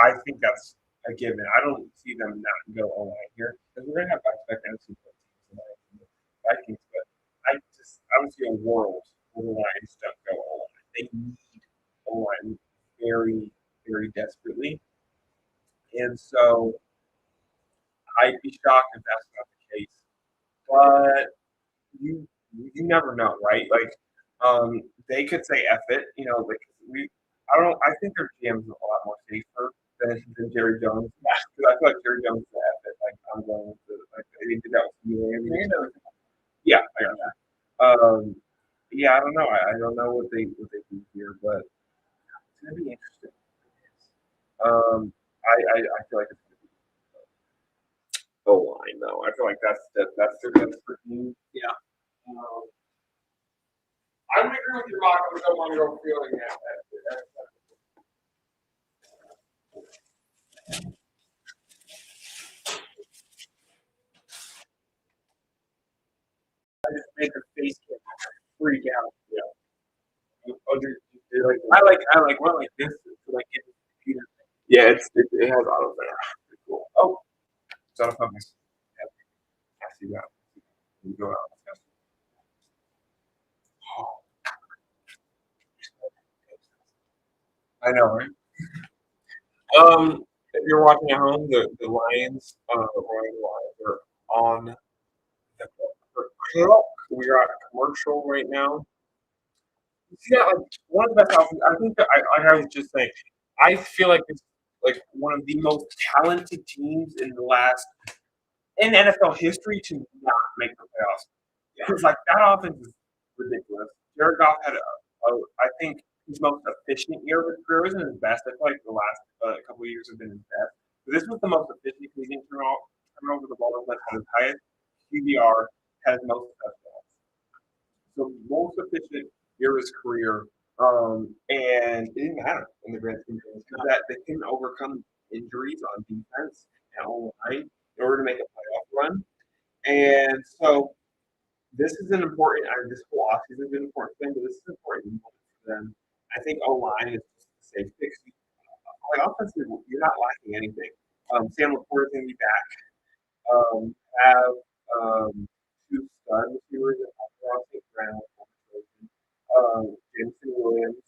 I think that's a given. I don't see them not go O-line here because we're going to have back-to-back NFC teams. Vikings, but I don't see a world where the Lions don't go O-line. They need O-line very, very desperately. And so I'd be shocked if that's not the case. But you never know, right? Like they could say F it, like I think their GM's a lot more safer than Jerry Jones. Because I feel like Jerry Jones is F it. Like I'm going to they did that with you. Yeah, I got that. Yeah, I don't know. I don't know what they do here, but it's gonna be interesting. I feel like it's gonna be O-line though. I feel like that's their desperate need. Yeah. I would agree with your mock. I don't want to go feeling that. I just make her face get freak out. Yeah. I like one like this to like get the computer. Yeah, it has auto there. Pretty cool. Oh, it's out of focus. Yeah. I see that. You go out. Oh. I know, right? If you're watching at home, the Lions, Royal Lions are on the clock. We are at commercial right now. You see that, like, one of the best outfits. I think that like I was just saying, I feel like it's like one of the most talented teams in NFL history to not make the playoffs. Because like that offense is ridiculous. Jared Goff had I think his most efficient year of his career isn't his best. I feel like the last couple of years have been his best. But this was the most efficient because he didn't turn over the ball as much, had his highest QBR, had his most touchdowns. So most efficient year of his career. And it didn't matter in the grand scheme of things because that they couldn't overcome injuries on defense and online in order to make a playoff run. And so this is an important. This whole offseason is an important thing, but this is important for them. I think O line is just a safe fix. Like offensively, you're not lacking anything. Sam Laporte is going to be back. Have two stud receivers in Ross Brown, Jameson Williams.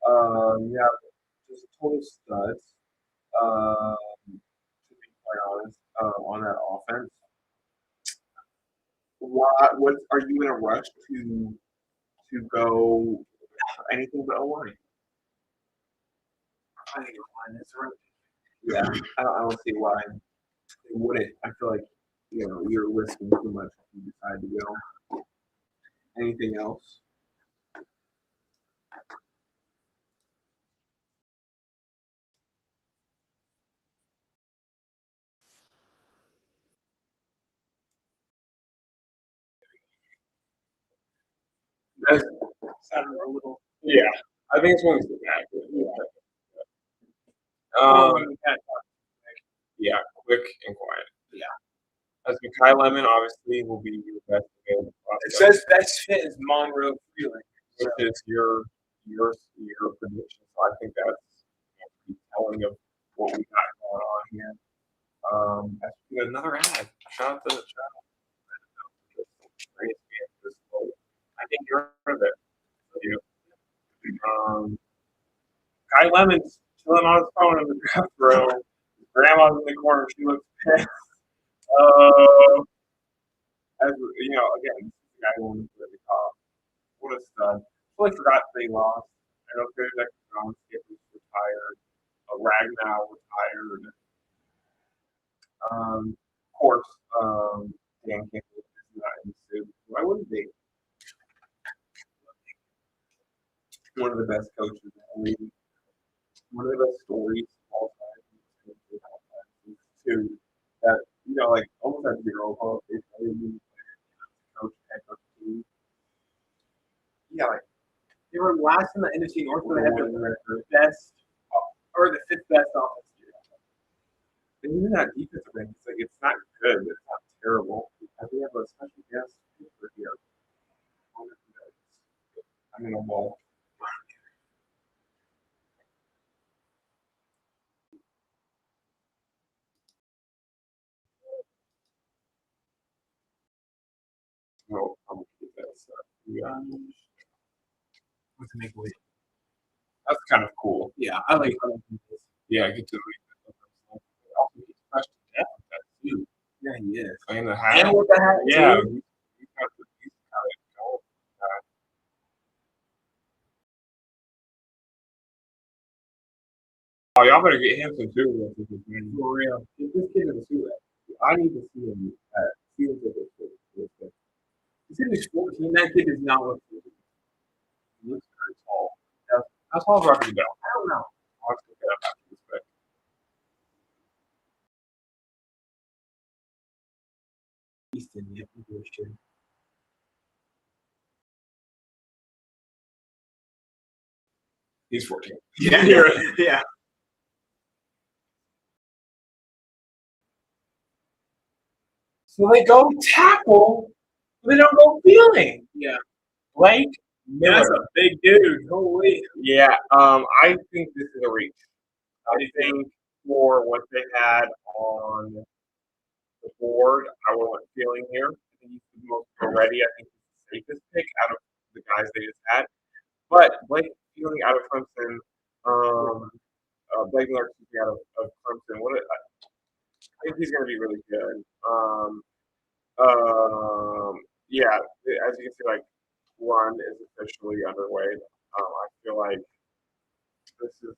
You have just total studs. To be quite honest, on that offense. What are you in a rush to go anything but O line? I think O line is right. Yeah, I don't see why they wouldn't. I feel like you're risking too much if you decide to go. Anything else? That's, A little. yeah, I think it's one of the back. Yeah, quick and quiet. Yeah. As Makai Lemon, obviously, will be your best available It prospect, says best fit is Monroe Freeling. which is your prediction. So I think that's pretty telling of what we got going on here. Actually, another ad. Shout out. I think you're of it. Kai Lemon's chilling on his phone in the draft room. His grandma's in the corner. She looks pissed. As you know, again, this is the guy who won the top. What a stud. Totally forgot they lost. I know good that John Skip was retired. Ragnow retired. Of course, Dan Campbell is not in the suit. Why wouldn't they? One of the best coaches in the league. One of the best stories of all time. Two that like almost had zero hope. They really coach head coach team. Yeah, like They were last in the NFC North, but they had the best or the fifth best offense. and even that defensive rank, it's not good, but it's not terrible. I think we have a special guest for here. I'm in a wall. No, I'm gonna keep that stuff. With the Maple Leaf. That's kind of cool. Yeah, I like this. Yeah, I get to read that. Also, he's fresh to death with that too. Yeah, he is. Playing the hat. And with the hat, Yeah. too. He's got it going. Oh, y'all better get him some too. For real. Get this kid in the suit. I need to see him at field tickets. He said he's 14. That kid does not look 14. He looks very tall. How tall is Rocky Bell? I don't know. I'll have to look it up after this, but Easton, yeah, sure. he's 14. Yeah, yeah. So they go tackle, but they don't go feeling. Yeah. Blake Yeah, that's Miller. a big dude. Holy. Yeah, I think this is a reach. I think for what they had on the board, I went feeling here. I think he's the most ready. I think he's the safest pick out of the guys they just had. But Blake feeling out of Clemson, Blake Miller out of Clemson. I think he's going to be really good. Yeah, as you can see, like run is officially underway. I feel like this is,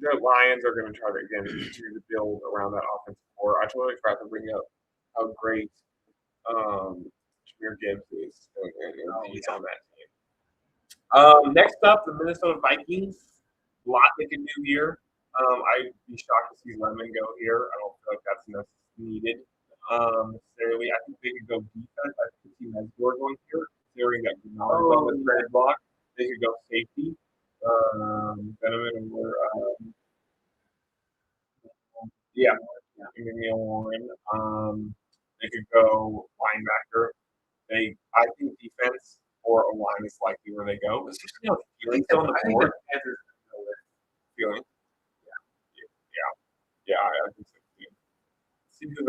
the Lions are going to try to again continue to build around that offensive core. I totally forgot to bring up how great Jameer Gibbs is, and he's on that team. Next up, the Minnesota Vikings. A lot they can do here. I'd be shocked to see Lemon go here. I don't feel like that's needed necessarily. I think they could go defense. I could see Mesgore going here, considering that Gennard on the thread block. They could go safety. Veneman or Emmanuel Warren. They could go linebacker. I think defense or a line is likely where they go. Especially on feeling on the board. Feeling. Yeah, I think so too. See who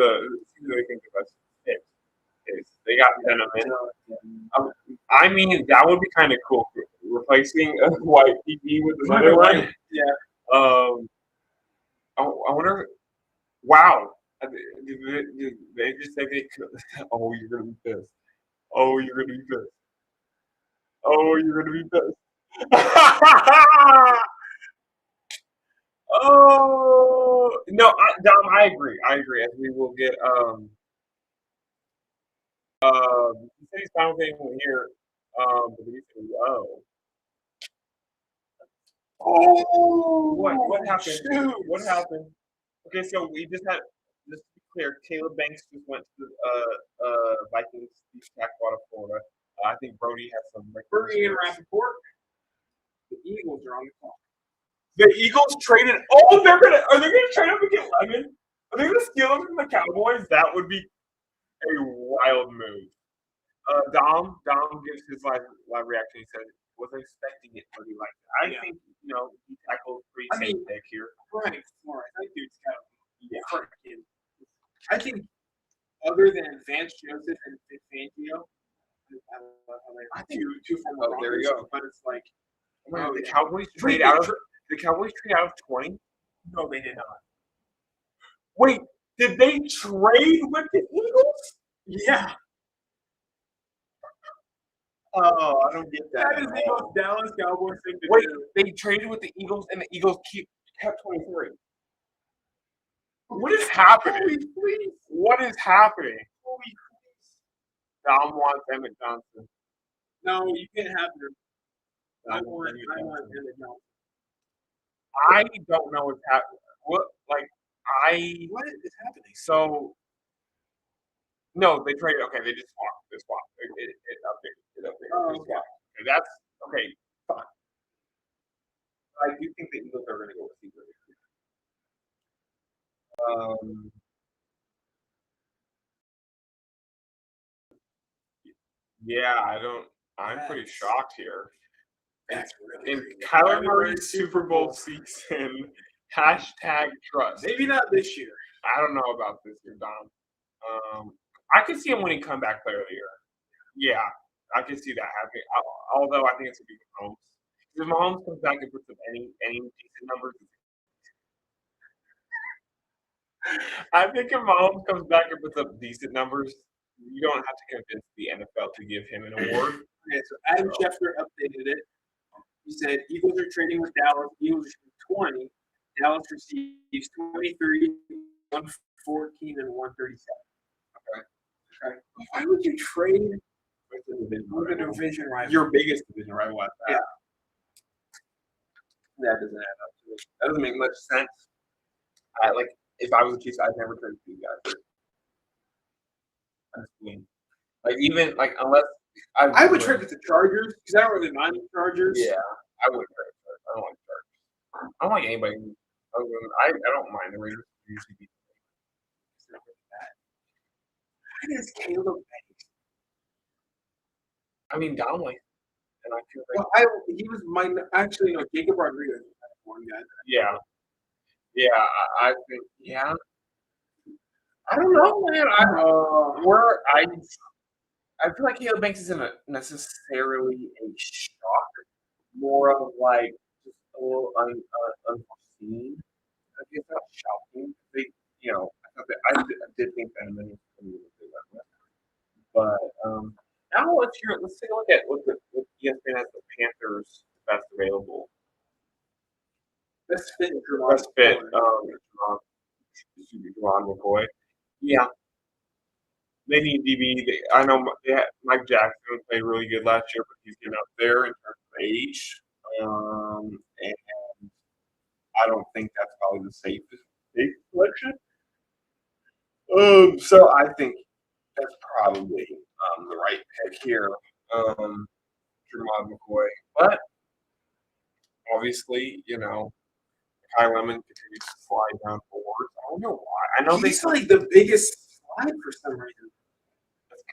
they think the best fit is. They got Venom in. I mean, that would be kind of cool. Replacing a white PB with another one. Yeah. I wonder. Wow. Did they just say they could? Oh, you're gonna be pissed. Oh, you're gonna be pissed. Oh, you're gonna be pissed. Oh no, Dom, I agree. As we will get he said he's fine with anyone here. But he said, what happened? Shoot. What happened? Okay, so we just to be clear, Caleb Banks just went to the Vikings East Tackle out of Florida. I think Brody has some Brody and Rappaport. The Eagles are on the clock. The Eagles traded. Oh, are they gonna trade up and get Lemon? Are they gonna steal him from the Cowboys? That would be a wild move. Dom gives his live reaction. He said, "Wasn't expecting it, but he liked it." I think he tackled pretty safe pick here. Right, Florida. That dude's kind of freaking. I think other than Vance Joseph and Fangio, I think two former. There you go. But it's like the Cowboys trade out of 20? No, they did not. Wait, did they trade with the Eagles? Yeah. Oh, I don't get that. That is the most Dallas Cowboys thing to Wait, do. they traded with the Eagles, and the Eagles kept 23. What is happening? Holy please. What is happening? Holy please. Dom wants Emmett Johnson. No, you can't have them. I want Emmett Johnson. I don't know what's happening. What is happening? So, no, they traded. Okay, they just swapped. They swapped. It updated. Oh, okay. Okay, that's okay. Fine. I do think the Eagles are going to go with Caesar. Yeah, I'm pretty shocked here. That's really in Kyler Murray's Super Bowl season, #trust. Maybe not this year. I don't know about this year, Dom. I could see him winning comeback player of the year. Yeah, I can see that happening. Although I think it's going to be Mahomes. If Mahomes comes back and puts up any decent numbers, I think if Mahomes comes back and puts up decent numbers, you don't have to convince the NFL to give him an award. Okay, so Adam Schefter updated it. He said Eagles are trading with Dallas. Eagles receive 20. Dallas receives 23, 114, and 137. Okay. Why would you trade with the division rival? Your biggest division rival at that. Yeah. That doesn't add up to it. That doesn't make much sense. If I was a Chiefs, I'd never trade with you guys. Unless I would trade with the Chargers because I don't really mind the Chargers. Yeah, I would trade. I don't like Chargers. I don't like anybody. I don't mind the Raiders. Usually beat them. Why does Caleb Banks? I mean, Donnelly. And I feel like he was my actually no Jacob Rodriguez was kind of one guy. Yeah. I think I don't know, man. I feel like Caleb Banks isn't necessarily a shock. More of like just a little unforeseen. 15. I guess that's shocking. They, I did think that many was going to do that. But now let's take a look at what ESPN has the Panthers best available. Best fit. Best fit. Ron McCoy. Yeah, they need DB. I know Mike Jackson played really good last year, but he's getting up there in terms of age. And I don't think that's probably the safest selection. So I think that's probably the right pick here, Jermod McCoy. But obviously, Kai Lemon continues to slide down forward. I don't know why. I know He's like the biggest slide for some reason.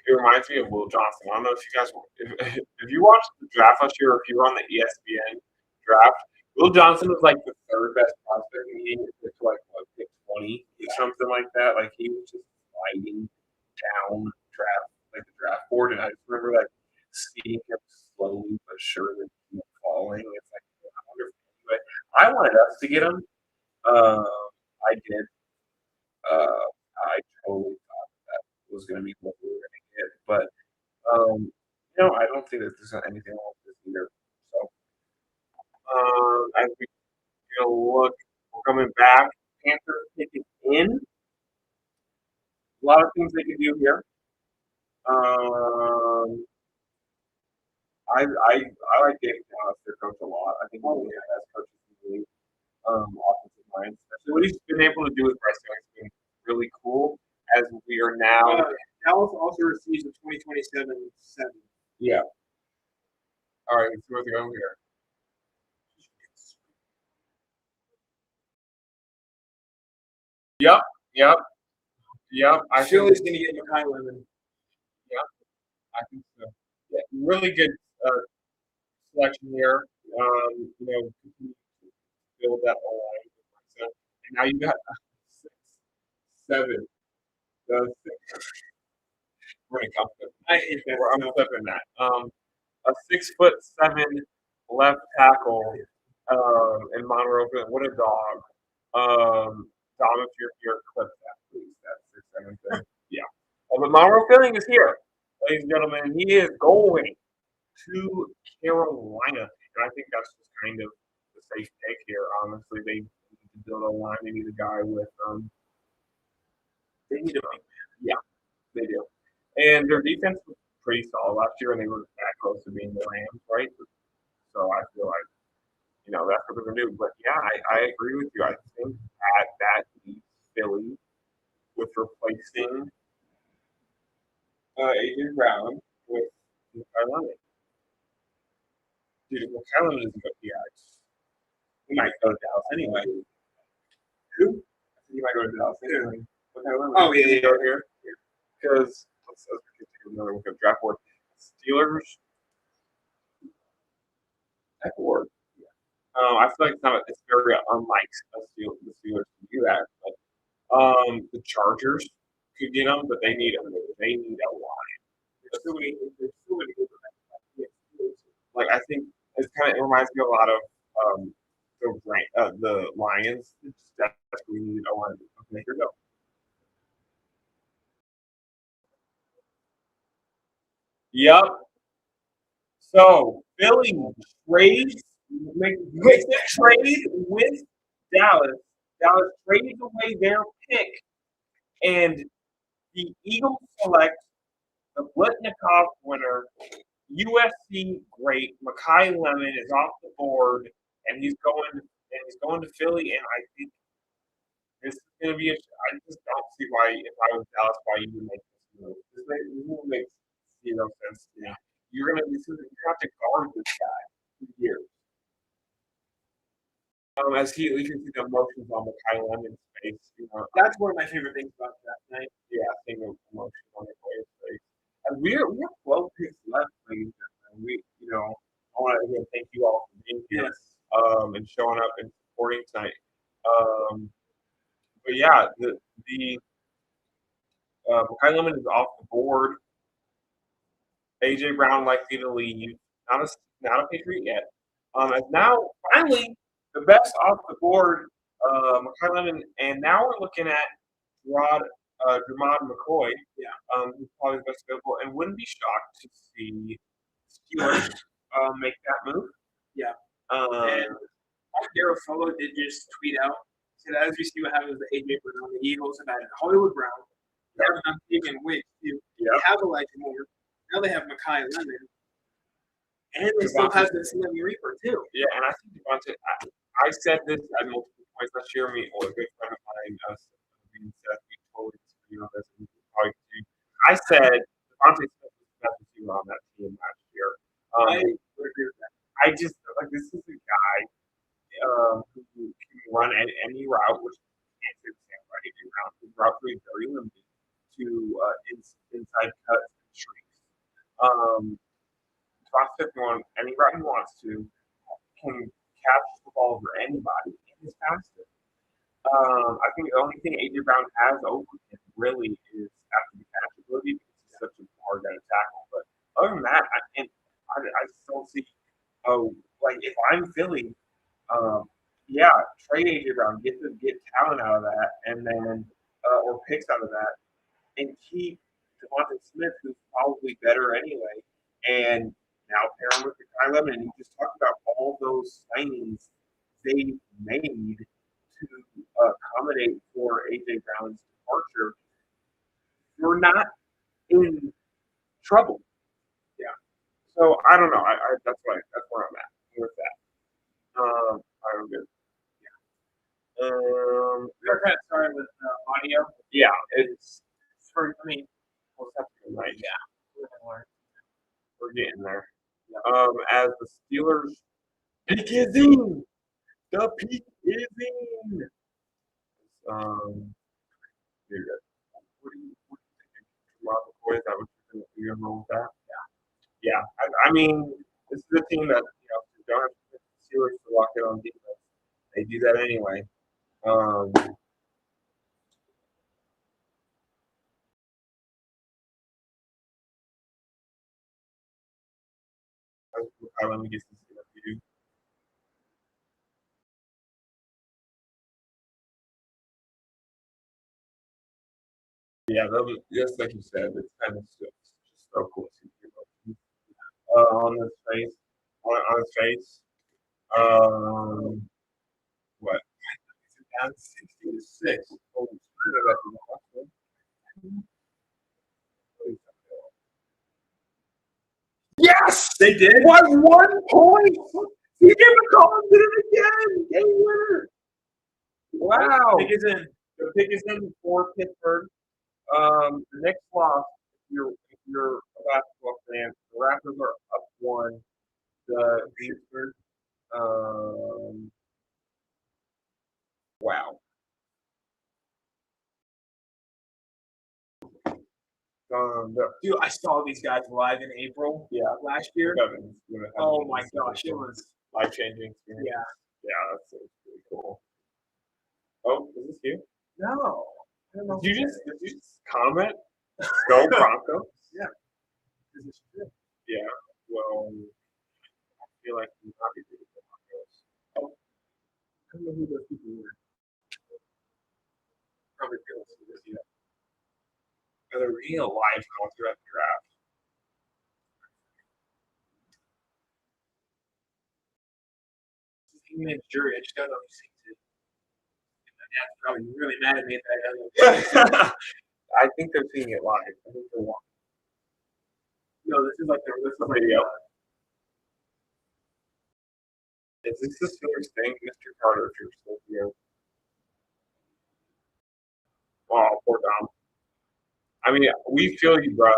it reminds me of Will Johnson. I don't know if you guys, if you watched the draft last year, or if you were on the ESPN draft, Will Johnson was like the third best prospect, and he hit to like pick 20 or something like that. Like he was just sliding down the draft board, and I just remember like seeing him slowly but surely keep falling. It's like I wonder if anyway, I wanted us to get him. I did. I totally thought that was going to be what we were going to get, but I don't think that there's anything wrong with this either. So, as we look, we're coming back. Panthers picking in. A lot of things they can do here. I like David Dallas, their coach, a lot. I think he's one of the best coaches in the league. Offensive line, especially what he's been able to do with Bryce Young has been really cool. As we are now, Dallas also receives a 2027 7. Yeah. All right, let's see where they go here. Yep. I feel he's going to get Makai Lemon. Yep, I think so. Yeah, really good selection here. Continue to build that whole line. And now you got 6, 7. The 6. We're gonna come to. I'm flipping that. A 6'7" left tackle, and Monroe. What a dog. Dom, if you're here, clip that, please. That 6'7" thing. Yeah. But Monroe Filling is here, ladies and gentlemen. He is going to Carolina, and I think that's just kind of the safe pick here. Honestly, they need to build a line. They need a guy with They need a big man. Yeah, they do. And their defense was pretty solid last year, and they were that close to being the Rams, right? So I feel like, that's what they're going to do. But, yeah, I agree with you. I think that leaves Philly with replacing A.J. Brown with Makai Lemon. Dude, Makai Lemon isn't good. Yeah, he might go to Dallas anyway. Who? I think he might go to Dallas anyway. Makai Lemon. Oh, yeah. Here. Because let's take another look at draft board. Steelers. That could work. Yeah. I feel like it's very unlike the Steelers to do that. But the Chargers could get them, but they need them. They need a line. There's so many good ones. Like I think it reminds me a lot of the Lions. That's we need a line. Okay, here we go. Yep. So Philly makes a trade with Dallas. Dallas trades away their pick, and the Eagles select the Blitnikoff winner, USC great Makai Lemon is off the board, and he's going to Philly, and I think this is going to be I just don't see why, if I was Dallas, why you would make this move. This move makes zero sense. Yeah, you have to guard this guy for years. As you can see the emotions on Makai Lemon's face. That's one of my favorite things about that night. Yeah, seeing the emotion on the player's face. And we're 12 picks left, ladies and gentlemen. I want to again thank you all for being here, and showing up and supporting tonight. But yeah, the Makai Lemon is off the board. AJ Brown likely to leave. Not a Patriot yet. As now finally the best off the board Makai Lemon, and now we're looking at Drummond McCoy. Yeah. Who's probably the best available, and wouldn't be shocked to see Steelers make that move. Yeah. And Garofalo did just tweet out, said, as we see what happens with AJ Brown, the Eagles have added Hollywood Brown, they have Duncan Wicks, too. They have Elijah Moore. Now they have Makai Lemon. And they still have this Slim Reaper, too. Yeah, and I think Devontae, I said this at multiple points last year. A good friend of mine, Seth, we totally disagree on this. And probably too. I said Devontae Smith was the best receiver on that team last year. I would agree with that. I just this is a guy who can run any route, which can't say the same about AJ Brown. His route is very limited to inside cuts and streaks. Smith can run any route he wants to, can catch the ball over anybody, and is faster. I think the only thing AJ Brown has over him really is after the catch ability because he's such a hard guy to tackle. But other than that, I just don't see. Like if I'm Philly, trade AJ Brown, get talent out of that, and then or picks out of that, and keep Devontae Smith, who's probably better anyway, and now pair him with Makai Lemon. And you just talked about all those signings they made to accommodate for AJ Brown's departure. You're not in trouble. Yeah. So I don't know. That's where I'm at with that. I'm good. Yeah. We're kind of starting with audio. Yeah, it's for. I mean, we'll have to go right. Yeah. We're getting there. Yeah. As the Steelers peak is in. The peak is in. Here you go. What do you think? McCoy, is that what you're gonna roll with that? Yeah. I mean, this is a team that you don't have to pick the Steelers to lock it on defense. They do that anyway. Let me get to see what you do. Yeah, just like you said, it's kind of just so cool to see on his face. On his face. What? Down 60-6. Oh, yes, they did. What 1 point? CJ McCollum did it again. Game winner. Wow. The pick is in. The pick is in for Pittsburgh. The next loss, if you're a basketball fan, the Raptors are up 1. The Pittsburgh. Wow. Dude, I saw these guys live in April. Yeah. Last year. Oh my gosh, it was life-changing experience. Yeah, that's really cool. Oh, is this you? No. I don't know. Did you just comment? Go Broncos. Yeah. Is this true? Yeah. Well, I feel like we're not going to do the Broncos. Oh. I don't know who those people were. Probably feel this yet. They're real live going through that draft. Human jury. I just got all these things in. My dad's probably really mad at me at that. I think they're seeing it live. I think they're watching. No, this is like the video. Is this the Steelers thing, Mr. Carter, if you're still here? Oh, poor Dom. I mean, we feel you, bro.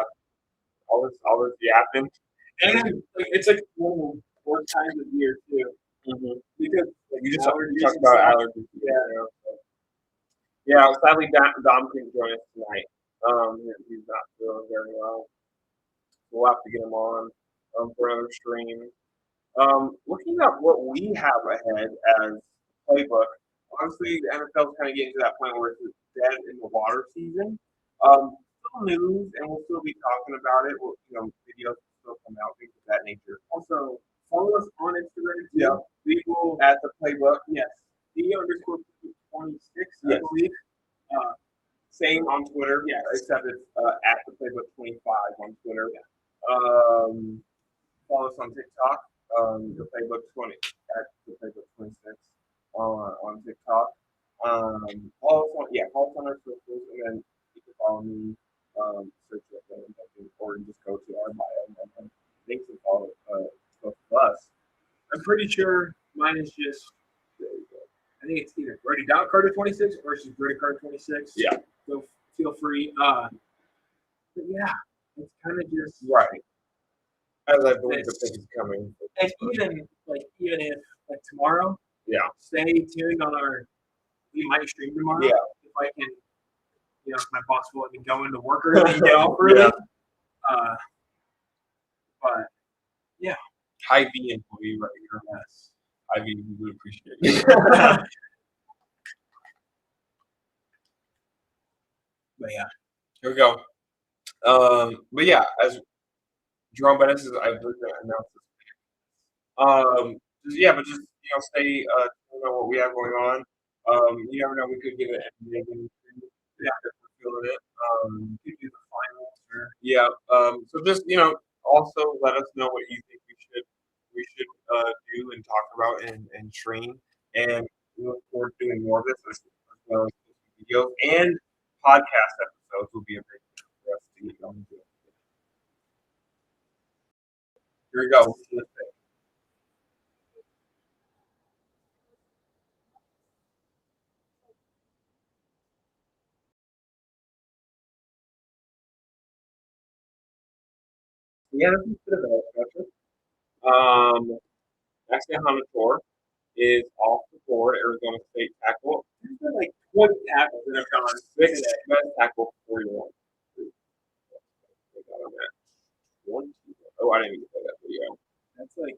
All this yapping. And it's like 4 times a year, too. Mm-hmm. Because you just talk about allergies. Yeah. Sadly, Dom couldn't join us tonight. He's not feeling very well. We'll have to get him on for another stream. Looking at what we have ahead as Playbook, honestly, the NFL is kind of getting to that point where it's dead in the water season. Still news, and we'll still be talking about it. Videos will still come out, things of that nature. Also, follow us on Instagram. Yeah, we will at the Playbook. Yes, the I believe. Same on Twitter, Yeah. except it's at the Playbook 25 on Twitter. Yeah. Follow us on TikTok, the Playbook 20 at the Playbook 26 on TikTok. Follow us on our socials, and then you can follow me. Search up Lailend Duncan, or just go to our bio and links and follow both of us. I'm pretty sure mine is just. There you go. I think it's either Brody Carter 26 or it's just Brody Carter 26. Yeah. So feel free. But yeah, it's kind of just Right. As I believe the pick is coming. And even if tomorrow, Yeah. stay tuned on our. We might stream tomorrow. Yeah. If I can, if my boss will let me go into work early and get off early. Yeah. But yeah. High V employee right here. Yes. I mean, we would appreciate it. But yeah. Here we go. But yeah, as Jerome Bettis is, I believe that announced this. But stay know what we have going on. You never know, we could get an NBA game. Yeah, if we're feeling it. We could do the finals or Yeah. So just also let us know what you think we should do and talk about and train. And we look forward to doing more of this as well as videos and podcast episodes will be a great thing for us to get going. Here we go. Yeah, this is a bit of a special. Maxie Hanator is off the board, Arizona State tackle. there's been like 20 tackles that have gone Sixth best tackle for 41. Oh, I didn't even play that video. That's like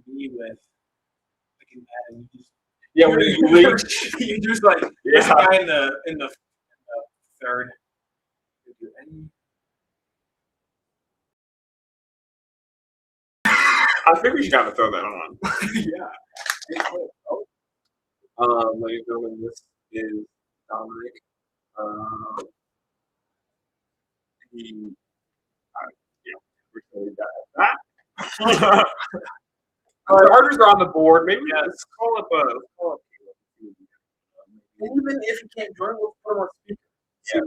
me with and you just When you reach. you just like this guy in the third. I think we should have to throw that on. Yeah. Ladies and gentlemen, this is Dominic. We're really bad at that. Starters are on the board. Maybe let's call up Caleb. And even if he can't join, we'll put him on speaker. See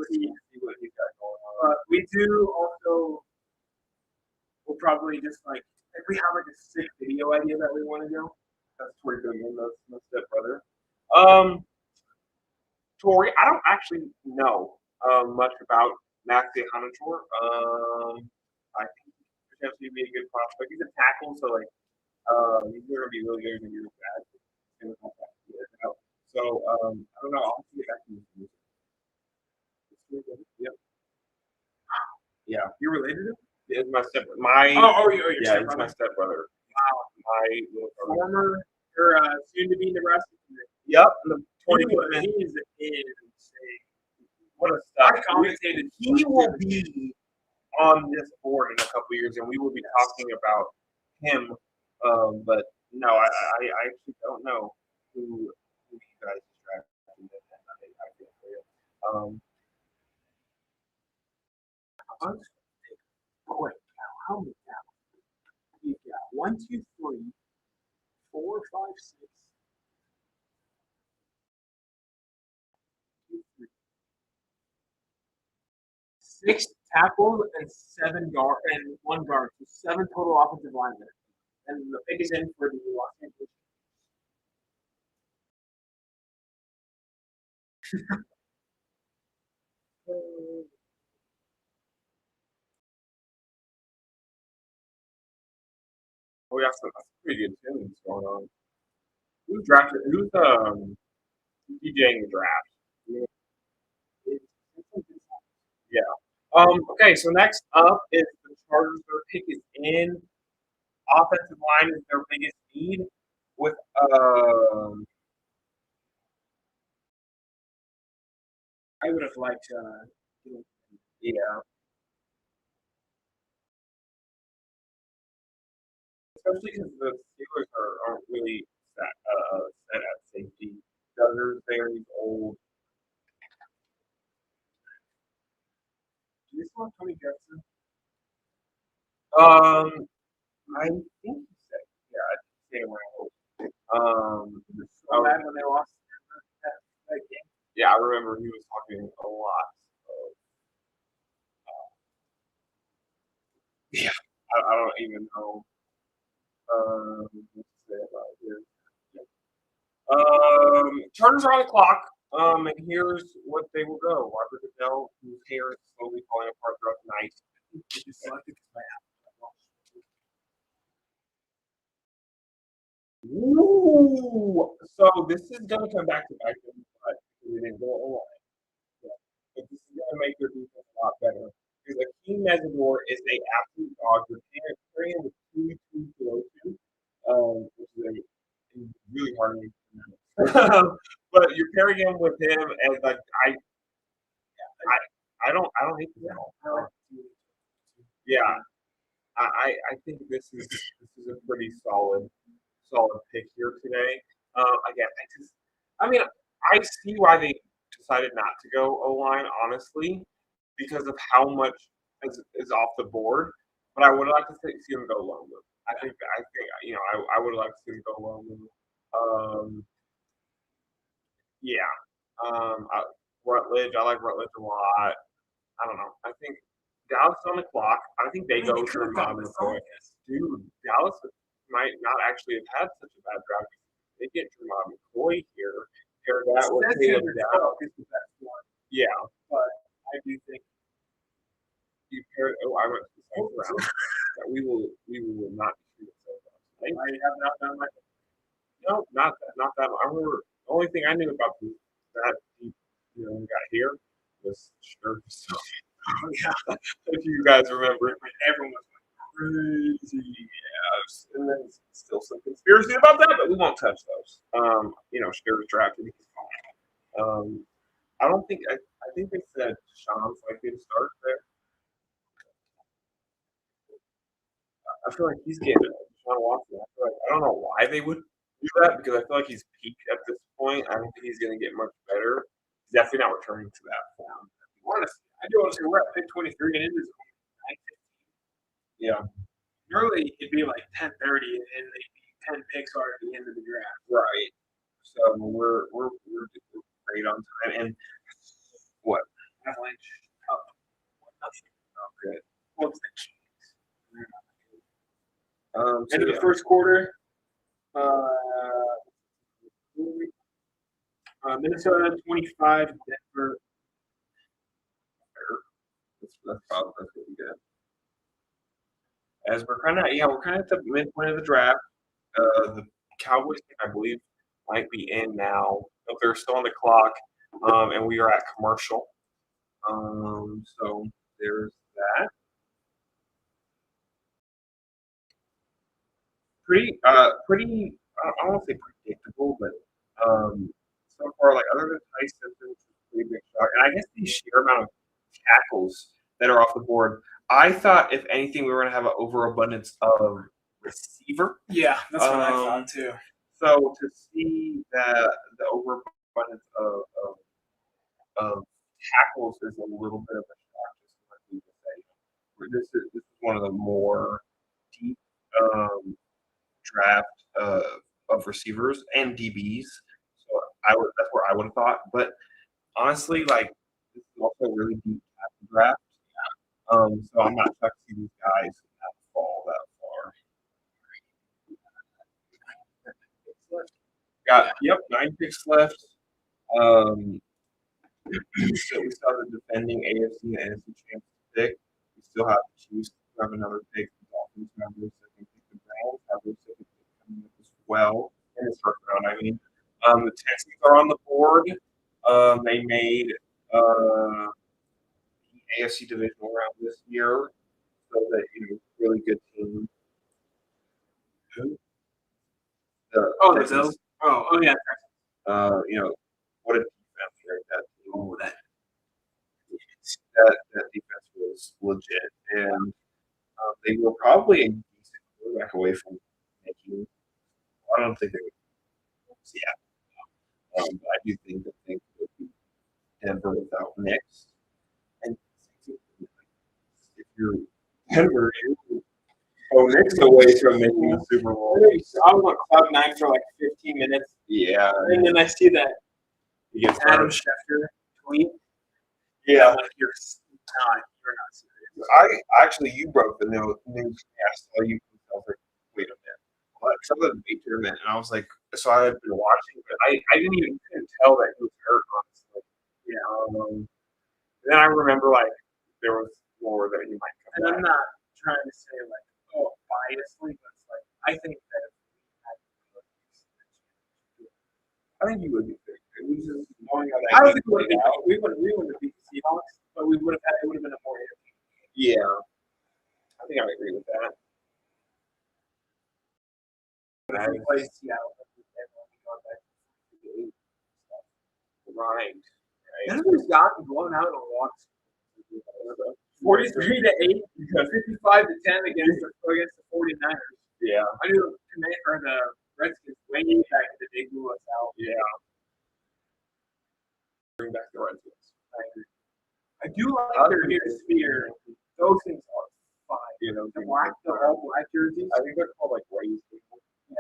what he's got going on. We do also. We'll probably just if we have a sick video idea that we want to do. That's Tori Goodman, my stepbrother. Tori, I don't actually know much about Maxie Hanator. I think he could potentially be a good prospect. He's a tackle, so he's going to be really good and really bad. So I don't know. I'll have to get back to you. Yep. Yeah. You related to him? It's my stepbrother. It's my stepbrother. Wow. My little brother. Former or soon to be Nebraska. Yep. He is insane. What a I stuff. commentated. He will be on this board in a couple years, and we will be talking about him. But no, I actually don't know who you guys drafted. I feel for you. Quick now, how many now? You've got 1, 2, 3, 4, 5, 6. 6 tackles and 7 guard and 1 guard, so 7 total offensive linemen. And the pick is in for the Los Angeles. Oh yeah, so that's pretty good tunes going on. Who's drafted? Who's DJing the draft? Yeah. Okay, so next up is the Chargers. Their pick is in. Offensive line is their biggest need. With I would have liked yeah. Especially because the Steelers aren't really set at safety. Douglas Berry's old. Do you still have Tony Jefferson? I think he said, yeah, I think he around. So bad when they lost that game. Yeah, I remember he was talking a lot. Yeah, I don't even know what to say about this. Chargers are on the clock. And here's what they will go. Roger Goodell, whose hair is slowly falling apart throughout the night. Did you select it? Ooh, so this is going to come back to back, but we didn't go online. Yeah. But this is going to make their defense a lot better. Because Akeem Mesidor is a absolute dog. You're carrying with 2-2-2, which is a really hard name to pronounce. But you're pairing him with him, and like I don't hate the devil. Yeah, I think this is a pretty solid pick here today. Again, I mean, I see why they decided not to go O line, honestly, because of how much is off the board. But I would like to see them go low move. I think I would like to see them go low move. Yeah. Rutledge, I like Rutledge a lot. I don't know. I think Dallas on the clock. I think they go to Rob McCoy. Dude, Dallas might not actually have had such a bad draft. They get Rob McCoy here. Pair that with Caleb Dow. Yeah, but I do think you pair. Oh, I went to the second round. We will not be shooting. I have not done my. No, not that. I remember the only thing I knew about that deep, we got here was sure. So, yeah, if you guys remember, everyone was crazy. Yeah, and then still some conspiracy about that, but we won't touch those. Scared was drafted. I don't think I think they said Sean's likely to start there. I feel like he's getting Sean Watson. I don't know why they would do that because I feel like he's peaked at this point. I don't think he's going to get much better. He's definitely not returning to that form. Honestly, I do want to say we're at pick 23 and it is 9:15. Yeah. Normally it'd be like 10:30 and they'd be 10 picks are at the end of the draft. Right. So we're great on time. And what? Avalanche up. Oh, good. What's the Kings? End of the first quarter. Minnesota 25, Denver. That's probably what we get. As we're kind of at the midpoint of the draft. The Cowboys, I believe, might be in now, but they're still on the clock, and we are at commercial. So there's that. Pretty. I don't want to say predictable, but so far, like other than Tyson, it's a pretty big shock. And I guess the sheer amount of tackles that are off the board. I thought, if anything, we were going to have an overabundance of receiver. Yeah, that's what I thought too. So to see that the overabundance of tackles is a little bit of a shock. Just like we would say, this is one of the more deep draft of receivers and DBs. So that's where I would have thought. But honestly, like this is also a really deep draft. So I'm not shocked to see these guys not fall that far. Got 9 picks left. So we saw the defending AFC and NFC champs pick. We still have the Chiefs who have another pick. The Dolphins have their second pick. The Browns have their second pick coming up as well in this first round. The Texans are on the board. They made the AFC divisional round this year, so that really good team. Who? The Texans. Oh yeah. What a defense, right? That team. Oh, that defense was legit, and they were probably a decent quarterback away from making. I don't think they would. I do think that things would be Denver without Knicks. And if you're Denver, you go Knicks away from making the Super Bowl. I was on cloud nine for like 15 minutes, Yeah. and then I see that He gets Adam hurt. Schefter tweet. Yeah. I'm like, you're not serious. I actually, you broke the news. I saw you. I was like, wait a minute. What? Some of the big tournament, and I was like, so I had been watching, but I didn't even couldn't tell that he was hurt. Honestly, yeah. Then I remember like there was more that he might come And back. I'm not trying to say like, oh, biasly, but it's like I think that if I think he would be big. It was just knowing how that. I don't think game played out. we would have beat the Seahawks, but we would have had it would have been a more Yeah, I think I agree with that. if we played Seattle and we gone back to the 8 stuff. Right. Denver's gotten blown out a lot. 43 to 8, 55 to 10 against the 49ers. Yeah. I knew the Redskins way back in the day blew us out. Yeah. Bring back the Redskins. I agree. I do like their new sphere. Those things are fine. You know, The all black jerseys. I think they're called like raised. Yeah.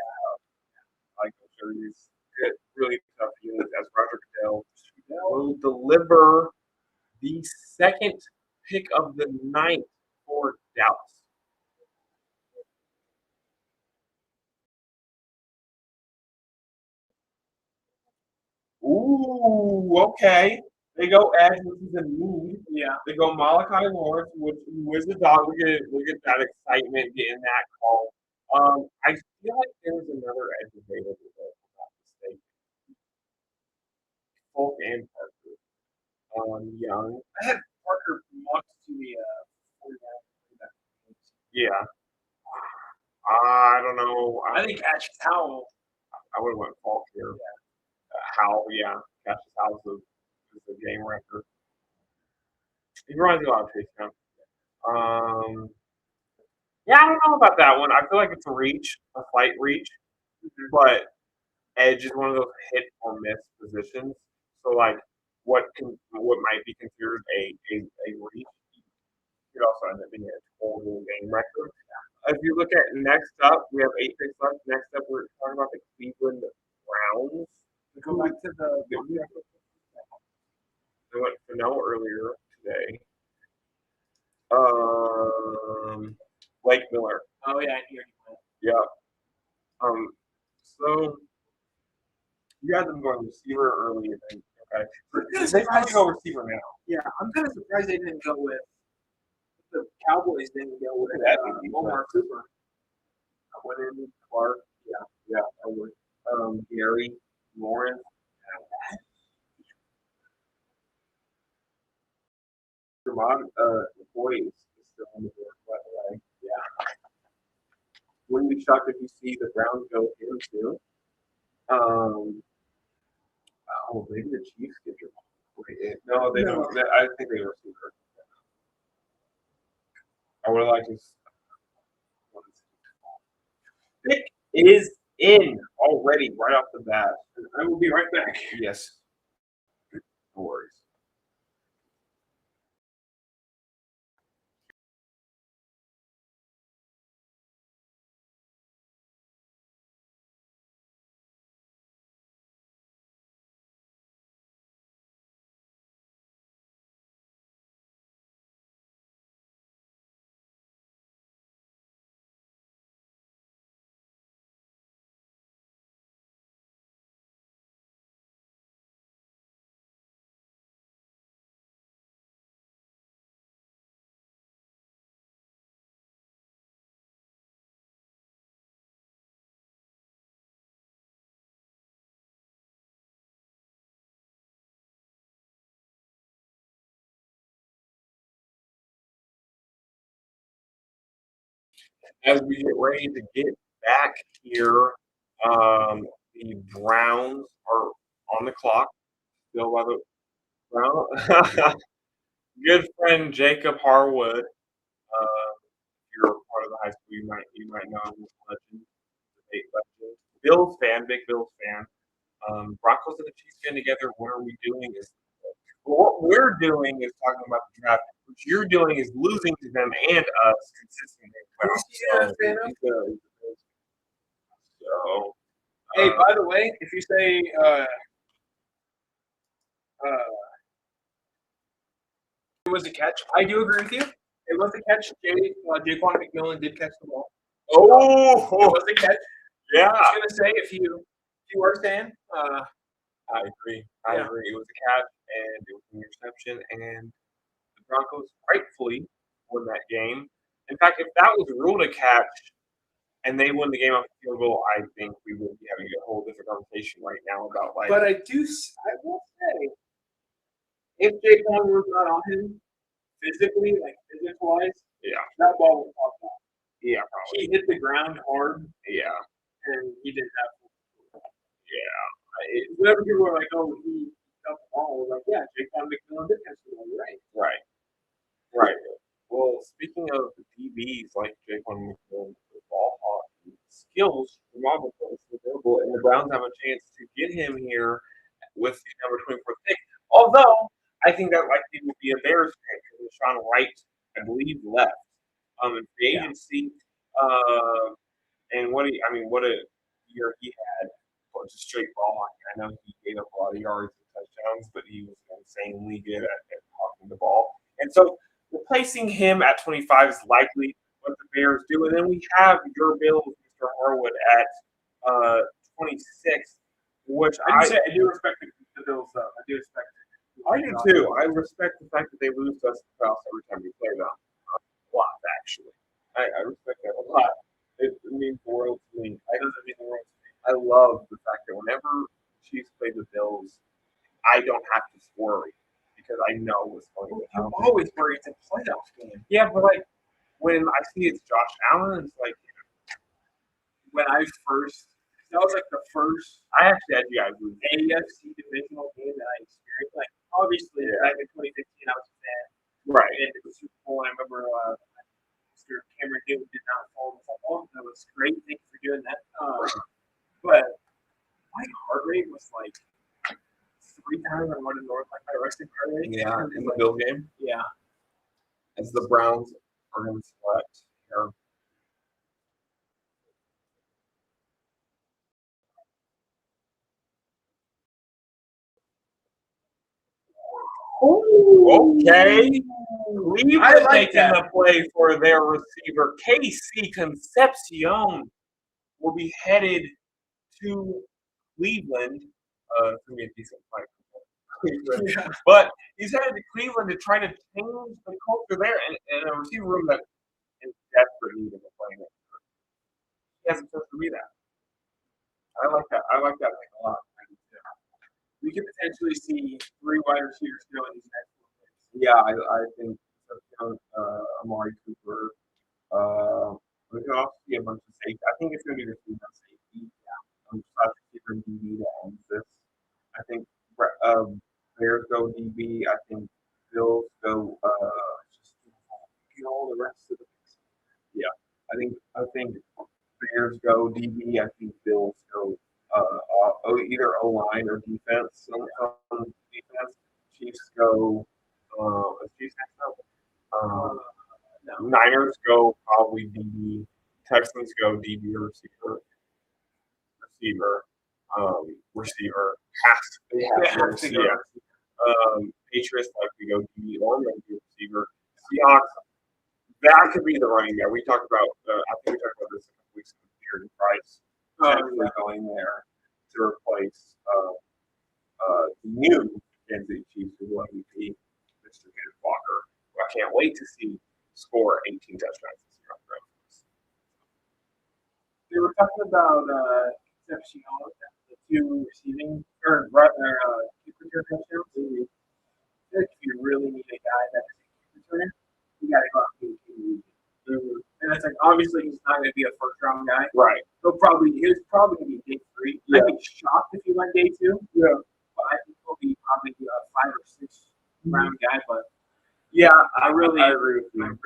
I like those jerseys. Good. Really tough units. As Roger Goodell will deliver the second pick of the night for Dallas. Ooh, okay. They go Edge, which is a need. Yeah. They go Malachi Lawrence, who is the dog. Look at that excitement getting that call. I feel like there's another edge available, if I'm not mistaken. Folk and Parker. Young. I had Parker much to the 49ers. Yeah. I don't know. I think Cassius Howell. I would have went Falk here. Howell, yeah. Cassius Howell is a game record. He runs a lot of Chase Young. Yeah, I don't know about that one. I feel like it's a slight reach, but edge is one of those hit or miss positions. So, like, what might be considered a reach could also end up being a total game record. If you look at next up, we have 8 picks left. Next up, we're talking about the Cleveland Browns. Go back to the. They went Fennell earlier today. Blake Miller. Oh yeah, I hear you. Yeah. So you had them going receiver early, I think. Okay. They probably go receiver now. Yeah, I'm kind of surprised they didn't go with the Cowboys. Didn't go with Omar Cooper. I went in with Clark. Yeah. I went. Gary Lawrence. Vermont employees is still on the board, by the way. Yeah. Wouldn't be shocked if you see the Browns go him too. Maybe the Chiefs get your No, they don't. I think they were super. I would like to. Pick is in already right off the bat. I will be right back. Yes. No worries. As we get ready to get back here, the Browns are on the clock. Still by the Brown. Good friend Jacob Harwood. If you're a part of the high school, you might know him as legend, debate legend. Bills fan, big Bills fan. Broncos and the Chiefs getting together. What are we doing? What we're doing is talking about the draft. What you're doing is losing to them and us consistently. So, Hey, by the way, if you say it was a catch, I do agree with you. It was a catch. Jaquan McMillan did catch the ball. oh, It was a catch. yeah. I was gonna say if you were saying, I agree. I agree. It was a catch and it was an interception, and the Broncos rightfully won that game. In fact, if that was ruled a catch and they won the game off the field goal, I think we would be having a whole different conversation right now about like. but I will say, if Jaquan was not on him physically, like physics-wise, Yeah. that ball was popped off. Yeah, probably. He hit the ground hard, Yeah. and he didn't have. Yeah. Whenever people were like, "Oh, he got the ball," we're like, "Yeah, Jaquan McMillan did catch the ball." You're right. Right. Right. Well, speaking of DBs like Jaquan McMillan, the ball hawk skills, remarkable available, and the Browns have a chance to get him here with the number 24 pick. Although I think that likely will be a Bears pick because Sean Wright, I believe, left in free agency. And what a year he had. Just straight ball hawking. I know he gave up a lot of yards and touchdowns, but he was insanely good at hawking the ball. And so replacing him at 25 is likely what the Bears do. And then we have your Bills, Mr. Harwood, at 26, which I do respect the Bills, though. I do respect it. I do too. I respect the fact that they lose to us in the playoffs every time we play them. A lot, actually. I respect that a lot. It means the world to me. It doesn't mean the world to me. I love the fact that whenever Chiefs play the Bills, I don't have to worry because I know what's going to happen. You always worry it's a playoff game. Yeah, but like when I see it's Josh Allen, it's like When I first, that was like the first I actually had you guys lose. AFC divisional game that I experienced. Like obviously, back in 2015, I was a fan. Right. And it was Super Bowl. I remember Mr. Cameron Hill did not fall in the football. That was great. Thanks for doing that. But my heart rate was like 3 times I wanted north, like my resting heart rate. Yeah, in the Bill game. Yeah. As the Browns are going to select here. Okay. Cleveland making a play for their receiver. KC Concepcion will be headed to Cleveland. It's going to be a decent fight. Yeah. But he's headed to Cleveland to try to change the culture there and a receiver room that is desperate need of a playing it. He hasn't supposed to be that. I like that. I like that thing a lot. We could potentially see 3 wide receivers go in these next 4 picks. Yeah, I think Amari Cooper. We could also see a bunch of safety. I think it's going to be the team on safety. Yeah. Receiver DB that ends this. I think Bears go DB. I think Bills go just get all the rest of the picks. Yeah. I think Bears go DB. I think Bills go either O line or defense. Some defense. Chiefs go. Chiefs next up. Niners go probably DB. Texans go DB or receiver. Receiver has to go. Patriots likely go DB or maybe receiver. Seahawks, that could be the running back. We talked about. I think we talked about this a couple weeks ago. Jordan Price going there to replace the new Kansas City Chiefs who will MVP, Mr. Kenneth Walker, who I can't wait to see score 18 touchdowns this year on the road. They were talking about Concepcion, the 2 receiving or kick return touchdowns. If you really need a guy that is a kick returner, you got to go out and get a And it's like obviously he's not going to be a first round guy. Right. He's probably going to be day 3. Yeah. I'd be shocked if he went day 2. Yeah. But I think he'll be probably a 5 or 6 round guy. But yeah, I agree with you.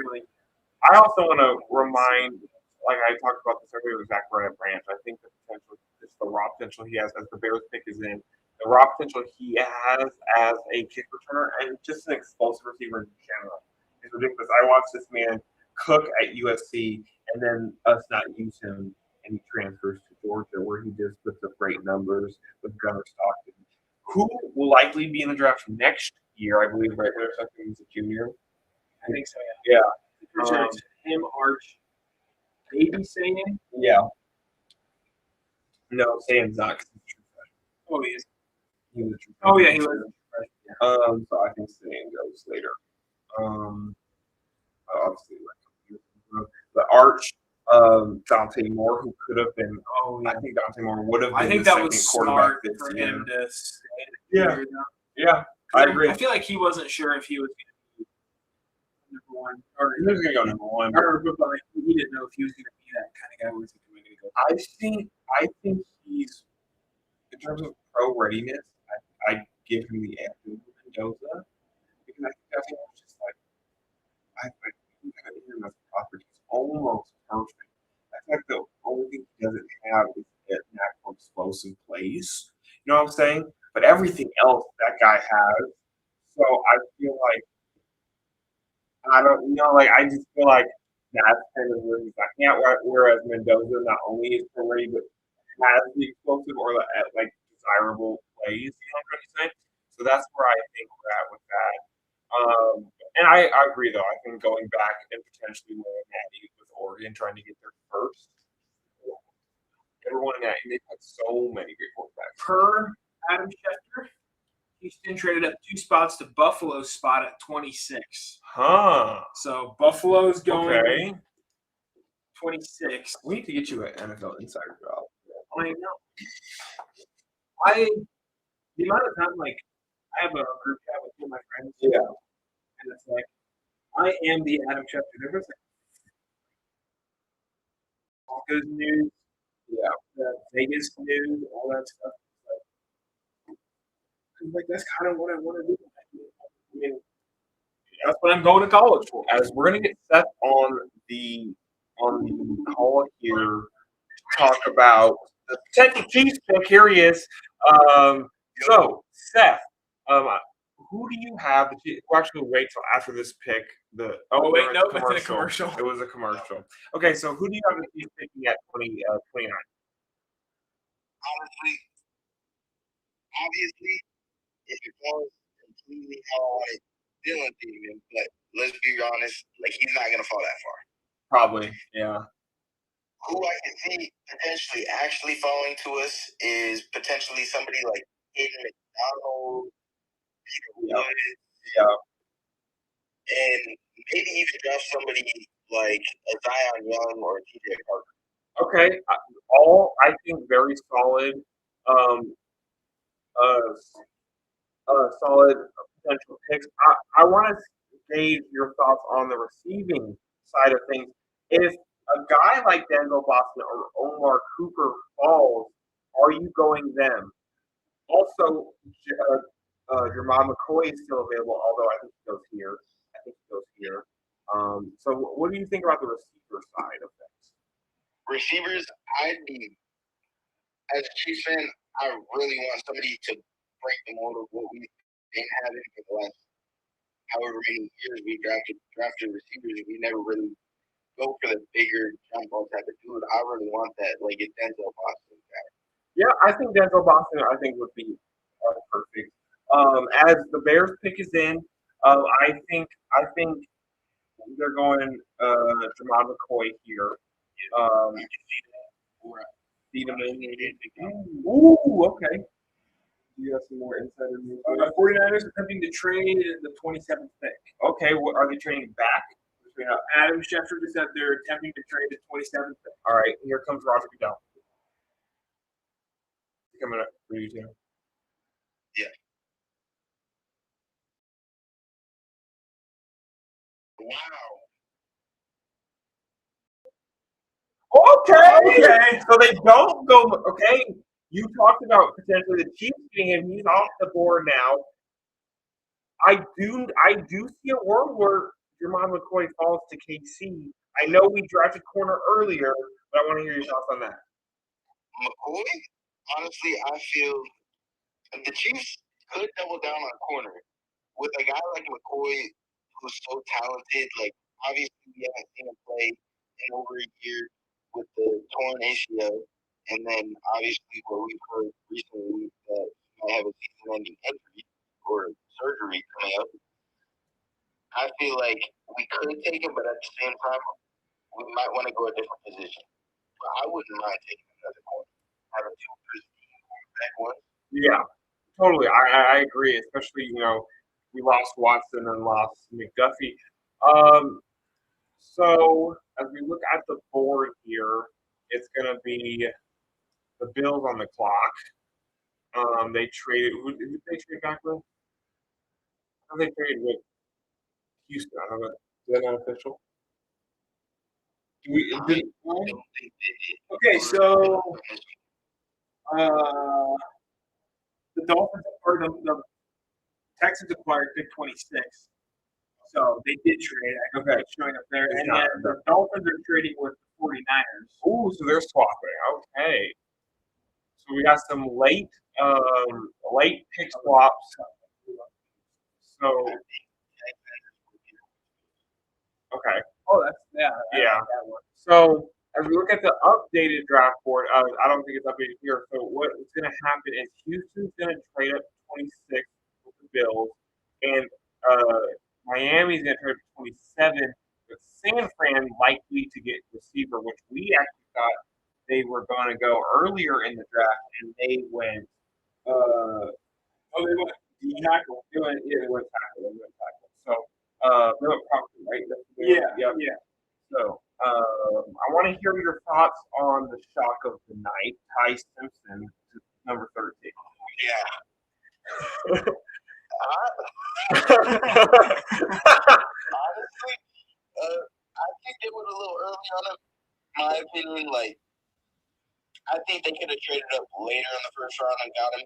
I also want to remind, like I talked about this earlier with Zach Branch. I think the potential just the raw potential he has as the Bears pick is in, the raw potential he has as a kick returner, and just an explosive receiver in general. It's ridiculous. I watched this man cook at USC, and then us not use him, and he transfers to Georgia, where he just puts up great numbers with Gunnar Stockton, who will likely be in the draft next year, I believe, right? Gunnar Stockton is a junior. I think so, yeah. Yeah. Sure it's him, Arch, maybe saying. Yeah. No, Sam's not. 'Cause he's a true freshman. Oh, he is. He was a true Oh, yeah, he freshman. was. So I think Sam goes later. Obviously, the Arch, Dante Moore, who could have been. Oh, yeah. I think Dante Moore would have been I think the that second was quarterback smart for this year. him to stay. Yeah. Yeah, I agree. I feel like he wasn't sure if he was going to be number one. Or He was going to go number one. but like, he didn't know if he was going to be that kind of guy. Was he going to go? I think he's, in terms of pro readiness, I give him the Anthony Mendoza, because I think that's just like, I think him as a prospect is almost perfect. I think the only thing he doesn't have is that natural explosive plays. You know what I'm saying? But everything else that guy has. So I feel like I just feel like that's kind of where he's lacking at. Whereas Mendoza not only is pro ready, but has the explosive or like desirable plays. You know what I'm trying to say? So that's where I think we're at with that. And I agree, though. I think going back and potentially winning Natty with Oregon, trying to get there first. Everyone in that, and they've had so many great quarterbacks. Per Adam Schefter, Houston traded up 2 spots to Buffalo's spot at 26. Huh. So Buffalo's going Okay. 26. We need to get you an NFL insider job. I know. The amount of time, like, I have a group chat with two of my friends. Yeah. And it's like, I am the Adam Schefter. There was like Broncos news, the Vegas news, all that stuff. Like that's kind of what I want to do. I mean, that's what I'm going to college for. As we're gonna get Seth on the call here to talk about the potential Chiefs pick. Here he is. So Seth, who do you have? We'll actually wait till after this pick. Wait, no, it's a commercial. It was a commercial. Okay, so who do you have the Chiefs picking at 29? Obviously, if it goes completely how I want it, Dylan Demon, but let's be honest, like he's not gonna fall that far. Probably, yeah. Who I can see potentially actually falling to us is potentially somebody like Hayden McDonald, Peter Woods, and maybe even draft somebody like a Zion Young or TJ Parker. Okay, all I think very solid. Solid potential picks. I want to gauge your thoughts on the receiving side of things. If a guy like Denzel Boston or Omar Cooper falls, are you going them? Also, Jermon McCoy is still available, although I think he goes here. So what do you think about the receiver side of things? Receivers, as a Chiefs fan, I really want somebody to break the mold of what we've been having for the last however many years we drafted receivers. We never really go for the bigger jump ball type of dude. I really want that, like a Denzel Boston guy. Yeah, I think Denzel Boston, would be perfect. As the Bears pick is in, I think they're going Jermon McCoy here. Ooh, okay. Do you have some more insider news? 49ers attempting to trade the 27th pick. Okay, are they trading back? Adam Schefter just said they're attempting to trade the 27th pick. All right, here comes Roger Goodell. Coming up for you too. Yeah. Wow. Okay. So they don't go. Okay, you talked about potentially the Chiefs getting him. He's off the board now. I do see a world where Jermon McCoy falls to KC. I know we drafted corner earlier, but I want to hear your thoughts on that. McCoy? honestly, I feel the Chiefs could double down on corner with a guy like McCoy, who's so talented. Like, obviously, we haven't seen him play in over a year with the torn ACL, and then obviously what we've heard recently that he might have a season-ending injury or surgery coming up. I feel like we could take him, but at the same time, we might want to go a different position. But I wouldn't mind taking another corner. Having two back ones. Yeah, totally. I agree, especially, we lost Watson and lost McDuffie. So as we look at the board here, it's going to be the Bills on the clock. They traded. Who did they trade back with? How they traded with Houston? I don't know. Is that not official? Okay, so the Dolphins or the Texans acquired pick 26. So they did trade. Okay. It's showing up there. And then the Dolphins are trading with the 49ers. Ooh, so they're swapping. Okay. So we got some late pick swaps. So okay. Oh, that's Yeah. That one. So as we look at the updated draft board, I don't think it's updated here. So what's going to happen is Houston's going to trade up 26 with the Bills, and Miami's going to trade up 27 with San Fran likely to get receiver, which we actually thought they were going to go earlier in the draft, and they went. They went tackle. They went tackle. So they went properly, right? Yeah. So I want to hear your thoughts on the shock of the night, Ty Simpson, number 13. Yeah. Honestly, I think it was a little early on him. My opinion, like, I think they could have traded up later in the first round and got him.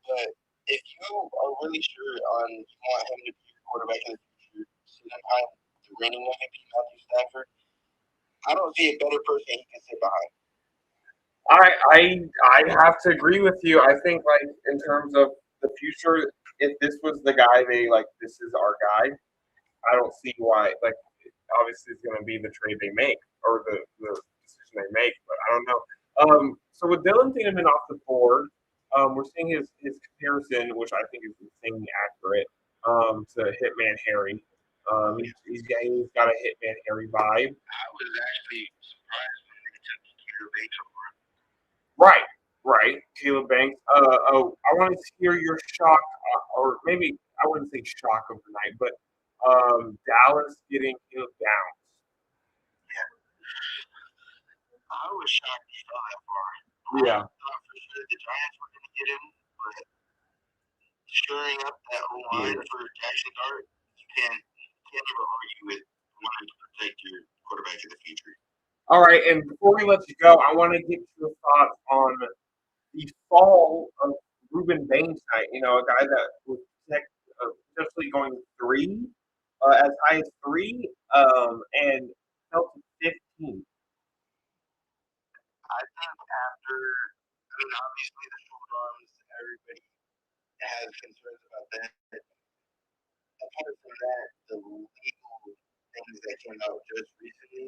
But if you are really sure on you want him to be your quarterback in the future, sit behind the reigning MVP, Matthew Stafford, I don't see a better person he can sit behind. I have to agree with you. I think, like, in terms of the future, if this was the guy this is our guy, I don't see why. Like, obviously, it's going to be the trade they make or the decision they make, but I don't know. So with Dylan Thieneman off the board, we're seeing his comparison, which I think is insanely accurate, to Hitman Harry. He's got a Hitman Harry vibe. I was actually surprised when they took Caleb Banks over him. Right. Caleb Banks. I wanted to hear your shock, or maybe I wouldn't say shock of the night, but Dallas getting Caleb Downs. Yeah. I was shocked he fell that far. Yeah. I thought for sure the Giants were going to get him, but shoring up that line for Jackson Dart, you can't ever argue with wanting to protect your quarterback in the future. All right, and before we let you go, I want to get your thoughts on the fall of Ruben Bain tonight. A guy that was potentially going as high as 3, and fell to 15. I think obviously the short arms, everybody has concerns about that. Apart from that, the legal things that came out just recently,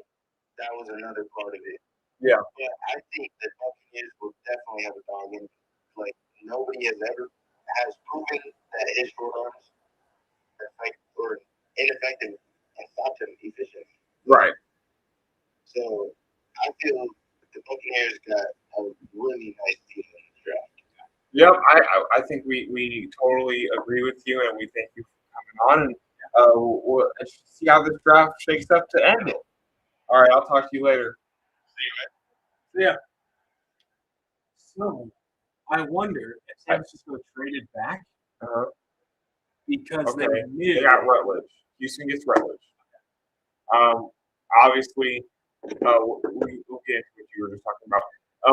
that was another part of it. Yeah. But I think the Buccaneers will definitely have a dog in it. Like, nobody has proven that his short arms are ineffective and stopped him efficiently. Right. So I feel the Buccaneers got a really nice team in the draft. Yep, I think we totally agree with you, and we thank you for coming on, and we'll see how this draft shakes up to end it. All right, I'll talk to you later. See you, man. Yeah. So, I wonder if San Francisco traded back because they knew they got Rutledge. Houston gets Rutledge. Obviously, we'll get into what you were just talking about.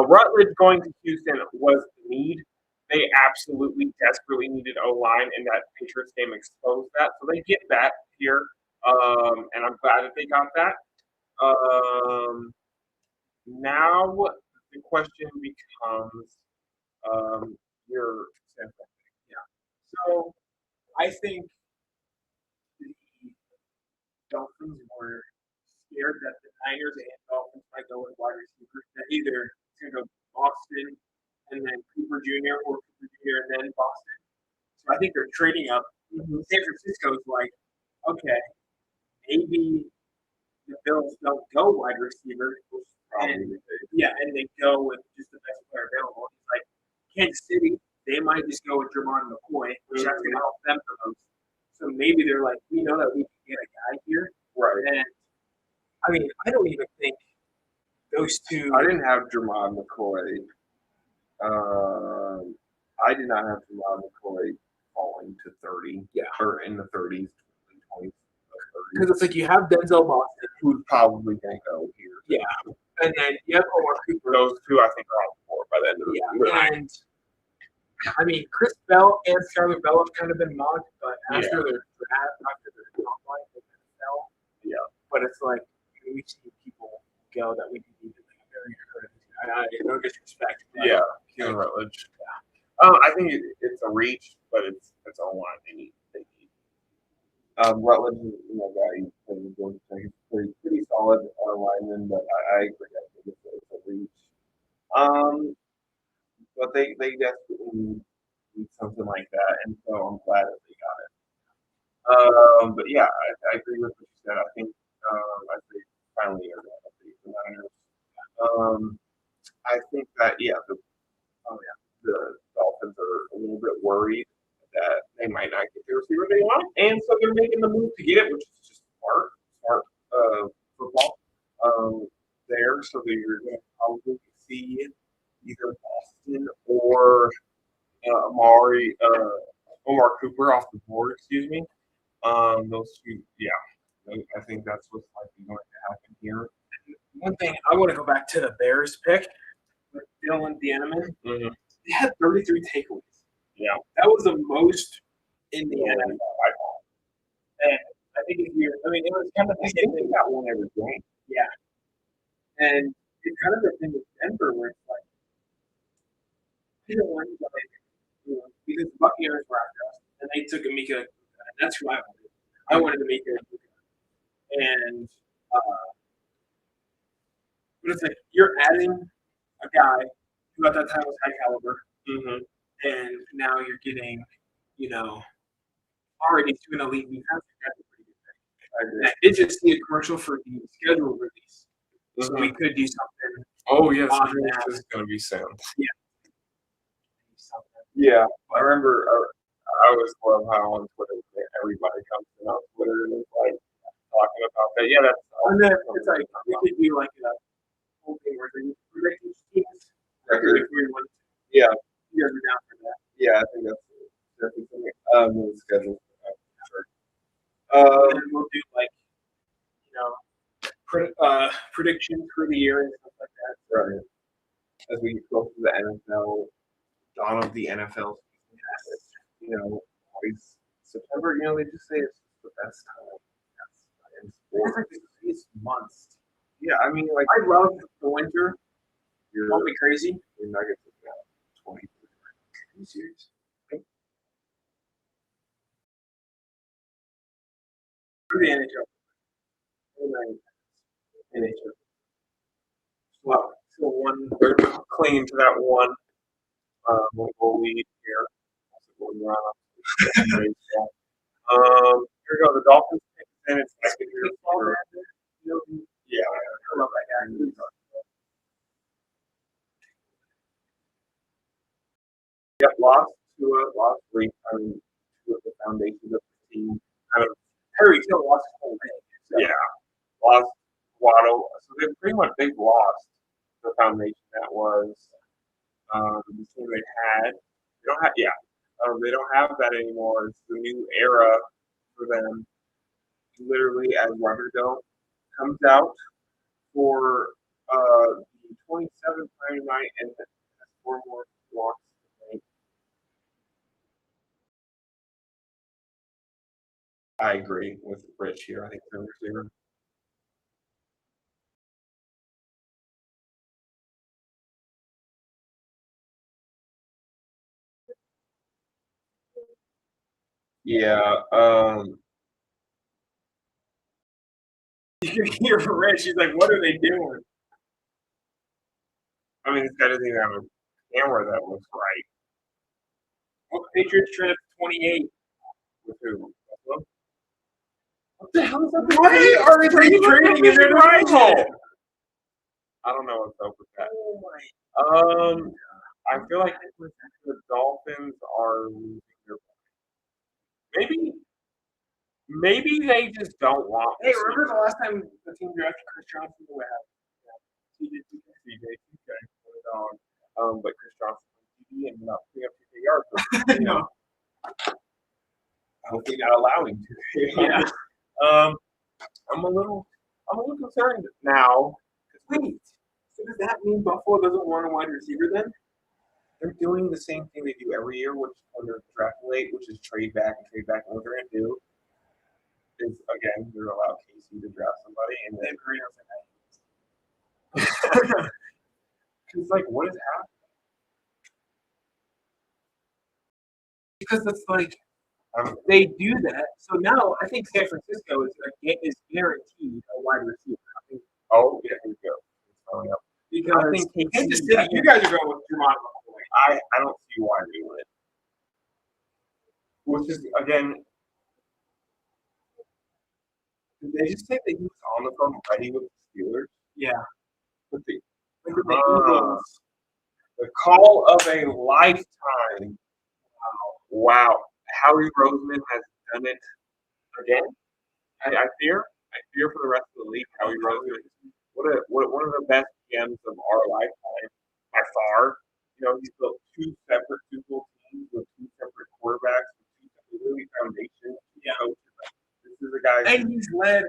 Rutledge going to Houston was the need. They absolutely desperately needed O-line, and that Patriots game exposed that. So they get that here, and I'm glad that they got that. Now the question becomes, Your So I think the Dolphins were scared that the Niners and Dolphins might go with wide receivers. That either it's going to go Boston and then Cooper Jr. or Cooper Jr. and then Boston. So I think they're trading up. San Francisco's like, okay, maybe the Bills don't go wide receiver. And, and they go with just the best player available. It's like Kansas City, they might just go with Jermon McCoy, which that's going to help them the most. So maybe they're like, we know that we can get a guy here. right. And I mean, I don't even think those two. I didn't have Jermon McCoy. I did not have Jermon McCoy falling to 30. Yeah. Or in the 30s, 20s. Because it's like you have Denzel Boston, who's probably going to go here. Yeah. And then you have Omar Cooper. Those two, I think, are on the board by the end of the night. And I mean, Chris Bell and Skyler Bell have kind of been mocked, but after their draft, after their combine, they kind of fell. Yeah. But it's like we've seen people go that we need to be very encouraging. No disrespect. Yeah. Kevin Rutledge. Yeah. I think it's a reach, but it's a line they need. Rutledge is guy he's pretty solid lineman, but I agree. I think it's a reach. But they desperately need something like that, and so I'm glad that they got it. But yeah, I agree with what you said. I think I think finally are going to beat the Niners. I think that the Dolphins are a little bit worried that they might not get the receiver they want, and so they're making the move to get it, which is just smart football there. So you're going to probably see either Boston or Omar Cooper off the board. Excuse me. Those two, I think that's what's likely going to happen here. One thing I want to go back to the Bears pick with Dylan Danneman. Mm-hmm. They had 33 takeaways. Yeah, that was the most in the NFL. And I think it was kind of the same thing. Got one every game. Yeah, and it's kind of the thing with Denver where it's like, because the Buccaneers were after us, and they took Amika, and that's who I wanted. I wanted Amika, and but it's like you're adding a guy who at that time was high caliber, and now you're getting, already to an elite defense. That's a pretty good thing. I did just see a commercial for the schedule release, so we could do something. Oh yes, this is going to be soon. Yeah. Yeah, I remember. I always love how on Twitter everybody comes in on Twitter and is like talking about that. Yeah, that's. And then it's like we could do like a whole thing where we predict each team's record if we want. Yeah, you guys are down for that. Yeah, I think that's definitely something. The schedule. Sure. And then we'll do like predictions for the year and stuff like that. Right. As we go through the NFL, dawn of the NFL, always September. They just say it's the best time. It's months. Yeah, I mean, like I love the winter. You're me crazy. Your Nuggets have got 20. Are you serious? For the NHL. NHL. Well, so one. They're clinging to that one goal lead here. Here we go. The Dolphins pick, and it's second year. Yeah, I love that guy. Yeah, lost three times with the foundation of the team. Kind of Harry Hill lost his whole thing. So. Yeah, lost Waddle. So they've lost the foundation that was the team they had. They don't have that anymore. It's the new era for them. Literally, as Rotterdam comes out for the 27th Friday night and has 4 more blocks. I agree with Rich here. I think they're receiver. Yeah. You can hear Rich. She's like, "What are they doing?" I mean, this guy doesn't even have a camera that looks right. Well, Patriots trade up to 28. With who? What the hell is up with Why that? are they Trading and they're right? right. I don't know what's up with that. Oh my! I feel like the Dolphins are losing their maybe they just don't want. Hey, remember the last time the team drafted Chris Johnson? The way CJ, but Chris Johnson on TV and not putting up 2 yards. No. Hopefully not allowing to. Yeah. I'm a little concerned now. Wait. So does that mean Buffalo doesn't want a wide receiver then? They're doing the same thing they do every year, which when they're drafting late, which is trade back. And what they're going to do is, again, they're allowed KC to draft somebody, and then it's like, what is happening? Because it's like they do that. So now I think San Francisco is guaranteed a wide receiver. I think, oh, yeah, here we go. It's going up. Because I think Kansas City, you guys are going with Jamon McCoy. I don't see why they would. Which is, again, did they just say that he was on the phone ready with the Steelers? Yeah. But the Eagles. The call of a lifetime. Wow. Howie Roseman has done it again. I fear for the rest of the league. Howie Roseman, one of the best GMs of our lifetime by far. You know, he's built 2 separate Super Bowl teams with 2 separate quarterbacks, with 2 separate really foundations. Yeah. This is a guy. And he's led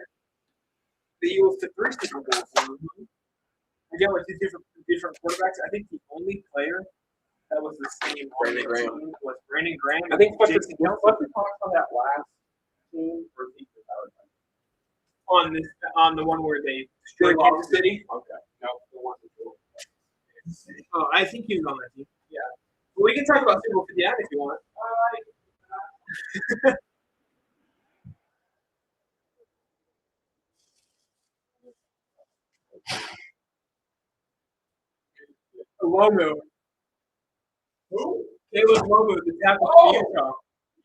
the Eagles to 3 Super Bowls. Again, with 2 different quarterbacks, I think the only player that was the same Brandon Graham was Brandon Graham. I think what's the talks on that last team for on the one where they destroyed Kansas City. Okay. No, the one Oh, I think he was on that team. Yeah. But we can talk about Super Bowl 59 if you want. Lomu. Who? Caleb Lomu, the tackle for Utah.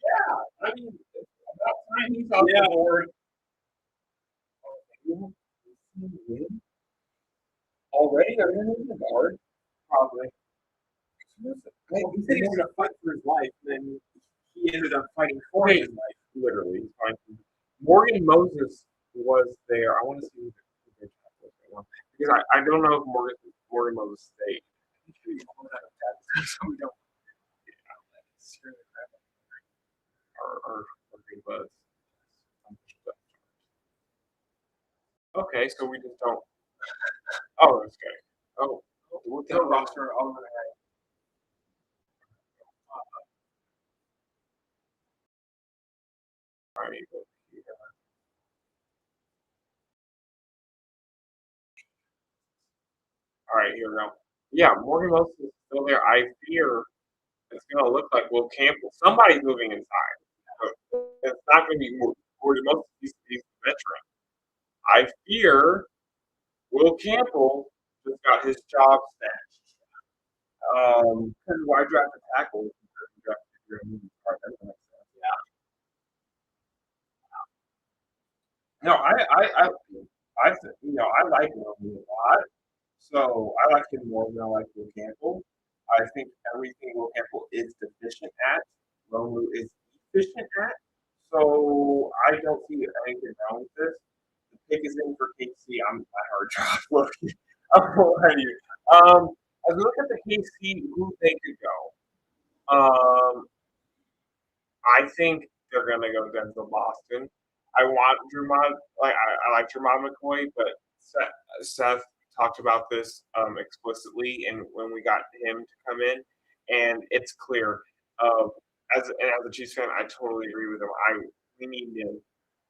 Yeah, I mean, about time he's on the board. Already, are you in the guard? Probably. He said he was going to fight for his life, and then he ended up fighting for his life. Literally. Morgan Moses was there. I want to see who their tackle was. Because I don't know if Morgan Moses stayed. So we don't. Or Green Buzz. Okay, so we just don't. Oh, that's good. Oh, We'll tell roster all over the head. All right. All right, here we go. Yeah, Morgan Moses is still there. I fear it's going to look like Will Campbell. Somebody's moving inside. It's not going to be Morgan Moses. He's a veteran. I fear Will Campbell just got his job snatched. Because why draft a tackle? Yeah. No, I like Roman a lot. So I like him more than I like Will Campbell. I think everything Will Campbell is deficient at, Romu is efficient at. So I don't see anything wrong with this. The pick is in for KC. I'm my hard drive looking. I'm already. As we look at the KC, who they could go. I think they're gonna go Denzel Boston. I want Jermod, I like Jermod McCoy, but Seth talked about this explicitly, and when we got him to come in, and it's clear. As a Chiefs fan, I totally agree with him. We need him.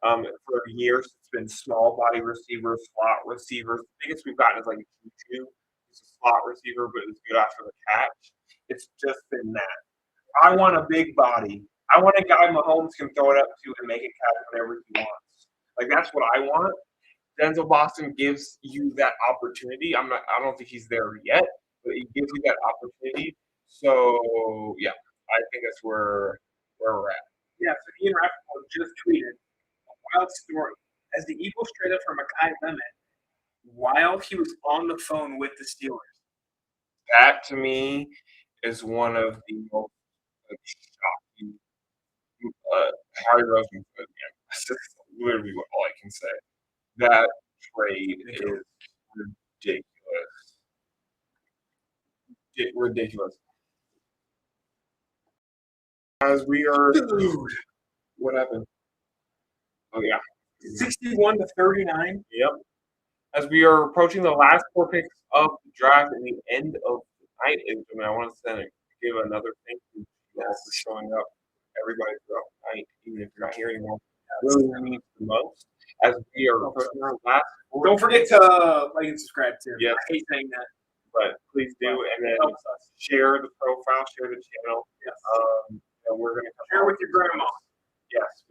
For years, it's been small body receivers, slot receivers. The biggest we've gotten is like Juju. He's a slot receiver, but it's good after the catch. It's just been that. I want a big body. I want a guy Mahomes can throw it up to and make it catch whenever he wants. Like that's what I want. Denzel Boston gives you that opportunity. I don't think he's there yet, but he gives you that opportunity. So yeah, I think that's where we're at. Yeah, so Ian Rappaport just tweeted a wild story. As the Eagles traded for Makai Lemon while he was on the phone with the Steelers. That to me is one of the most shocking. Harry Roseman, yeah, that's just literally all I can say. That trade is ridiculous. Ridiculous. As we are, what happened? Oh yeah, 61-39. yep. As we are approaching the last 4 picks of the draft and the end of the night, I want to give another thank you to you all for showing up. Everybody throughout the night, even if you're not here anymore, really means the most. As we are approaching our last 4 Don't forget to like and subscribe too. Yes. I hate saying that. But please do, and then share the profile, share the channel. Yes. And we're gonna share with your grandma. Yes,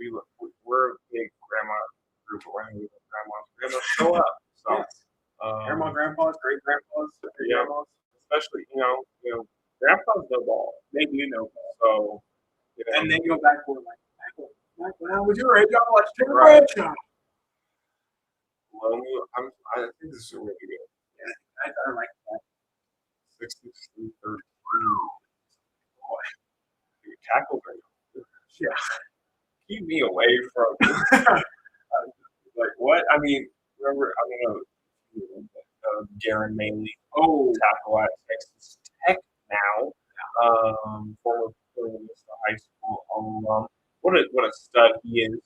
we're a big grandma group around here. Grandmas show up. So, Yes. Grandma, grandpas, great grandpas, grandmas. Especially grandpas know ball. They do know ball. So, and they go back for like when I was your age, I watched Tim Right. Bradshaw. Well, I think this is really good. Yeah, I like that. 63-33. Boy, your tackles are keep me away from like what? I mean, remember? I don't know. Darren Maley, tackle at Texas Tech now. Former high school alum. What a stud he is.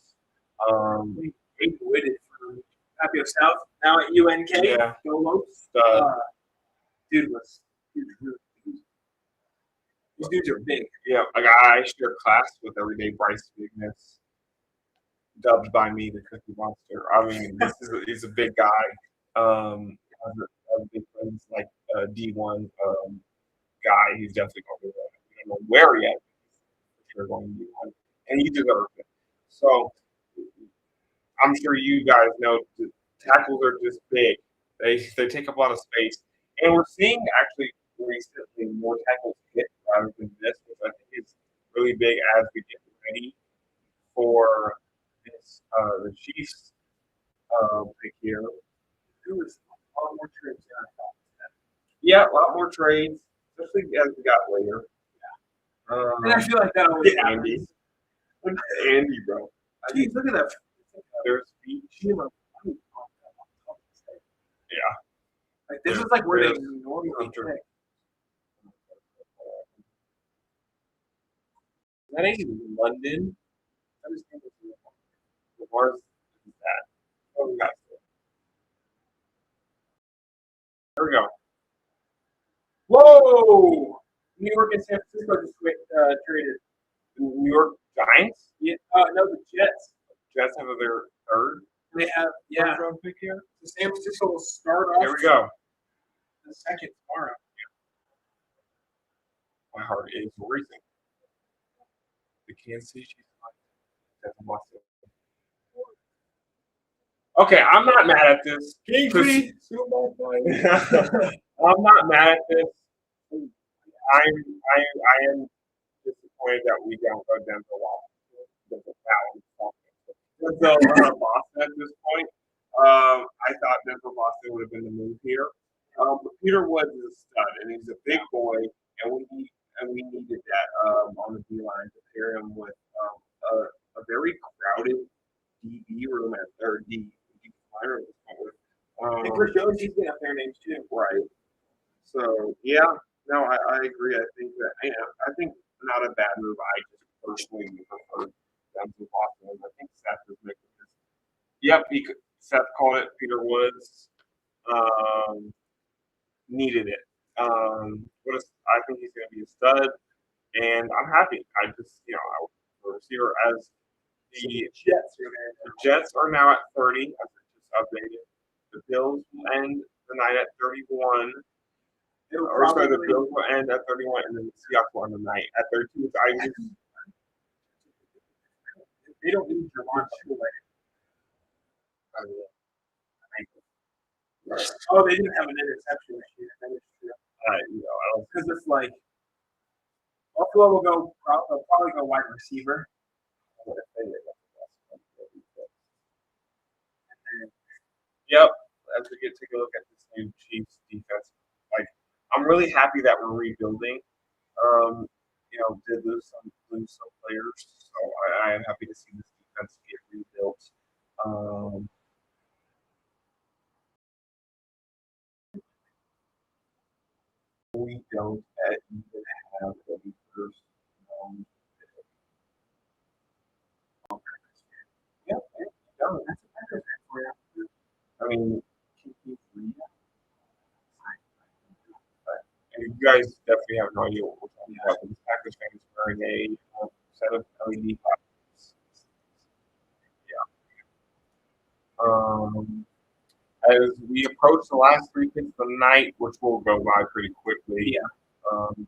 Big-witted from Tapio South, now at UNK. Yeah. Go Lopes. Dude was really big. These dudes are big. Yeah, like I share class with everyday Bryce Bigness, dubbed by me the Cookie Monster. I mean, he's a big guy. Has big friends like D1 guy. He's definitely going to be there. I don't know where yet. Sure going to be one, and he deserves it. So I'm sure you guys know the tackles are just big. They take up a lot of space, and we're seeing actually recently more tackles hit rather than this, which I think is really big as we get ready for this the Chiefs pick here. There was a lot more trades than I thought. Yeah, a lot more trades, especially as we got later. Yeah. And I feel like that always happens. Andy, bro. Jeez, look at that. There's speech. Yeah. Like this is like where they normally pick. That ain't London. Where's that? Oh, we got it. There we go. Whoa! New York and San Francisco just traded. New York Giants? Yeah. No, the Jets. Jets have their third. They have First round pick here. The San Francisco will start off. There we go. The second tomorrow. My heart is racing. The Kansas City Chiefs. Okay, I'm not mad at this. I'm not mad at this. I am disappointed that we don't go Denzel Boston at this point. I thought Denzel Boston would have been the move here. But Peter Woods is a stud, and he's a big boy, and we needed that on the D line to pair him with a very crowded DB room at third D. And Chris Jones, he's been up there names too. Right. So yeah, no, I agree. I think not a bad move. I just personally prefer Denzel Boston. I think Seth is making this. Yep, Seth called it. Peter Woods needed it. I think he's going to be a stud, and I'm happy. I just I was a receiver as the Jets are now at 30. I just updated. The Bills will end the night at 31. The Bills will end at 31, and then the Seahawks will end the night at 32. They don't need your launch away. Oh, they didn't have an interception this year. That is true. Because it's like Buffalo will go they'll probably go wide receiver. Yep. As we get to take a look at this new Chiefs defense, like I'm really happy that we're rebuilding. Did lose some players, so I am happy to see this defense get rebuilt. We don't even have any first. Yeah, no, that's a better thing for you. I mean, and you guys definitely have no idea what we're talking about. This Packers fan is wearing a set of LED lights. Yeah. As we approach the last 3 picks of the night, which will go by pretty quickly. Yeah.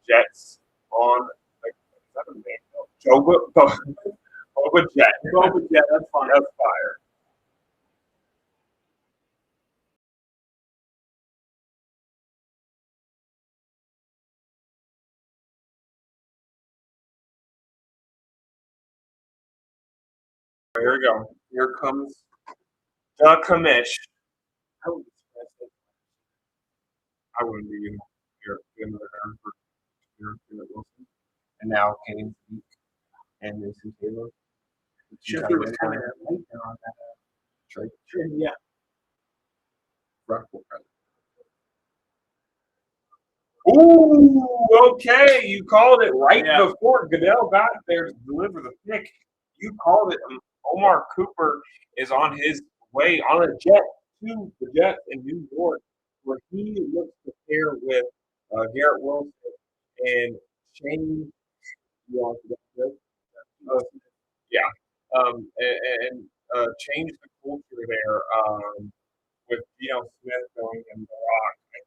Jets on. Is that a name? No. Boba Jet. Boba Jet. That's fine. That's fire. Here we go. Here comes the commish. I wouldn't be here another turn for Wilson. And now Kenny Speak and Mason Taylor. Sheffield was kind of late there on that. Trade. Yeah. Ooh, okay. You called it right before Goodell got there to deliver the pick. You called it. Omar Cooper is on his way on a jet to the Jets in New York, where he looks to pair with Garrett Wilson and Shane. Change the culture there with Smith going in the Rock. I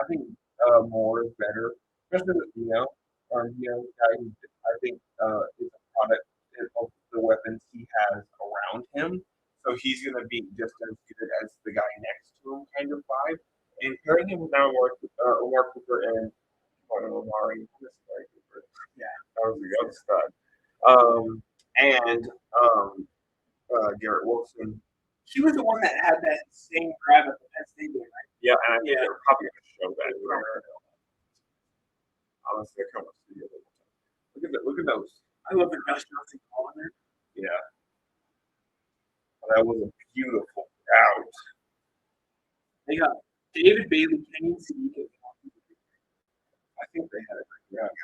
think more is better, especially with I think is a product of the weapons he has around him. So he's going to be just as good as the guy next to him, kind of vibe. And pairing him with now Omar Cooper and Omari Cooper. Yeah, that was a good stud. Garrett Wilson. She was the one that had that same grab at the Penn State game, right? Yeah, and I think they're probably going to show that. Honestly, I can't see it. Look at those. I love the Gus Johnson call in there. Yeah. That was a beautiful route. They got David Bailey, Kenyon Sneak. I think they had a great route.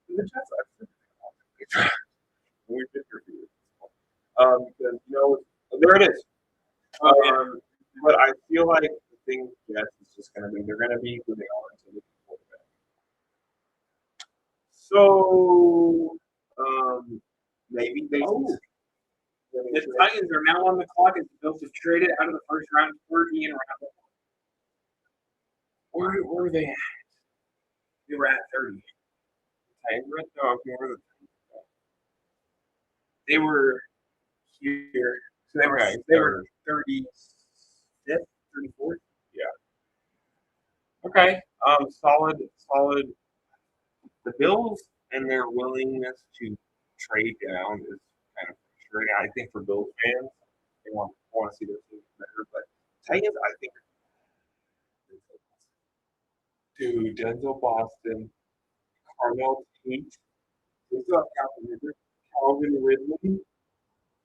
The Jets, I think we did review it. Because, there it is. But I feel like the thing with Jets is just going to be, they're going to be who they are until they get quarterback. So, maybe they. The Titans are now on the clock as the Bills have traded out of the first round for Ian Rapp. Where were they at? They were at 30. They were here. So they were 35th, 34th. Yeah. Okay. Solid. The Bills and their willingness to trade down is kind of frustrating. I think for Bills fans, they want to see their team better. But Titans, I think, to Denzel Boston, Carmel Tate, Calvin Ridley,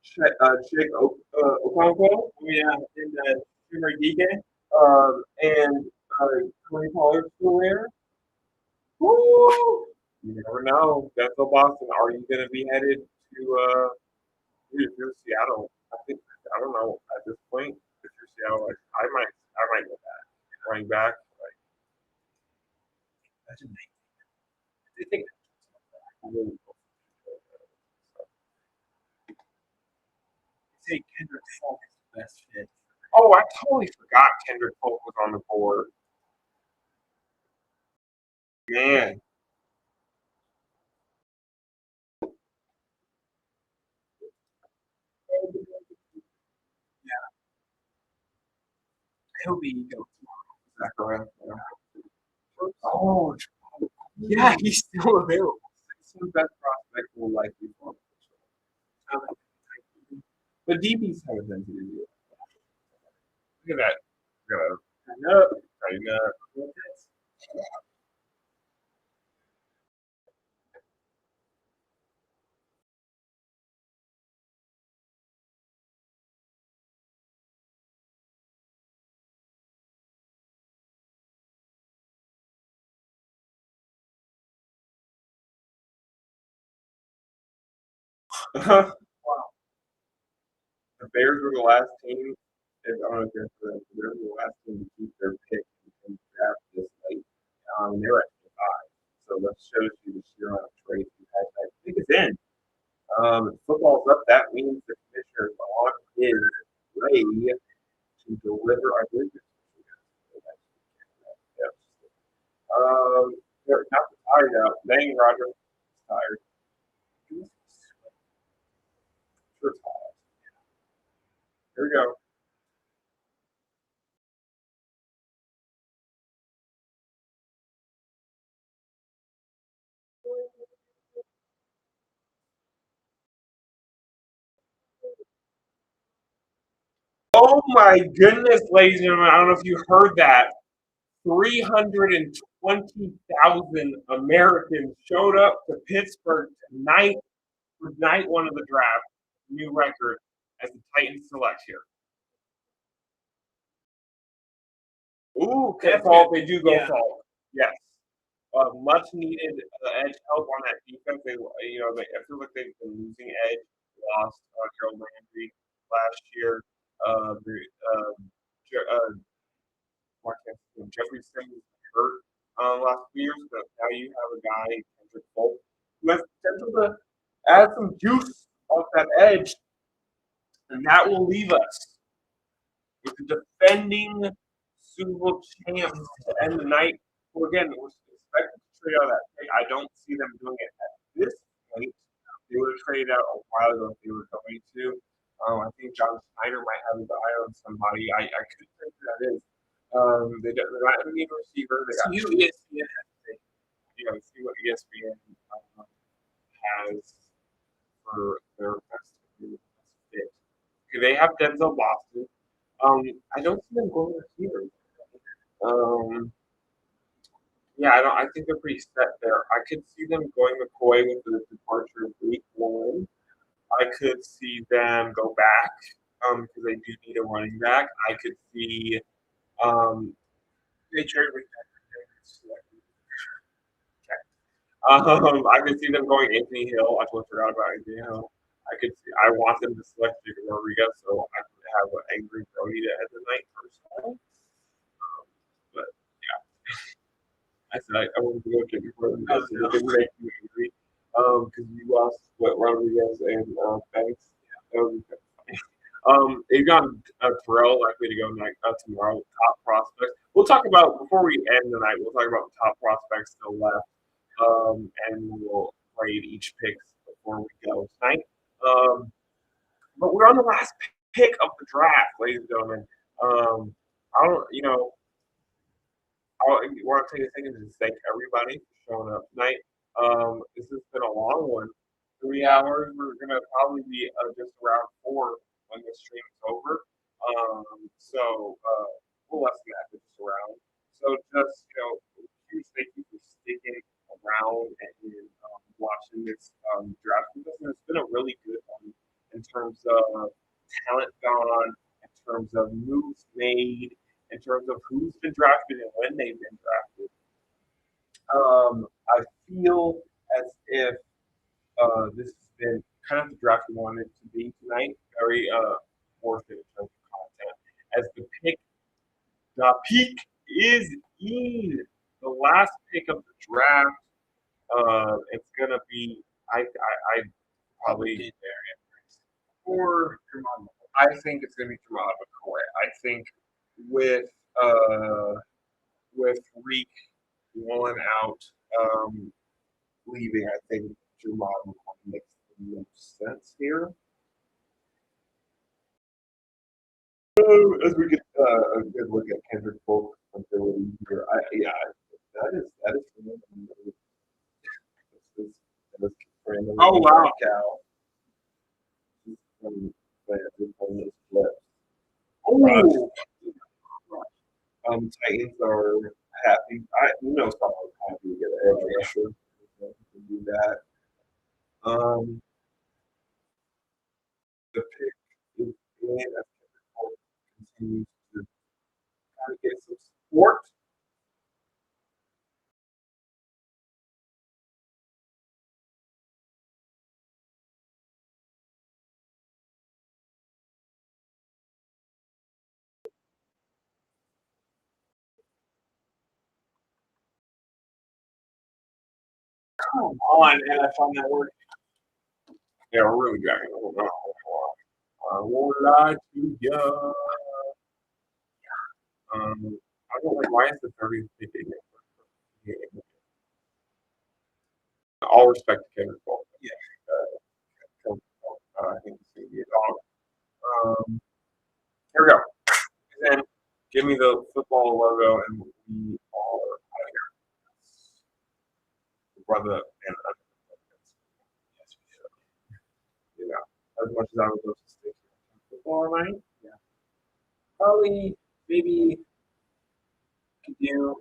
Jake Okonkwo, and Jimmy Deacon, and Tony Pollard still there. Woo! You never know. Denzel Boston, are you going to be headed to Seattle? I don't know at this point. If you're Seattle, I might go back. Running back, That's amazing. They think say Kendrick Falk is the best fit. Oh, I totally forgot Kendrick Falk was on the board. Man. He'll be go Zachariah. Oh, yeah, he's still available. Some best prospect will likely fall. But DBs have a tendency to do it. Look at that. Tighten up. Tighten up. Wow. The Bears were the last team. I don't know if you're for that. The Bears were the last team to keep their pick and draft this late. They were at 5. So that shows you the sheer amount of trades we've had. I think it's in. If football's up. That means the commissioner's on his way to deliver. I believe it's. Yeah. They're not tired out. Dang, Roger. Tired. Sure tired. Here we go. Oh my goodness, ladies and gentlemen. I don't know if you heard that. 320,000 Americans showed up to Pittsburgh tonight for night one of the draft. New record as the Titans select here. Ooh, good fault. They do go fault. Yes. Much needed edge help on that defense. I feel like they've been losing edge. Lost Gerald Landry last year. Je- uh, Jeffrey Simmons hurt last few years, but now you have a guy, Kendrick Bolt, who has potential to add some juice off that edge, and that will leave us with the defending Super Bowl champs to end the night. Well, again, we're expected to trade out of that pick. I don't see them doing it at this point. They would have traded out a while ago if they were going to. I think John Schneider might have his eye on somebody. I couldn't think who that is. They're not need a receiver. They got ESPN has see what ESPN has for their best fit. Okay, they have Denzel Boston. I don't see them going receiver. Um, yeah, I don't. I think they're pretty set there. I could see them going McCoy with the departure of week 1. I could see them go back because they do need a running back. I could see they trade with I could see them going Anthony Hill. I totally forgot about Anthony Hill. I could see. I want them to select Jacob Rodriguez, so I could have an angry Brody to end the night personally. But yeah, I said I wanted to go Jacob Rodriguez. So it didn't make you angry because you lost what Rodriguez and Banks. That would be funny. They've got Terrell likely to go tomorrow. Top prospects. We'll talk about before we end the night. We'll talk about the top prospects still left. And we'll grade each pick before we go tonight. But we're on the last pick of the draft, ladies and gentlemen. I don't, I want to take a second to just thank everybody for showing up tonight. This has been a long one. 3 hours. We're gonna probably be just around 4 when the stream is over. We'll less than that, but just around. So just huge thank you for sticking around and watching this draft with us. And it's been a really good one in terms of talent gone, in terms of moves made, in terms of who's been drafted and when they've been drafted. I feel as if this has been kind of the draft we wanted to be tonight. Very worth it in terms of content. As the peak is in the last pick of the draft. It's gonna be I probably or I think it's gonna be Jamal McCoy. I think with Reek one out, leaving, I think Jamal McCoy makes the most sense here. As we get a good look at Kendrick Bourne's ability here, that is phenomenal. Oh, wow. Cal. Oh, Titans are happy. Someone's happy to get an edge rusher. To do that. The pick is in as Kendrick Bourne continues to kind of get some support. come on, man. I found that word. Yeah, we're really dragging it. I won't lie to you. I don't like why is the 30th pick again? All respect to Kendrick Bourne. Yeah. I think it's going to be a dog. Here we go. And then give me the football logo, and we are out of here. Brother and as much as I would love to stick to football tonight, Probably, maybe we can come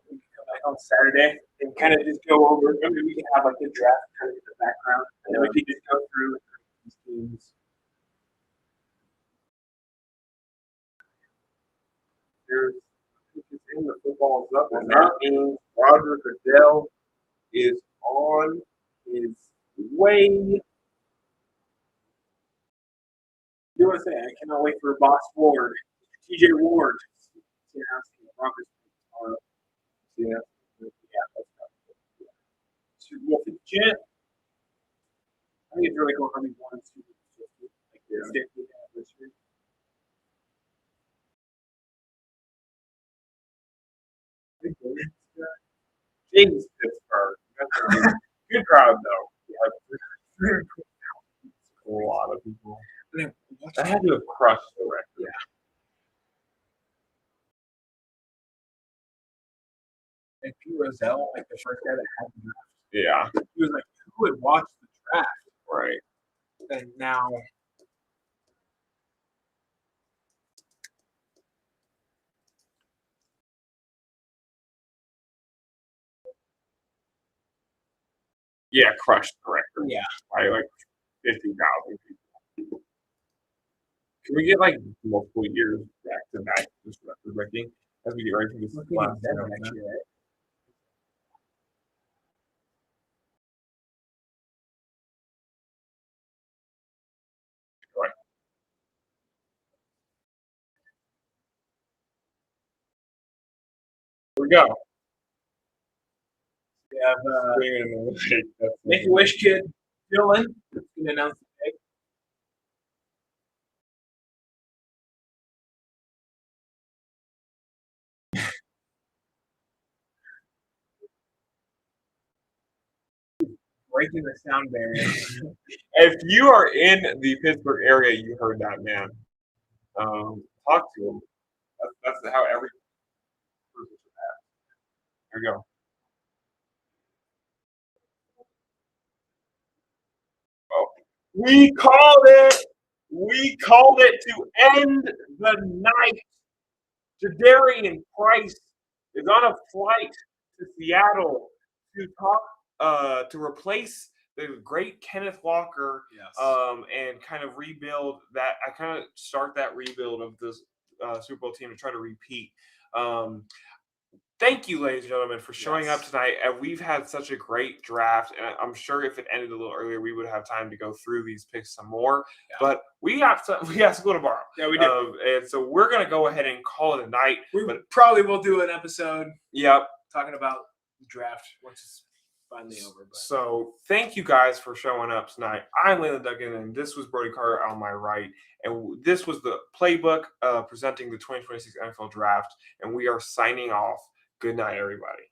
back on Saturday and kind of just go over. Maybe we can have like a draft kind of in the background, and then we can just go through these teams. here's in the football is up, and that means Roger Goodell is on his way. You want to say I cannot wait for Boss Ward, TJ Ward. Yeah. Super Bowl 50 chant. I think it's really cool how we won Super Bowl 50, like the 50th anniversary. James Pittsburgh. Good crowd though. A lot of people. I had to have crushed the record. Yeah. And Pete Rozelle, like the first guy that had the draft. Yeah. He was like, who would watch the draft? Right. And now Yeah, crushed the record. yeah. By like 50,000 people. Can we get like multiple years back to back this record breaking as we get ready for this last Next year, right? Here we go. We have Make a Wish kid Dylan. Going to announce the pick. Breaking the sound barrier. If you are in the Pittsburgh area, you heard that man. Talk to him. That's how every person should have. Here we go. Oh, we called it. We called it to end the night. Jadarian Price is on a flight to Seattle to talk to replace the great Kenneth Walker, Yes. and kind of rebuild that. I kind of start that rebuild of this Super Bowl team to try to repeat. Thank you, ladies and gentlemen, for showing up tonight. And we've had such a great draft, and I'm sure if it ended a little earlier, we would have time to go through these picks some more. Yeah. But we got school tomorrow. Yeah, we do. And so we're gonna go ahead and call it a night. But probably will do an episode. Yep. Talking about the draft once it's finally over. But. So thank you guys for showing up tonight. I'm Lailend Duncan, and this was Brody Carter on my right. And this was the Playbook presenting the 2026 NFL Draft. And we are signing off. Good night, everybody.